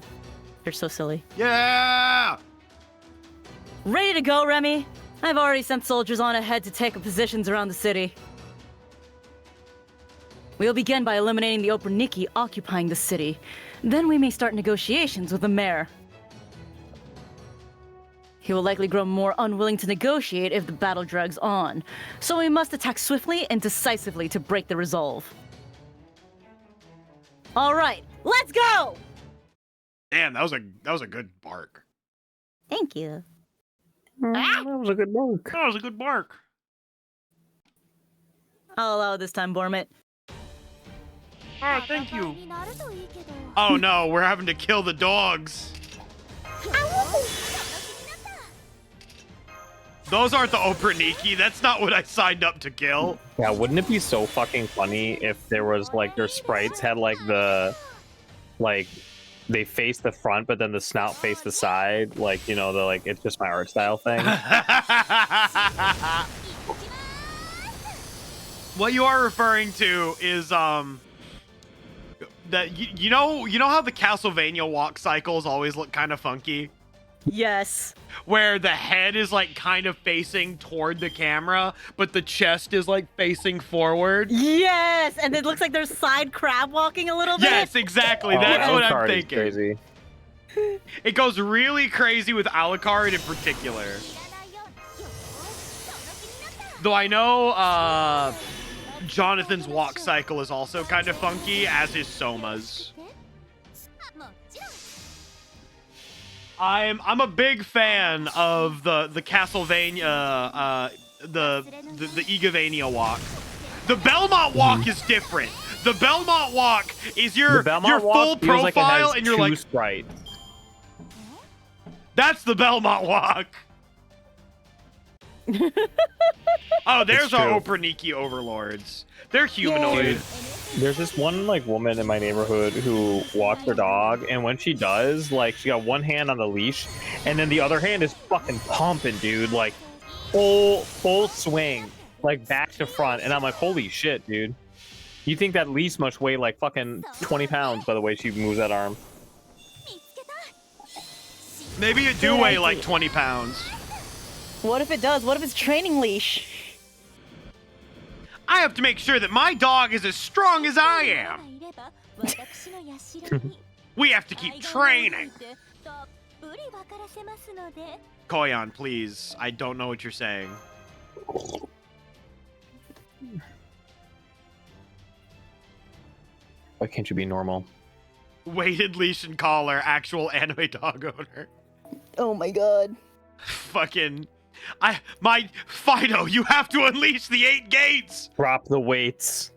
They're so silly. Yeah! Ready to go, Remy? I've already sent soldiers on ahead to take up positions around the city. We'll begin by eliminating the Operniki occupying the city. Then we may start negotiations with the mayor. He will likely grow more unwilling to negotiate if the battle drags on. So we must attack swiftly and decisively to break the resolve. All right, let's go! Damn, that was a good bark. Thank you. That was a good bark. That was a good bark. I'll allow it this time, Bormit. Oh, thank you. Oh no, we're having to kill the dogs. Those aren't the Operniki. That's not what I signed up to kill. Yeah, wouldn't it be so fucking funny if there was like their sprites had like they face the front, but then the snout face the side, like, you know, the like it's just my art style thing. What you are referring to is that you know how the Castlevania walk cycles always look kind of funky? Yes. Where the head is like kind of facing toward the camera, but the chest is like facing forward. Yes, and it looks like there's side crab walking a little bit. Yes, exactly. That's what I'm Alucard is thinking. crazy. It goes really crazy with Alucard in particular. Though I know Jonathan's walk cycle is also kind of funky, as is Soma's. I'm a big fan of the Castlevania the Igavania walk. The Belmont walk is different. The Belmont walk is your full profile and you're like sprite. That's the Belmont walk. Oh, there's our Operniki overlords. They're humanoid. There's this one like woman in my neighborhood who walks her dog, and when she does, like, she got one hand on the leash, and then the other hand is fucking pumping, dude, like full swing, like back to front, and I'm like, holy shit, dude. You think that leash must weigh like fucking 20 pounds by the way she moves that arm. Maybe it do weigh like 20 pounds. What if it does? What if it's training leash? I have to make sure that my dog is as strong as I am. We have to keep training. Koyan, please. I don't know what you're saying. Why can't you be normal? Weighted leash and collar, actual anime dog owner. Oh my god. Fucking... my Fido, you have to unleash the 8 gates! Drop the weights.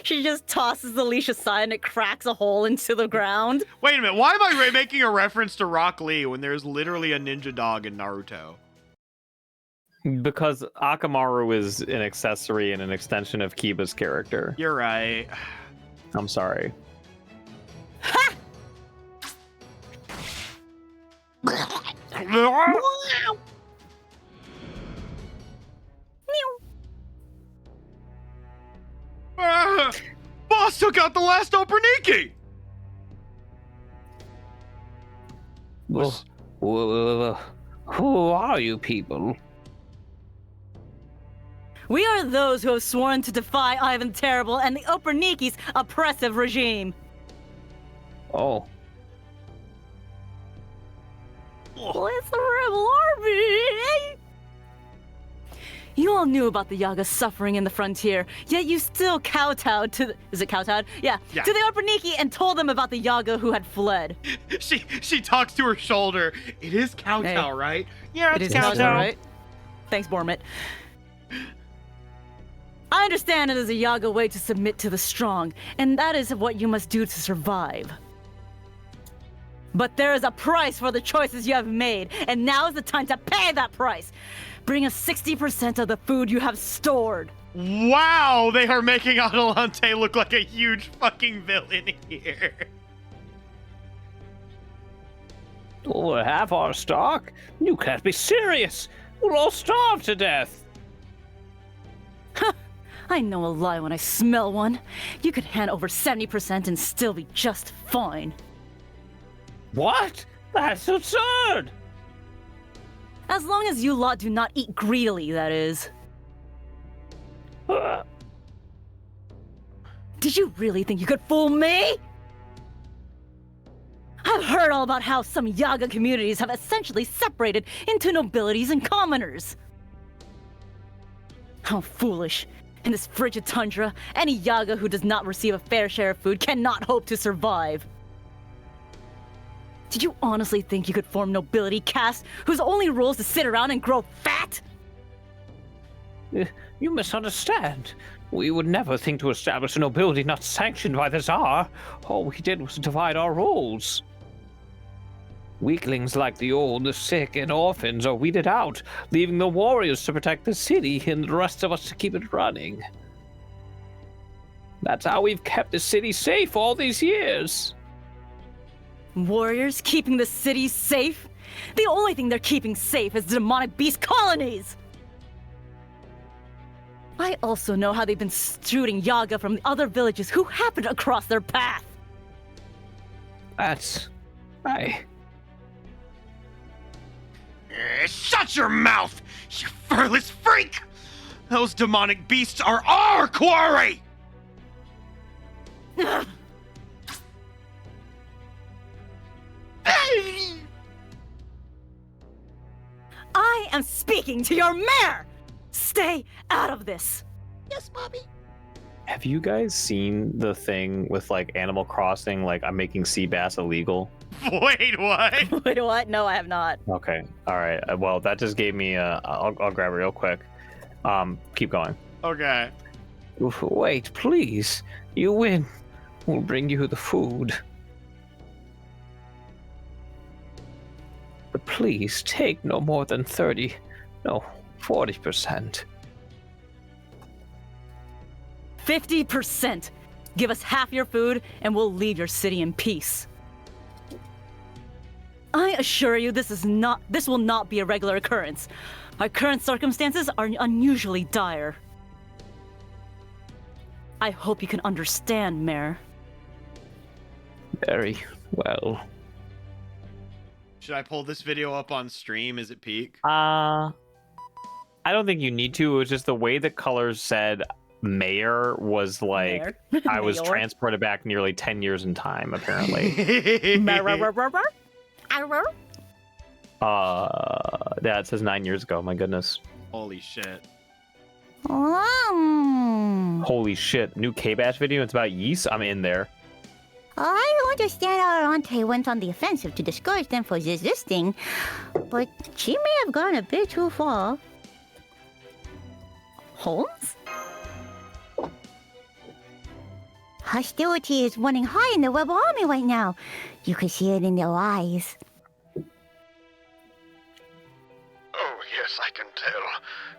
She just tosses the leash aside and it cracks a hole into the ground. Wait a minute, why am I making a reference to Rock Lee when there's literally a ninja dog in Naruto? Because Akamaru is an accessory and an extension of Kiba's character. You're right. I'm sorry. Ha! Boss took out the last Operniki! Who are you people? We are those who have sworn to defy Ivan the Terrible and the Operniki's oppressive regime. Oh. Well, it's the rebel army! You all knew about the Yaga suffering in the frontier, yet you still kowtowed to is it kowtowed? Yeah. To the Operniki and told them about the Yaga who had fled. She talks to her shoulder. It is kowtow, right? Yeah, it is kowtow, right? Thanks, Bormit. I understand it is a Yaga way to submit to the strong, and that is what you must do to survive. But there is a price for the choices you have made, and now is the time to pay that price. Bring us 60% of the food you have stored. Wow, they are making Adelante look like a huge fucking villain here. Oh, half our stock? You can't be serious. We'll all starve to death. I know a lie when I smell one. You could hand over 70% and still be just fine. What? That's absurd. As long as you lot do not eat greedily, that is. Did you really think you could fool me? I've heard all about how some Yaga communities have essentially separated into nobilities and commoners. How foolish. In this frigid tundra, any Yaga who does not receive a fair share of food cannot hope to survive. Did you honestly think you could form nobility caste whose only role is to sit around and grow fat? You misunderstand. We would never think to establish a nobility not sanctioned by the Tsar. All we did was divide our roles. Weaklings like the old, the sick, and orphans are weeded out, leaving the warriors to protect the city and the rest of us to keep it running. That's how we've kept the city safe all these years. Warriors keeping the city safe? The only thing they're keeping safe is the demonic beast colonies! I also know how they've been shooting Yaga from the other villages who happened to cross their path. Shut your mouth, you furless freak! Those demonic beasts are our quarry! I am speaking to your mayor! Stay out of this! Yes, Bobby. Have you guys seen the thing with like Animal Crossing, like I'm making sea bass illegal? Wait, what? Wait, what? No, I have not. Okay, all right. Well, that just gave me I'll grab it real quick. Keep going. Okay. Wait, please. You win. We'll bring you the food. But please take no more than 40%. 50%! Give us half your food and we'll leave your city in peace. I assure you this will not be a regular occurrence. Our current circumstances are unusually dire. I hope you can understand, Mayor. Very well. Should I pull this video up on stream? Is it peak? I don't think you need to. It was just the way the colors said mayor was like I was transported back nearly 10 years in time, apparently. Yeah, it says 9 years ago. My goodness. Holy shit. Holy shit. New K-Bash video. It's about yeast. I'm in there. I understand our auntie went on the offensive to discourage them for resisting, but she may have gone a bit too far. Holmes? Hostility is running high in the rebel army right now. You can see it in their eyes. Oh, yes, I can tell.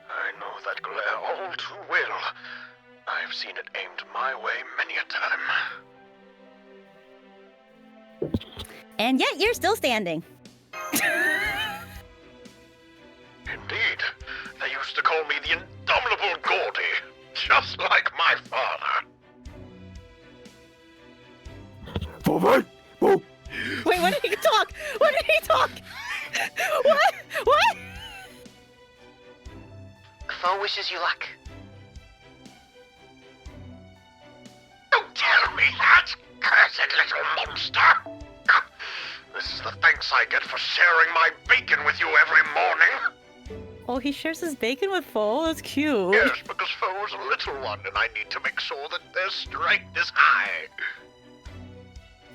I know that glare all too well. I've seen it aimed my way many a time. And yet you're still standing. Indeed. They used to call me the indomitable Gordy, just like my father. Wait, when did he talk? When did he talk? What? What? Foe wishes you luck. Don't tell me that, cursed little monster! This is the thanks I get for sharing my bacon with you every morning. Oh, he shares his bacon with Foe? That's cute. Yes, because Foe is a little one, and I need to make sure that their strength is high.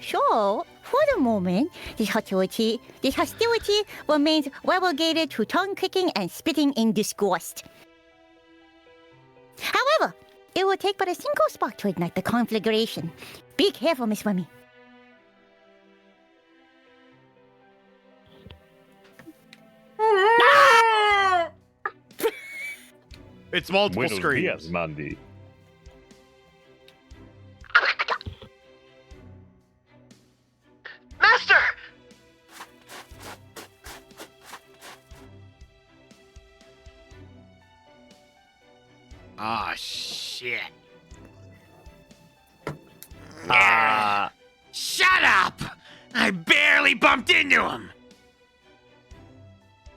So, for the moment, this hostility remains relegated to tongue-kicking and spitting in disgust. However, it will take but a single spark to ignite the conflagration. Be careful, Miss Remy. It's multiple Buenos screens. dias, Mandy. Master! Oh, shit. Shut up! I barely bumped into him.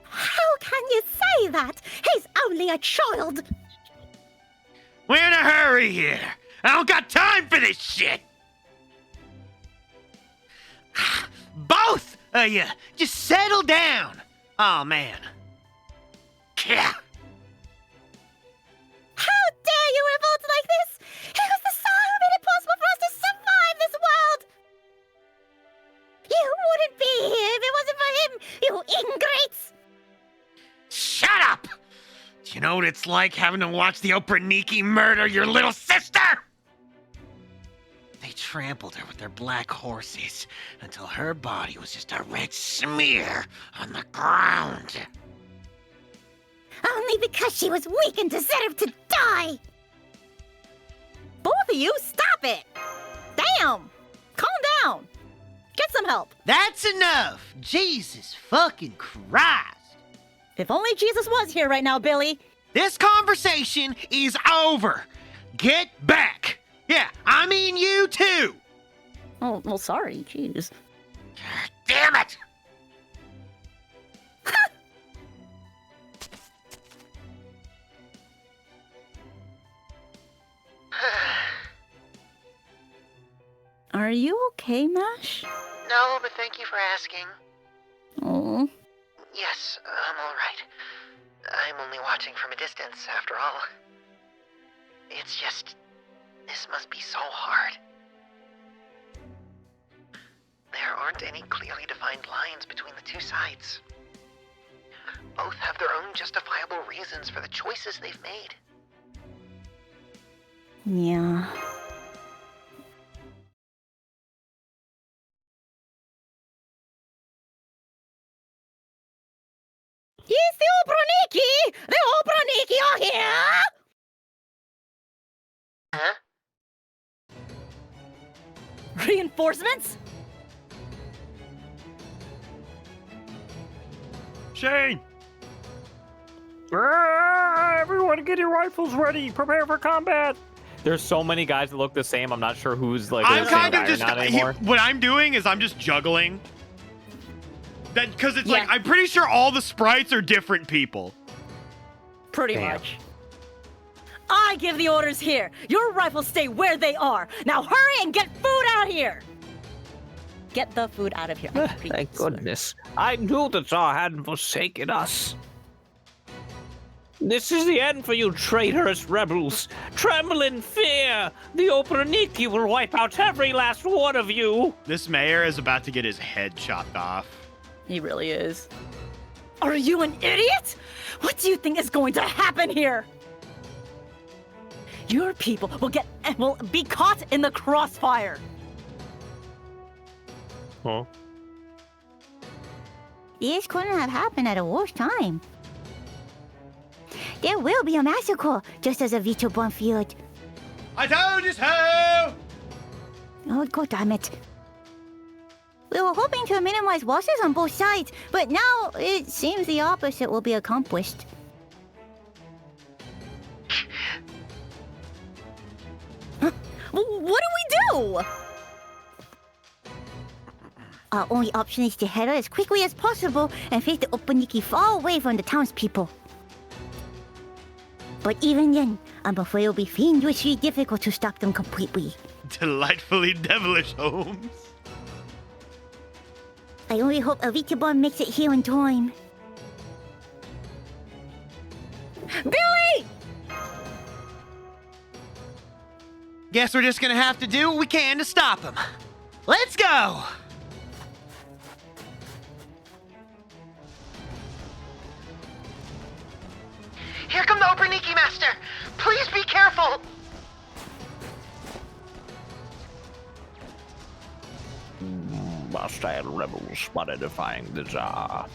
How can you say that? He's only a child. We're in a hurry here. I don't got time for this shit. Both of you, just settle down. Oh, man. Yeah. How dare you revolt like this? He was the son who made it possible for us to survive this world. You wouldn't be here if it wasn't for him, you ingrates. Shut up! Do you know what it's like having to watch the Opraniki murder your little sister? They trampled her with their black horses until her body was just a red smear on the ground. Only because she was weak and deserved to die. Both of you, stop it! Damn! Calm down. Get some help. That's enough! Jesus fucking Christ! If only Jesus was here right now, Billy. This conversation is over. Get back! Yeah, I mean you too! Oh, well, sorry. Jeez. Damn it! Are you okay, Mash? No, but thank you for asking. Oh. Yes, I'm alright. I'm only watching from a distance, after all. It's just... this must be so hard. There aren't any clearly defined lines between the two sides. Both have their own justifiable reasons for the choices they've made. Yeah. Yes, the Obroniki! The Obroniki are here! Huh? Reinforcements? Shane! Everyone get your rifles ready. Prepare for combat. There's so many guys that look the same. I'm not sure who's like I'm the same kind of guy or just not anymore. what I'm doing is I'm just juggling. That because it's like Yeah. I'm pretty sure all the sprites are different people. Pretty Damn. much. I give the orders here. Your rifles stay where they are. Now hurry and get food out here. Get the food out of here. I repeat, Thank sir. goodness. I knew the Tsar hadn't forsaken us. This is the end for you traitorous rebels. Tremble in fear. The Opraniki will wipe out every last one of you. This mayor is about to get his head chopped off. He really is. Are you an idiot? What do you think is going to happen here? Your people will be caught in the crossfire. Huh? This couldn't have happened at a worse time. There will be a massacre, just as a Vito Bonfield. I told you so! Oh, god damn it. We were hoping to minimize losses on both sides, but now it seems the opposite will be accomplished. What do we do? Our only option is to head out as quickly as possible and face the Opaniki far away from the townspeople. But even then, I'm afraid it'll be fiendishly difficult to stop them completely. Delightfully devilish, Holmes. I only hope Avitibon makes it here in time. Billy! Guess we're just gonna have to do what we can to stop him. Let's go! Here come the Opraniki Master! Please be careful! Hostile rebels spotted defying the Tsar.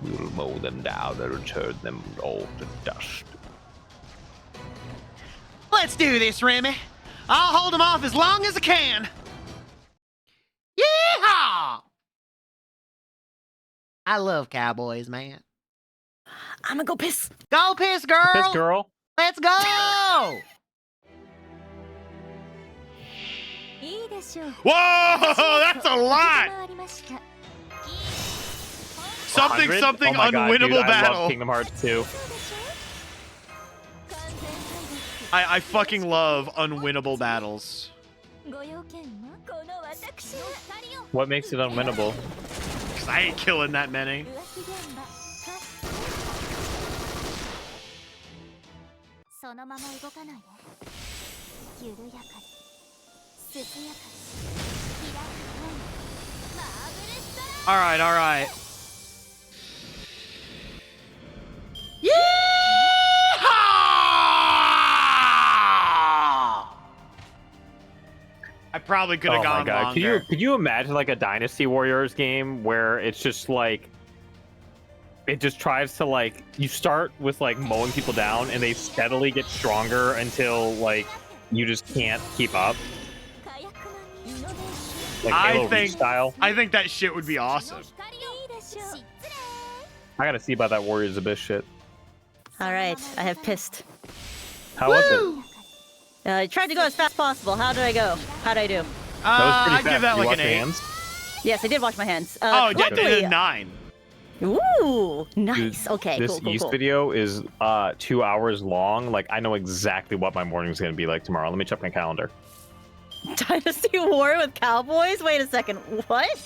We'll mow them down and turn them all to dust. Let's do this, Remy. I'll hold them off as long as I can. Yeehaw! I love cowboys, man. I'm gonna go piss. Go piss, girl. Piss girl. Let's go. Whoa, that's a lot. Something, 100? something, Oh my God, unwinnable dude, I battle. love Kingdom Hearts 2. I fucking love unwinnable battles. What makes it unwinnable? Because I ain't killing that many. All right, all right. I probably could have Oh my gone God. longer. Could you imagine like a Dynasty Warriors game where it's just like it just tries to like you start with like mowing people down and they steadily get stronger until like you just can't keep up? Like Halo Reach style. I think that shit would be awesome. I gotta see about that Warriors Abyss shit. All right, I have pissed. How was it? I tried to go as fast as possible. How did I go? How did I do? That was pretty I'd fast. give that You like washed an your 8. hands? Yes, I did wash my hands. Oh, yeah, luckily, a 9. Ooh, nice. Okay, This cool, East cool. video is 2 hours long. Like I know exactly what my morning's gonna be like tomorrow. Let me check my calendar. Dynasty War with cowboys? Wait a second. What?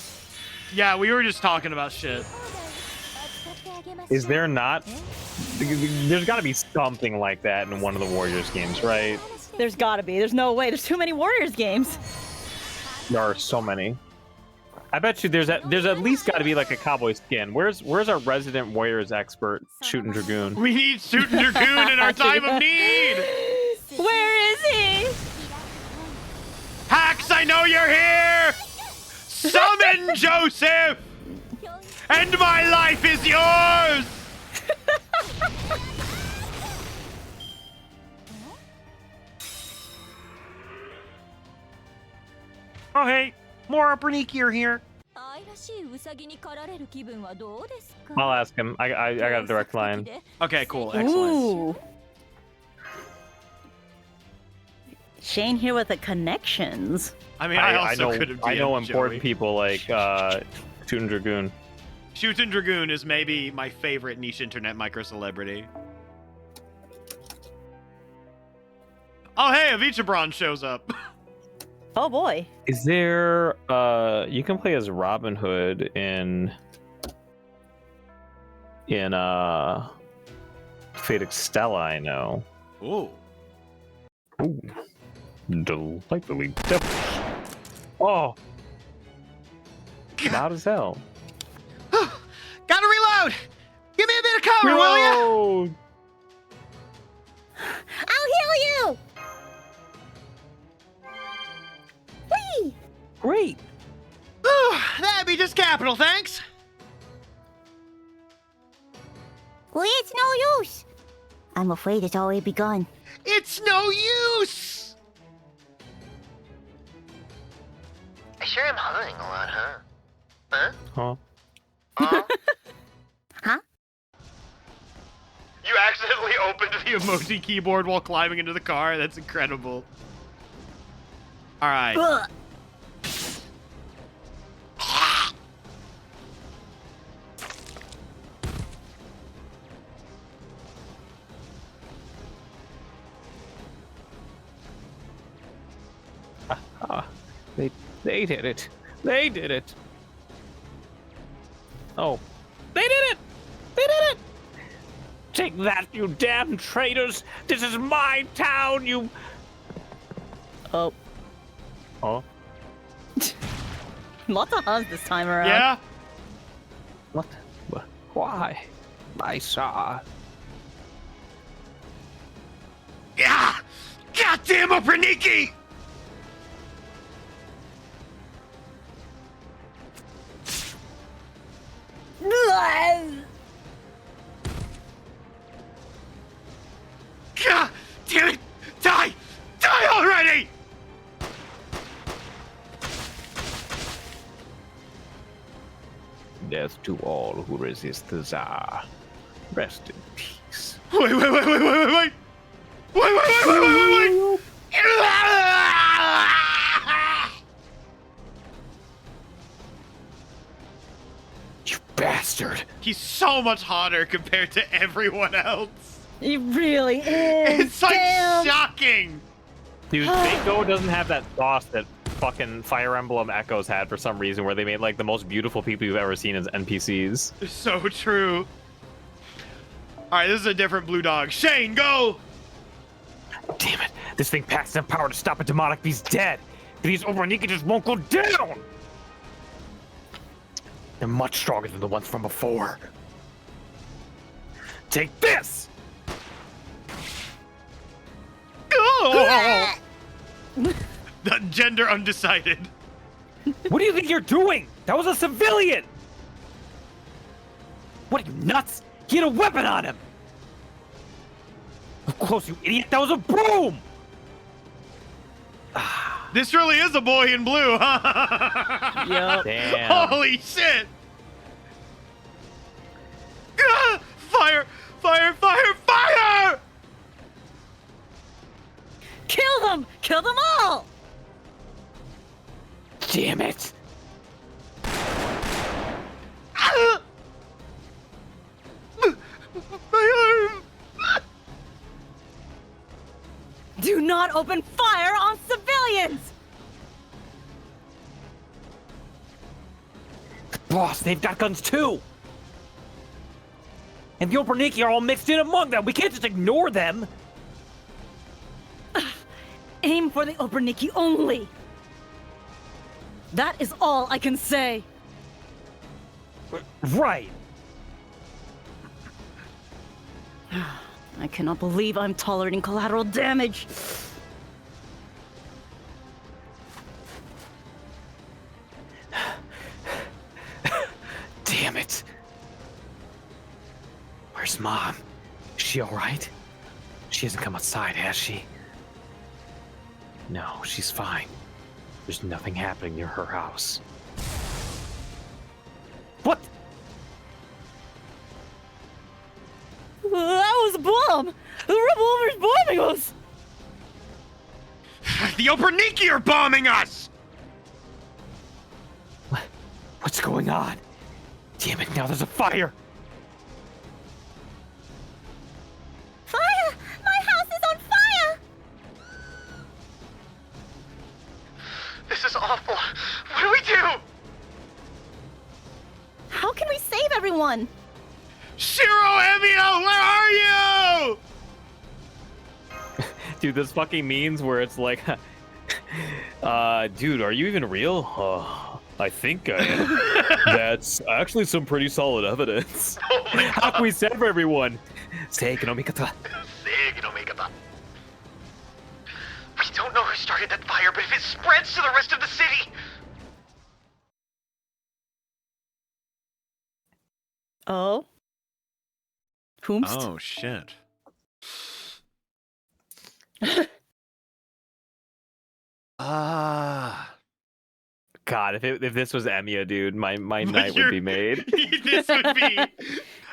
Yeah, we were just talking about shit. Is there not? There's got to be something like that in one of the Warriors games, right? There's gotta be. There's no way. There's too many Warriors games. There are so many. I bet you there's at least got to be like a cowboy skin. Where's our resident Warriors expert, Shooting Dragoon? We need Shooting Dragoon in our time of need. Where is he? Hax, I know you're here. Summon Joseph, and my life is yours. Oh, hey, more Berniki are here. I'll ask him. I got a direct line. Okay, cool, excellent. Ooh. Shane here with the connections. I mean, I also know could have. I know important Joey. people like Shooting Dragoon. Shooting Dragoon is maybe my favorite niche internet micro celebrity. Oh, hey, Avichabron shows up. Oh boy. Is there you can play as Robin Hood in Fate Extella, I know. Ooh. Ooh. Delightfully devilish. Oh. Loud as hell. Gotta reload. Give me a bit of cover, will ya? Reload! I'll heal you! Whee! Great. Ooh, that'd be just capital, thanks. Well, it's no use. I'm afraid it's already begun. It's no use. I sure am humming a lot, huh? Huh? Huh? Huh? Huh? You accidentally opened the emoji keyboard while climbing into the car. That's incredible. All right. Ugh. They did it. They did it. Oh. They did it! They did it! Take that, you damn traitors! This is my town, you... Oh. Oh? Lots of huns this time around. Yeah. What? Why? I saw... Yeah. Goddamn Operniki. Death to all who resist the Tsar. Rest in peace. Wait. Wait. You bastard! He's so much hotter compared to everyone else. He really is. It's like Damn. shocking. Dude, Mako doesn't have that sauce that fucking Fire Emblem Echoes had for some reason, where they made like the most beautiful people you've ever seen as NPCs. It's so true. All right, this is a different blue dog. Shane, go. Damn it! This thing packs enough power to stop a demonic beast dead. These Obranika just won't go down. They're much stronger than the ones from before. Take this! Oh! The gender undecided. What do you think you're doing? That was a civilian! What are you, nuts? He had a weapon on him! Up close, you idiot! That was a broom! This really is a boy in blue, huh? Yep. Damn. Holy shit! Ah! Fire! Fire! Fire! Fire! Kill them! Kill them all! Damn it! Ah! My arm! Do not open fire on civilians! Boss, they've got guns too! And the Operniki are all mixed in among them! We can't just ignore them! Aim for the Operniki only! That is all I can say. Right! I cannot believe I'm tolerating collateral damage. Damn it! Where's Mom? Is she alright? She hasn't come outside, has she? No, she's fine. There's nothing happening near her house. What? That was a bomb! The rebel over's bombing us! The Operniki are bombing us! What's going on? Damn it, now there's a fire! Fire! My house is on fire! This is awful. What do we do? How can we save everyone? Shiro Emio, where are you? Dude, this fucking memes where it's like, dude, are you even real? I think I am. That's actually some pretty solid evidence. How can we save everyone? Say, Konomikata. We don't know who started that fire, but if it spreads to the rest of the city... Oh? Whomst? Oh, shit. God, if this was Emiya, dude, my night would be made. This would be.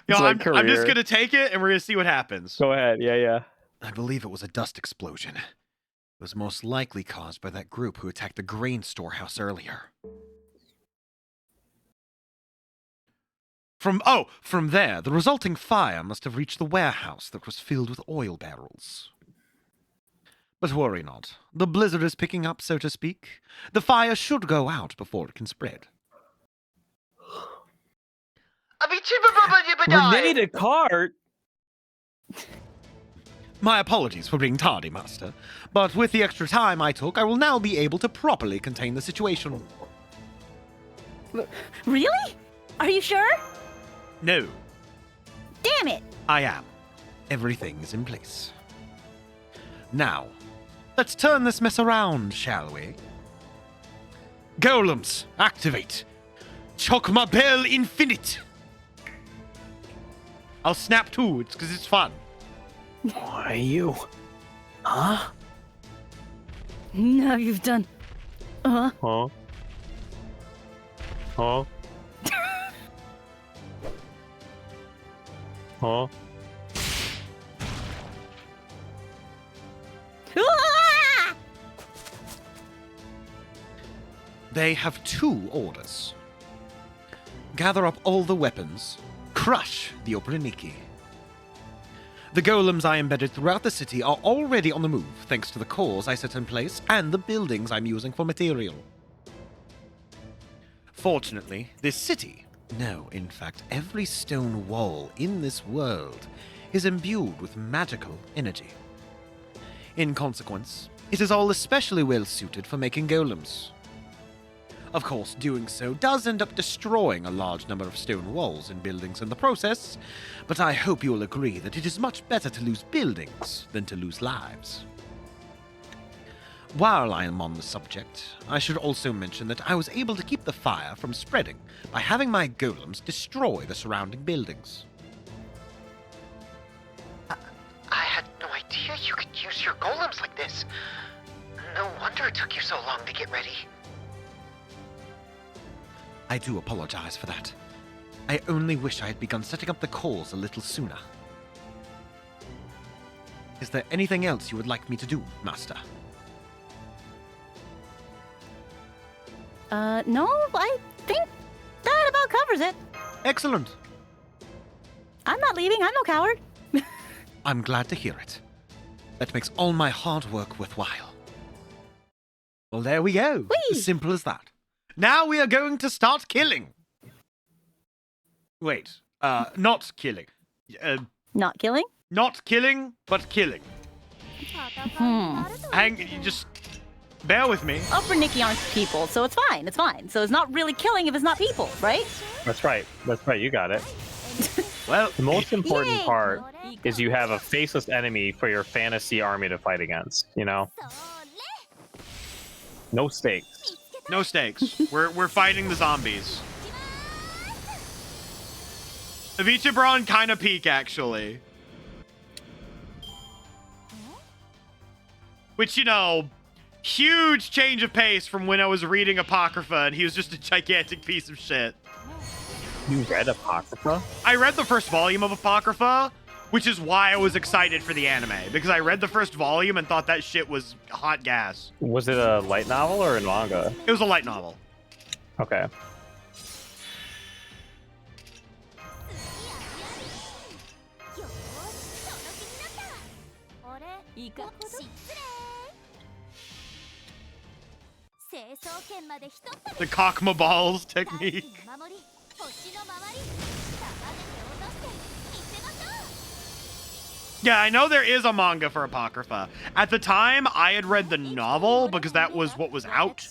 Yo, my I'm just career. gonna take it and we're gonna see what happens. Go ahead, yeah. I believe it was a dust explosion. It was most likely caused by that group who attacked the grain storehouse earlier. From there, the resulting fire must have reached the warehouse that was filled with oil barrels. But worry not. The blizzard is picking up, so to speak. The fire should go out before it can spread. Grenade a cart? My apologies for being tardy, Master. But with the extra time I took, I will now be able to properly contain the situation. Really? Are you sure? No, Damn it! I am. Everything is in place. Now, let's turn this mess around, shall we? Golems, activate! Chokma Bell Infinite! I'll snap too, it's because it's fun. Why are you? Huh? Now you've done. Huh? Huh? Huh? Ah! They have 2 orders. Gather up all the weapons. Crush the Opriniki. The golems I embedded throughout the city are already on the move, thanks to the cores I set in place and the buildings I'm using for material. Fortunately, this city, no, in fact, every stone wall in this world, is imbued with magical energy. In consequence, it is all especially well suited for making golems. Of course, doing so does end up destroying a large number of stone walls and buildings in the process, but I hope you'll agree that it is much better to lose buildings than to lose lives. While I am on the subject, I should also mention that I was able to keep the fire from spreading by having my golems destroy the surrounding buildings. I had no idea you could use your golems like this. No wonder it took you so long to get ready. I do apologize for that. I only wish I had begun setting up the cores a little sooner. Is there anything else you would like me to do, Master? No, I think that about covers it. Excellent. I'm not leaving. I'm no coward. I'm glad to hear it. That makes all my hard work worthwhile. Well, there we go. Whee! As simple as that. Now we are going to start killing. Wait, not killing. Not killing? Not killing, but killing. You just bear with me. Upper Nikki aren't people, so it's fine. It's fine. So it's not really killing if it's not people, right? That's right. That's right. You got it. Well, The most important Yay! part is you have a faceless enemy for your fantasy army to fight against. You know, no stakes. no stakes. We're fighting the zombies. Avicii kind of peak, actually. Which, you know, huge change of pace from when I was reading Apocrypha and he was just a gigantic piece of shit. You read Apocrypha? I read the first volume of Apocrypha, which is why I was excited for the anime, because I read the first volume and thought that shit was hot gas. Was it a light novel or a manga? It was a light novel. Okay. The cockma balls technique. Yeah, I know there is a manga for Apocrypha. At the time, I had read the novel because that was what was out,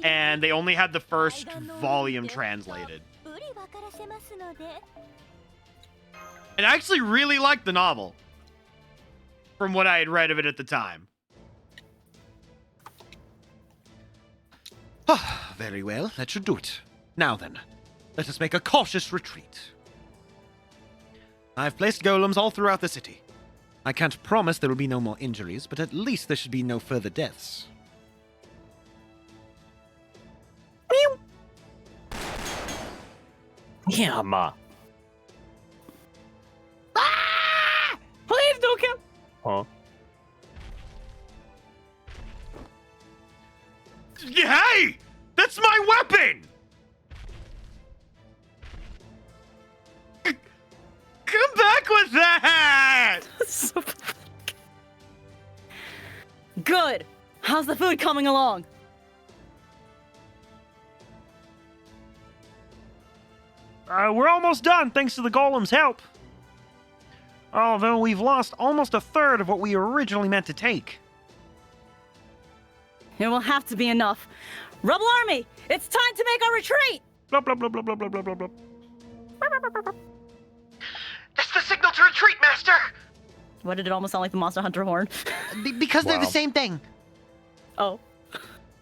and they only had the first volume translated. And I actually really liked the novel from what I had read of it at the time. Very well, that should do it. Now then, let us make a cautious retreat. I've placed golems all throughout the city. I can't promise there will be no more injuries, but at least there should be no further deaths. Yeah, ma. Please don't kill. Huh? Hey! That's my weapon! Come back with that! Good. How's the food coming along? We're almost done, thanks to the golem's help. Although we've lost almost a third of what we originally meant to take. It will have to be enough. Rebel Army, it's time to make our retreat! Blah, blah, blah, blah, blah, blah, blah, blah, blah. That's the signal to retreat, Master! What did it almost sound like the Monster Hunter horn? Because they're the Wow. same thing. Oh.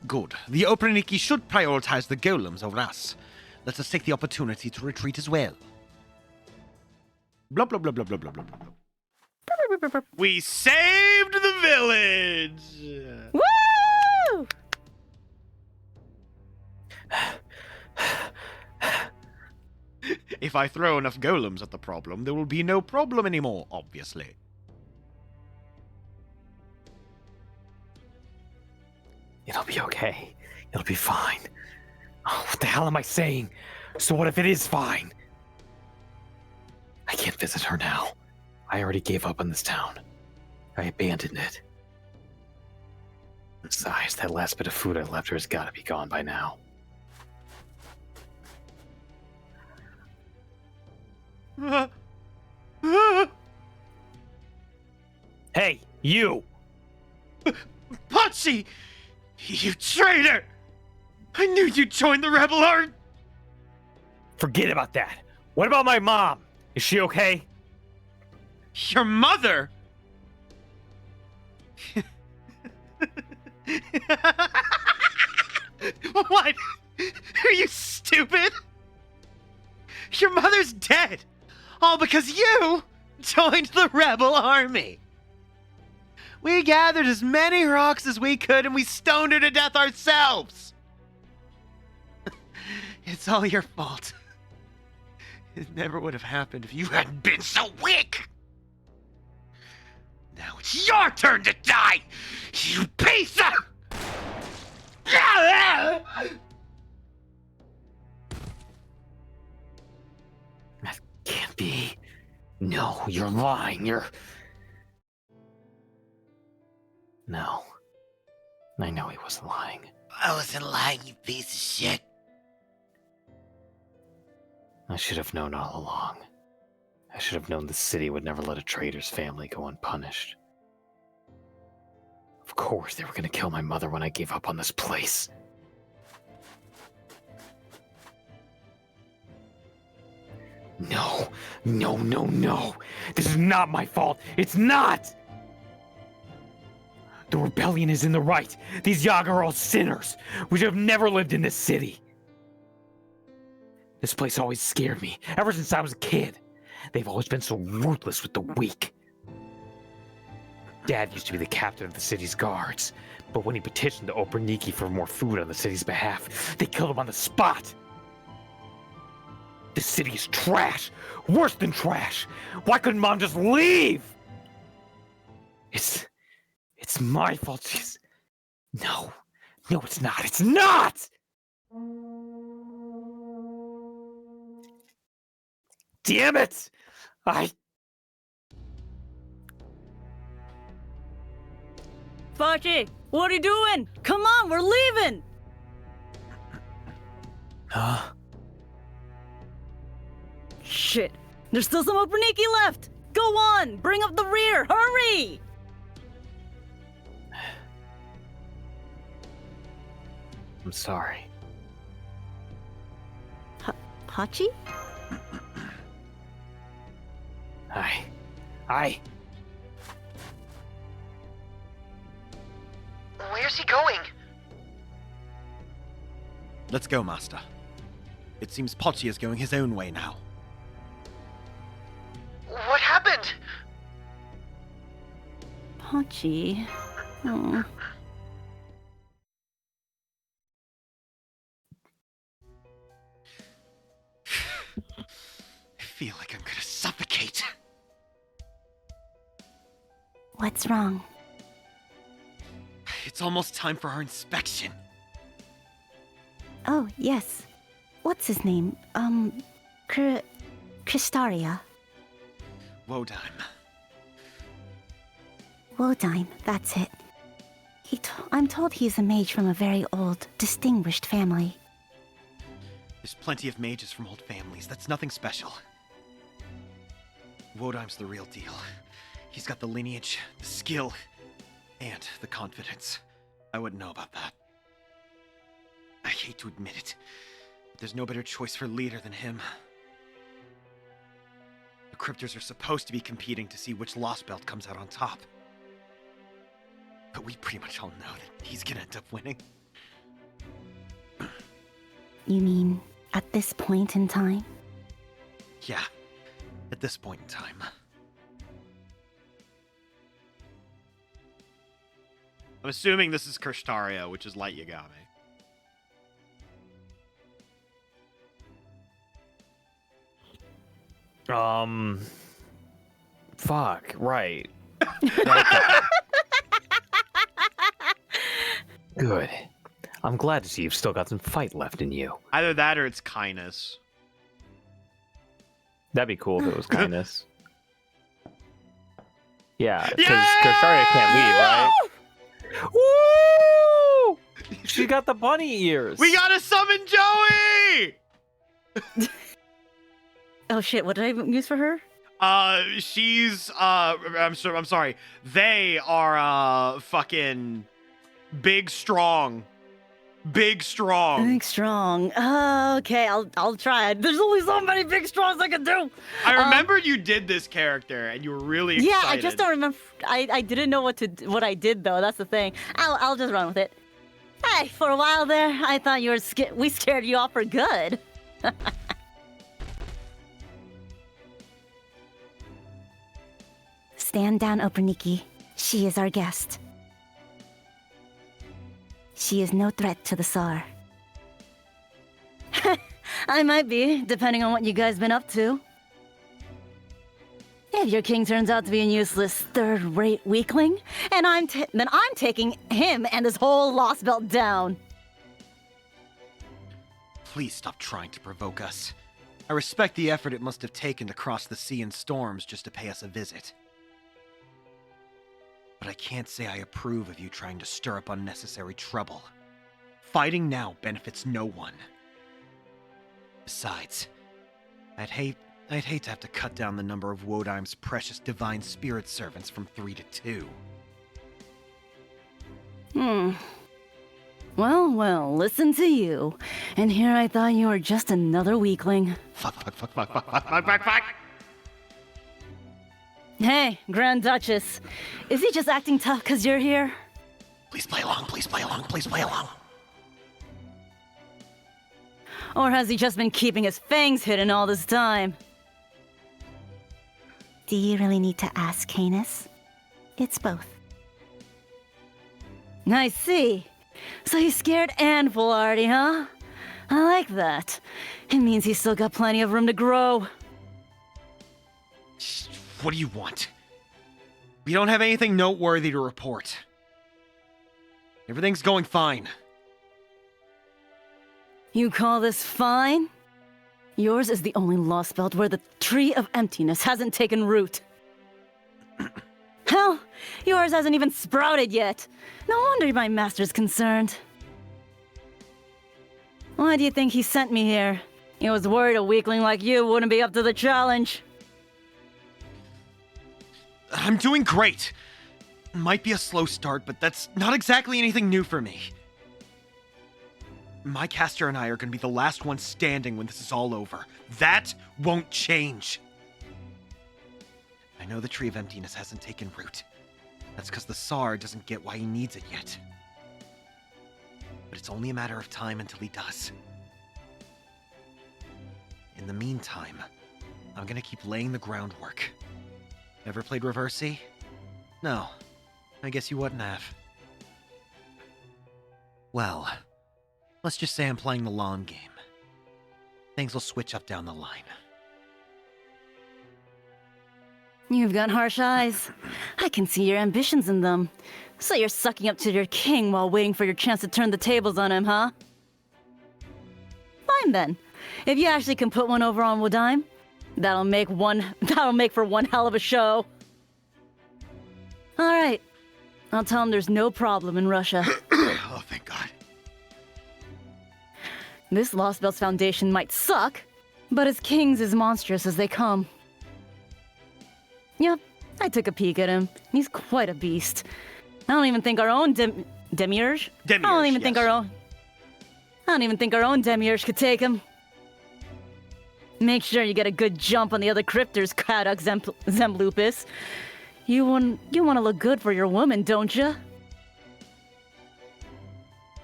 Good. The Opriniki should prioritize the golems over us. Let us take the opportunity to retreat as well. Blah, blah, blah, blah, blah, blah, blah, blah. We saved the village! Woo! If I throw enough golems at the problem, there will be no problem anymore, obviously. It'll be okay. It'll be fine. Oh, what the hell am I saying? So what if it is fine? I can't visit her now. I already gave up on this town. I abandoned it. Besides, that last bit of food I left her has got to be gone by now. Hey, you! Potsy! You traitor! I knew you'd join the rebel army! Forget about that. What about my mom? Is she okay? Your mother? What? Are you stupid? Your mother's dead! All because you joined the rebel army! We gathered as many rocks as we could and we stoned her to death ourselves! It's all your fault. It never would have happened if you hadn't been so weak! Now it's your turn to die, you piece of... That can't be. No, you're lying. No. I know he wasn't lying. I wasn't lying, you piece of shit. I should have known all along. I should have known the city would never let a traitor's family go unpunished. Of course they were gonna kill my mother when I gave up on this place. No, no, no, no. This is not my fault. It's not! The rebellion is in the right. These Yaga are all sinners. We should have never lived in this city. This place always scared me, ever since I was a kid. They've always been so ruthless with the weak. Dad used to be the captain of the city's guards, but when he petitioned the Operniki for more food on the city's behalf, they killed him on the spot. This city is trash, worse than trash. Why couldn't Mom just leave? It's my fault. No, it's not. It's not! Damn it! Fachi, what are you doing? Come on, we're leaving! Huh? Shit, there's still some Operniki left! Go on, bring up the rear, hurry! I'm sorry. Hachi? Where's he going? Let's go, Master. It seems Pochi is going his own way now. What happened? Hachi. Oh. I feel like I'm gonna suffocate. What's wrong? It's almost time for our inspection. Oh, yes. What's his name? Kristaria. Wodime. Wodime, that's it. I'm told he's a mage from a very old, distinguished family. There's plenty of mages from old families. That's nothing special. Wodime's the real deal. He's got the lineage, the skill, and the confidence. I wouldn't know about that. I hate to admit it, but there's no better choice for leader than him. The Cryptors are supposed to be competing to see which Lost Belt comes out on top. But we pretty much all know that he's gonna end up winning. You mean, at this point in time? Yeah, at this point in time. I'm assuming this is Kirshtaria, which is Light Yagami. Fuck, right. Good. I'm glad to see you've still got some fight left in you. Either that or it's kindness. That'd be cool if it was kindness. Yeah, because Yeah! Koshari can't leave, right? Woo! She got the bunny ears. We gotta summon Joey! Oh shit! What did I use for her? She's I'm sorry. They are fucking big strong. Big strong. Big strong. Okay, I'll try it. There's only so many big strongs I can do. I remembered you did this character and you were really excited. Yeah, I just don't remember. I didn't know what I did though. That's the thing. I'll just run with it. Hey, for a while there, I thought we scared you off for good. Stand down, Operniki. She is our guest. She is no threat to the Tsar. I might be, depending on what you guys been up to. If your king turns out to be a useless third-rate weakling, and then I'm taking him and his whole Lost Belt down. Please stop trying to provoke us. I respect the effort it must have taken to cross the sea in storms just to pay us a visit. But I can't say I approve of you trying to stir up unnecessary trouble. Fighting now benefits no one. Besides, I'd hate to have to cut down the number of Wodheim's precious divine spirit servants from 3 to 2. Well, listen to you. And here I thought you were just another weakling. Fuck. Hey, Grand Duchess. Is he just acting tough because you're here? Please play along. Or has he just been keeping his fangs hidden all this time? Do you really need to ask, Canis? It's both. I see. So he's scared and foolhardy, huh? I like that. It means he's still got plenty of room to grow. What do you want? We don't have anything noteworthy to report. Everything's going fine. You call this fine? Yours is the only Lost Belt where the Tree of Emptiness hasn't taken root. Hell, yours hasn't even sprouted yet. No wonder my master's concerned. Why do you think he sent me here? He was worried a weakling like you wouldn't be up to the challenge. I'm doing great. Might be a slow start, but that's not exactly anything new for me. My caster and I are going to be the last ones standing when this is all over. That won't change. I know the Tree of Emptiness hasn't taken root. That's because the Tsar doesn't get why he needs it yet. But it's only a matter of time until he does. In the meantime, I'm going to keep laying the groundwork. Ever played Reversi? No. I guess you wouldn't have. Well, let's just say I'm playing the long game. Things will switch up down the line. You've got harsh eyes. I can see your ambitions in them. So you're sucking up to your king while waiting for your chance to turn the tables on him, huh? Fine then. If you actually can put one over on Wodheim, that'll make for one hell of a show. All right. I'll tell him there's no problem in Russia. Oh, thank God. This Lost Belts Foundation might suck, but his king's as monstrous as they come. Yep, I took a peek at him. He's quite a beast. I don't even think our own Demiurge? I don't even think our own Demiurge could take him. Make sure you get a good jump on the other cryptors, Kraduk Zemblupus. You want to look good for your woman, don't you?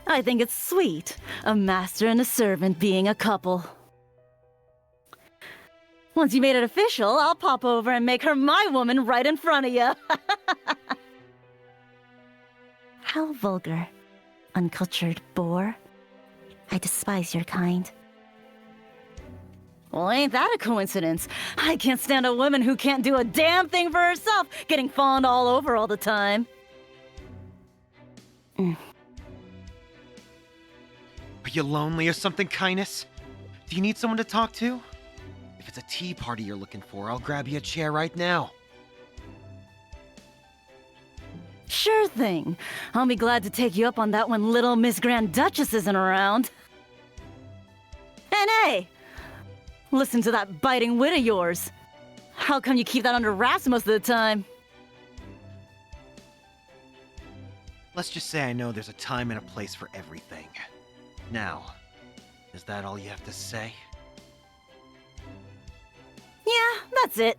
I think it's sweet, a master and a servant being a couple. Once you made it official, I'll pop over and make her my woman right in front of you. How vulgar. Uncultured boar. I despise your kind. Well, ain't that a coincidence? I can't stand a woman who can't do a damn thing for herself, getting fawned all over all the time. Are you lonely or something, Kindness? Do you need someone to talk to? If it's a tea party you're looking for, I'll grab you a chair right now. Sure thing. I'll be glad to take you up on that when little Miss Grand Duchess isn't around. And hey! Listen to that biting wit of yours. How come you keep that under wraps most of the time? Let's just say I know there's a time and a place for everything. Now, is that all you have to say? Yeah, that's it.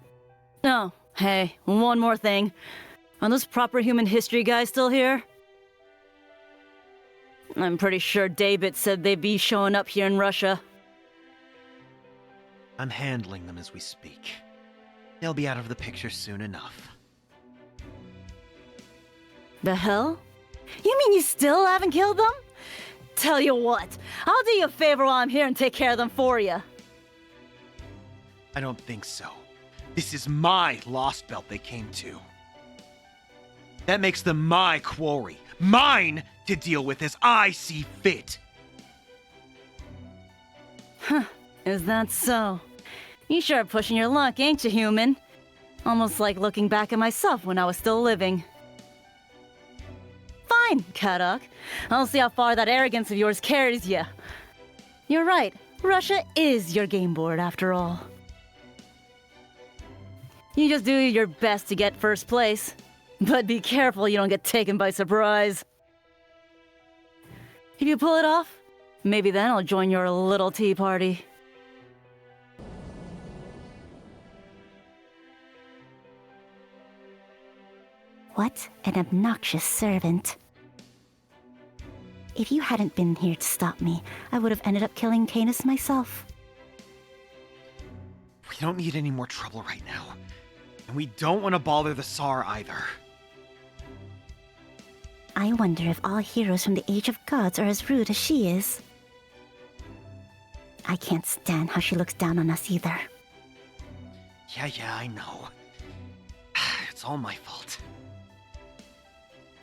Oh, hey, one more thing. Are those proper human history guys still here? I'm pretty sure David said they'd be showing up here in Russia. I'm handling them as we speak. They'll be out of the picture soon enough. The hell? You mean you still haven't killed them? Tell you what, I'll do you a favor while I'm here and take care of them for you. I don't think so. This is my lost belt they came to. That makes them my quarry. Mine to deal with as I see fit. Huh, is that so? You sure are pushing your luck, ain't you, human? Almost like looking back at myself when I was still living. Fine, Kadok. I'll see how far that arrogance of yours carries you. You're right, Russia is your game board after all. You just do your best to get first place. But be careful you don't get taken by surprise. If you pull it off, maybe then I'll join your little tea party. What an obnoxious servant. If you hadn't been here to stop me, I would have ended up killing Canis myself. We don't need any more trouble right now. And we don't want to bother the Tsar either. I wonder if all heroes from the Age of Gods are as rude as she is. I can't stand how she looks down on us either. Yeah, I know. It's all my fault.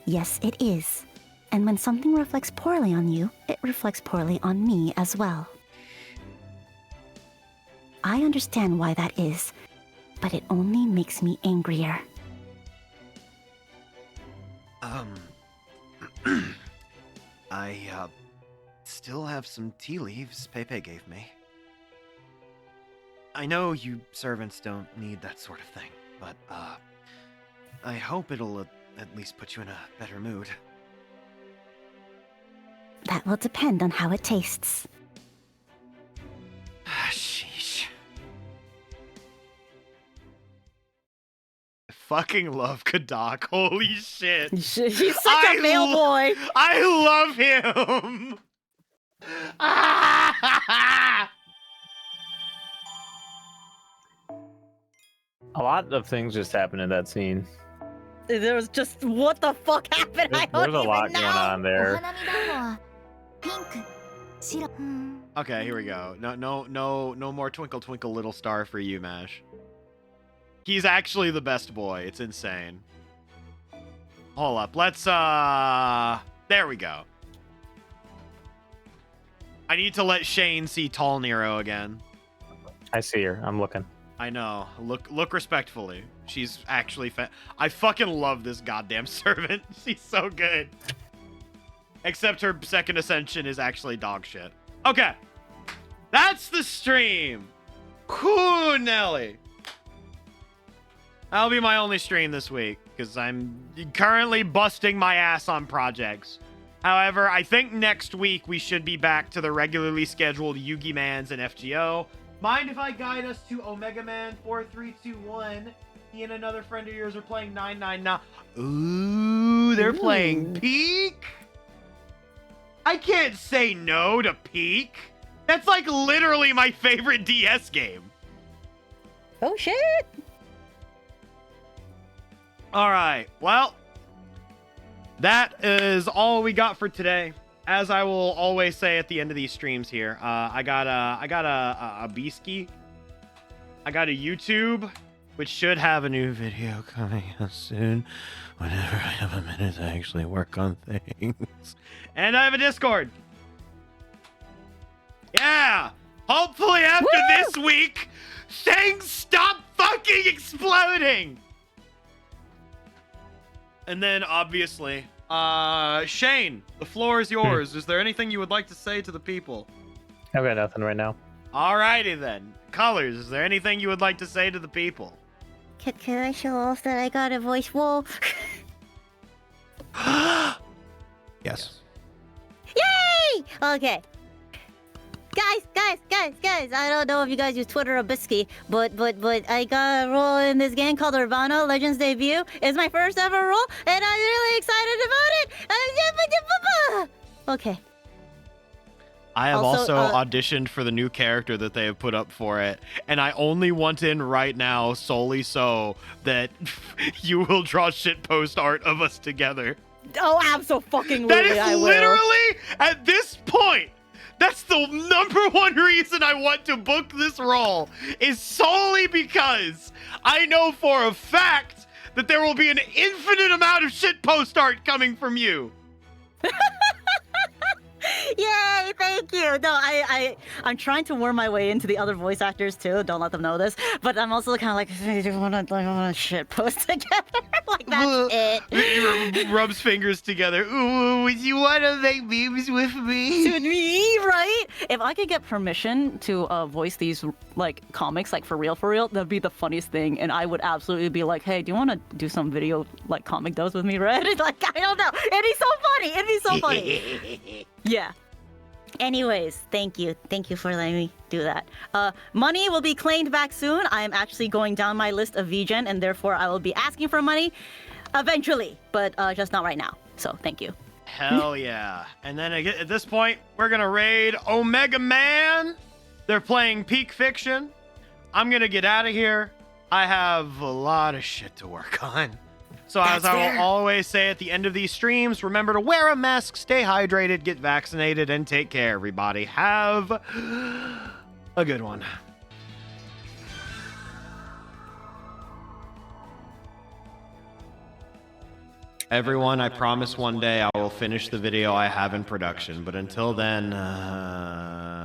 Yes, it is. And when something reflects poorly on you, it reflects poorly on me as well. I understand why that is, but it only makes me angrier. I, still have some tea leaves Pepe gave me. I know you servants don't need that sort of thing, but, I hope it'll at least put you in a better mood. That will depend on how it tastes. Sheesh. I fucking love Kadok. Holy shit. He's such a male boy. I love him. A lot of things just happened in that scene. There was just, what the fuck happened? I don't There's a lot even going know. on there. Okay, here we go. No more Twinkle Twinkle Little Star for you, Mash. He's actually the best boy. It's insane. Hold up. Let's, there we go. I need to let Shane see Tall Nero again. I see her. I'm looking. I know. Look respectfully. She's actually I fucking love this goddamn servant. She's so good. Except her second ascension is actually dog shit. Okay. That's the stream. Cool, Nelly. That'll be my only stream this week, because I'm currently busting my ass on projects. However, I think next week we should be back to the regularly scheduled Yugi Mans and FGO. Mind if I guide us to Omega Man 4321? He and another friend of yours are playing 999. Ooh, they're playing Peak? I can't say no to Peak. That's like literally my favorite DS game. Oh shit! Alright, well, that is all we got for today. As I will always say at the end of these streams here, I got a Beastie I got a YouTube, which should have a new video coming out soon. Whenever I have a minute to actually work on things. And I have a Discord. Yeah. Hopefully after this week, things stop fucking exploding. And then obviously, Shane, the floor is yours. Is there anything you would like to say to the people? I've got nothing right now. Alrighty then. Colors, is there anything you would like to say to the people? Can I show off that I got a voice wall? Yes. Yay! Okay. Guys, I don't know if you guys use Twitter or Bisky, but I got a role in this game called Urbano Legends Debut. It's my first ever role, and I'm really excited about it. Okay. I have Also, also auditioned for the new character that they have put up for it, and I only want in right now solely so that you will draw shitpost art of us together. Oh, absolutely. That is I will. literally, at this point, that's the number one reason I want to book this role, is solely because I know for a fact that there will be an infinite amount of shitpost art coming from you. Yay! Thank you. No, I'm trying to worm my way into the other voice actors too. Don't let them know this. But I'm also kind of like, I don't want to shit post together. Like that's it. Rubs fingers together. Ooh, you want to make memes with me? To me, right? If I could get permission to voice these like comics, like for real, that'd be the funniest thing. And I would absolutely be like, hey, do you want to do some video like comic dose with me, Red? Like I don't know. It'd be so funny. It'd be so funny. Yeah. Anyways, thank you for letting me do that. Money will be claimed back soon. I am actually going down my list of VGen, and therefore I will be asking for money eventually, but just not right now. So thank you. Hell yeah. And then at this point, we're going to raid Omega Man. They're playing Peak Fiction. I'm going to get out of here. I have a lot of shit to work on. So as I will always say at the end of these streams, remember to wear a mask, stay hydrated, get vaccinated, and take care, everybody. Have a good one. Everyone, I promise one day I will finish the video I have in production, but until then,